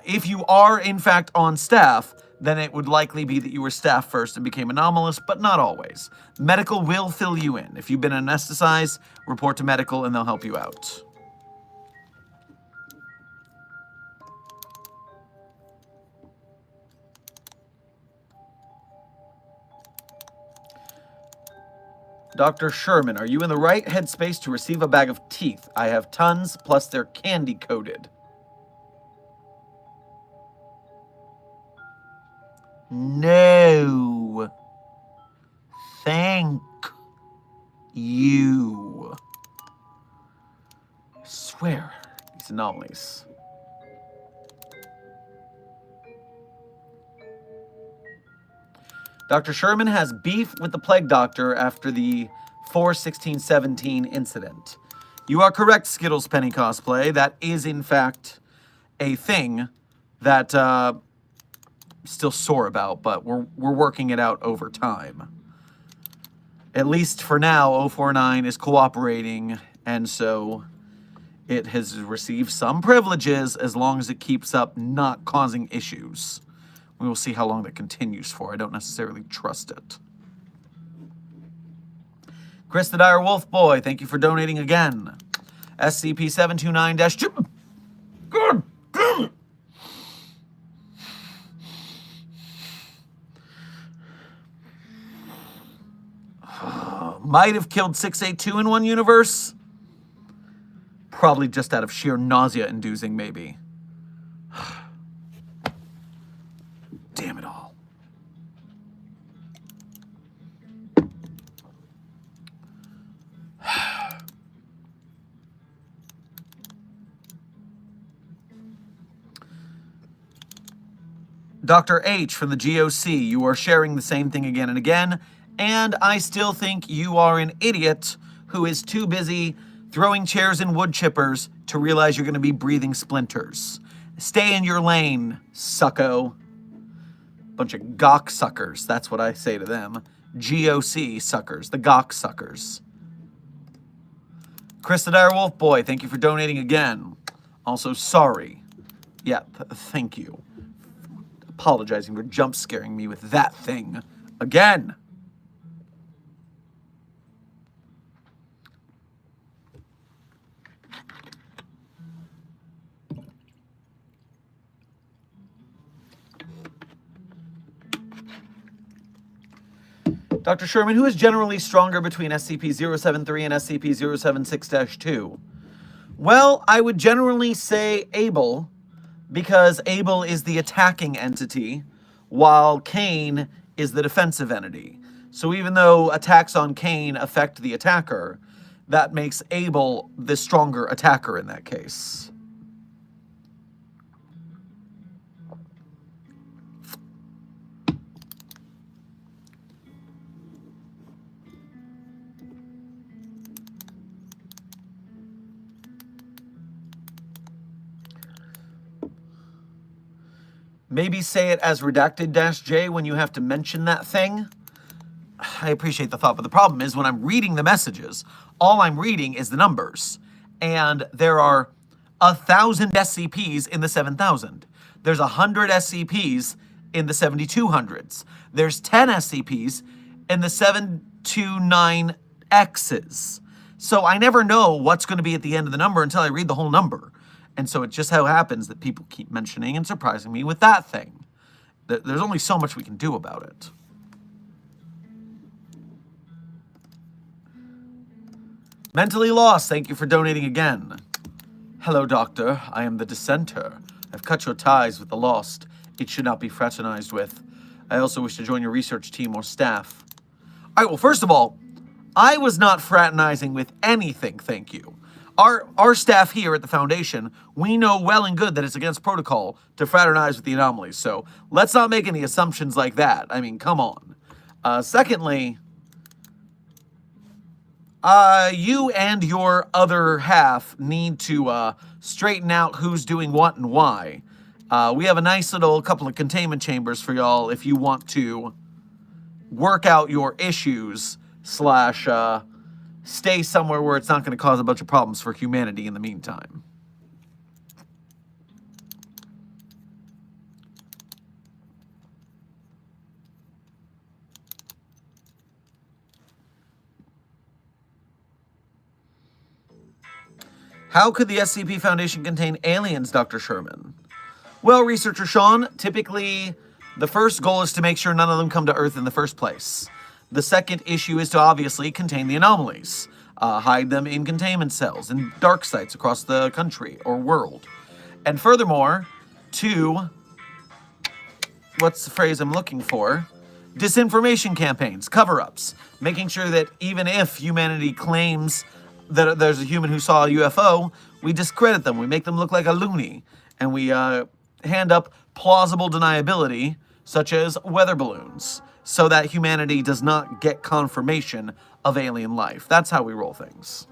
if you are, in fact, on staff, then it would likely be that you were staff first and became anomalous, but not always. Medical will fill you in. If you've been anesthetized, report to medical and they'll help you out. Dr. Sherman, are you in the right headspace to receive a bag of teeth? I have tons, plus they're candy-coated. No. Thank you. I swear, these anomalies. Dr. Sherman has beef with the Plague Doctor after the 4/16/17 incident. You are correct, Skittles Penny Cosplay. That is, in fact, a thing that still sore about, but we're working it out over time. At least for now, 049 is cooperating, and so it has received some privileges as long as it keeps up not causing issues. We will see how long that continues for. I don't necessarily trust it. Chris the Dire Wolf Boy, thank you for donating again. SCP-729-2. God damn it! Might have killed 682 in one universe. Probably just out of sheer nausea-inducing, maybe. Damn it all. Dr. H from the GOC, you are sharing the same thing again and again, and I still think you are an idiot who is too busy throwing chairs and wood chippers to realize you're going to be breathing splinters. Stay in your lane, sucko. Bunch of gawk suckers, that's what I say to them. GOC suckers, the gawk suckers. Chris the Dire Wolf Boy, thank you for donating again. Also, sorry. Yeah, thank you. Apologizing for jump scaring me with that thing again. Dr. Sherman, who is generally stronger between SCP-073 and SCP-076-2? Well, I would generally say Abel, because Abel is the attacking entity, while Cain is the defensive entity. So even though attacks on Cain affect the attacker, that makes Abel the stronger attacker in that case. Maybe say it as redacted-J when you have to mention that thing. I appreciate the thought, but the problem is when I'm reading the messages, all I'm reading is the numbers. And there are 1,000 SCPs in the 7,000. There's 100 SCPs in the 7,200s. There's 10 SCPs in the 729Xs. So I never know what's going to be at the end of the number until I read the whole number. And so it just so happens that people keep mentioning and surprising me with that thing. There's only so much we can do about it. Mentally Lost, thank you for donating again. Hello, Doctor. I am the Dissenter. I've cut your ties with the Lost. It should not be fraternized with. I also wish to join your research team or staff. All right, well, first of all, I was not fraternizing with anything, thank you. Our staff here at the Foundation, we know well and good that it's against protocol to fraternize with the Anomalies, so let's not make any assumptions like that. I mean, come on. Secondly, you and your other half need to straighten out who's doing what and why. We have a nice little couple of containment chambers for y'all if you want to work out your issues / stay somewhere where it's not going to cause a bunch of problems for humanity in the meantime. How could the SCP Foundation contain aliens, Dr. Sherman? Well, Researcher Sean, typically the first goal is to make sure none of them come to Earth in the first place. The second issue is to obviously contain the anomalies. Hide them in containment cells, in dark sites across the country or world. And furthermore, to, what's the phrase I'm looking for? Disinformation campaigns, cover-ups. Making sure that even if humanity claims that there's a human who saw a UFO, we discredit them, we make them look like a loony. And we hand up plausible deniability, such as weather balloons, so that humanity does not get confirmation of alien life. That's how we roll things.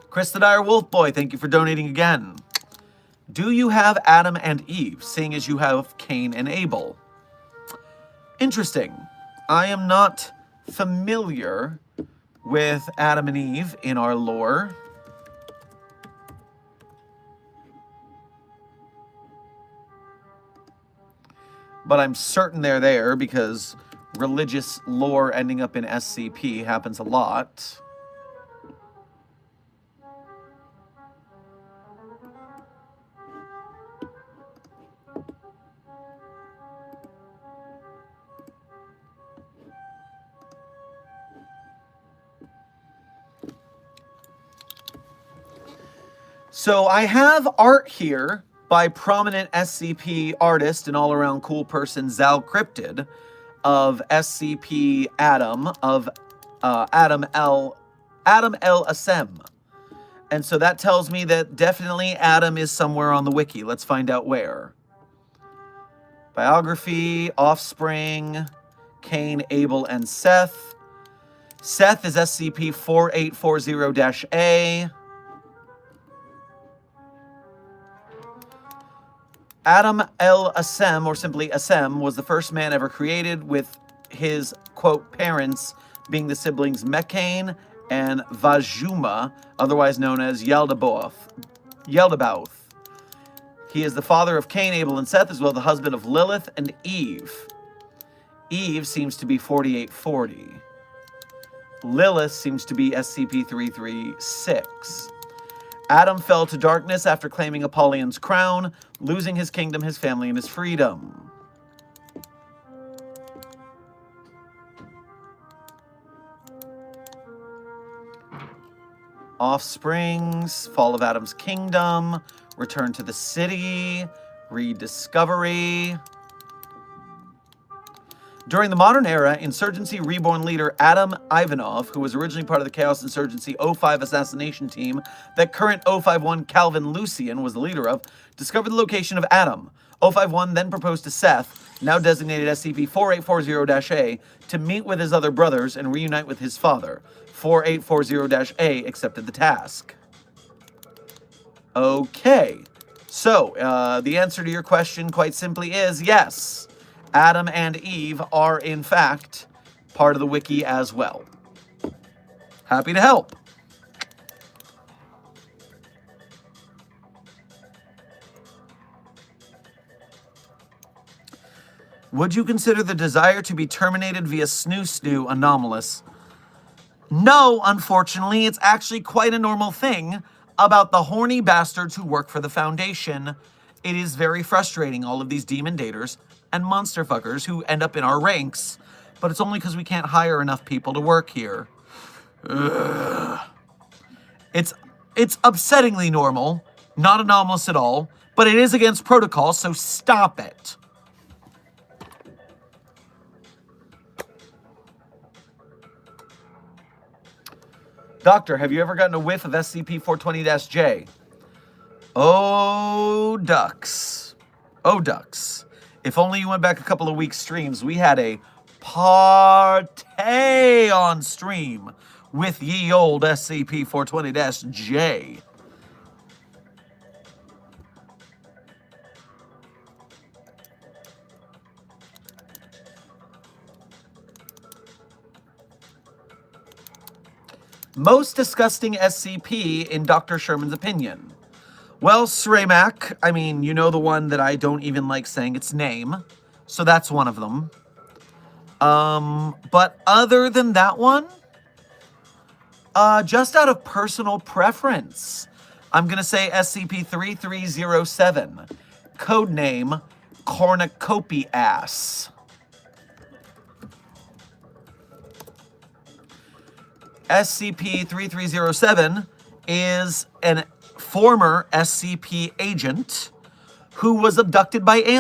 Chris the Dire Wolf Boy, thank you for donating again. Do you have Adam and Eve, seeing as you have Cain and Abel? Interesting. I am not familiar with Adam and Eve in our lore. but I'm certain they're there because religious lore ending up in SCP happens a lot. So I have art here by prominent SCP artist and all-around cool person Zal Cryptid of SCP Adam, of Adam L. Asem. And so that tells me that definitely Adam is somewhere on the wiki. Let's find out where. Biography, offspring, Cain, Abel, and Seth. Seth is SCP-4840-A. Adam L. Asem, or simply Asem, was the first man ever created, with his, quote, parents being the siblings Mekain and Vajuma, otherwise known as Yaldabaoth. He is the father of Cain, Abel, and Seth, as well as the husband of Lilith and Eve. Eve seems to be 4840. Lilith seems to be SCP-336. Adam fell to darkness after claiming Apollyon's crown, losing his kingdom, his family, and his freedom. Offsprings, fall of Adam's kingdom, return to the city, rediscovery. During the modern era, Insurgency Reborn leader Adam Ivanov, who was originally part of the Chaos Insurgency 05 assassination team that current 051 Calvin Lucian was the leader of, discovered the location of Adam. 051 then proposed to Seth, now designated SCP-4840-A, to meet with his other brothers and reunite with his father. 4840-A accepted the task. Okay, so the answer to your question quite simply is yes. Adam and Eve are, in fact, part of the wiki as well. Happy to help. Would you consider the desire to be terminated via snoo anomalous? No, unfortunately, it's actually quite a normal thing about the horny bastards who work for the Foundation. It is very frustrating, all of these demon daters and monster fuckers who end up in our ranks, but it's only because we can't hire enough people to work here. Ugh. It's upsettingly normal, not anomalous at all, but it is against protocol, so stop it. Doctor, have you ever gotten a whiff of SCP-420-J? Oh, ducks. Oh, ducks. If only you went back a couple of weeks' streams, we had a party on stream with ye old SCP-420-J. Most disgusting SCP in Dr. Sherman's opinion. Well, Sraymak, I mean, you know the one that I don't even like saying its name, so that's one of them. But other than that one, just out of personal preference, I'm going to say SCP-3307, codename Cornucopy-ass. SCP-3307 is an former SCP agent who was abducted by aliens.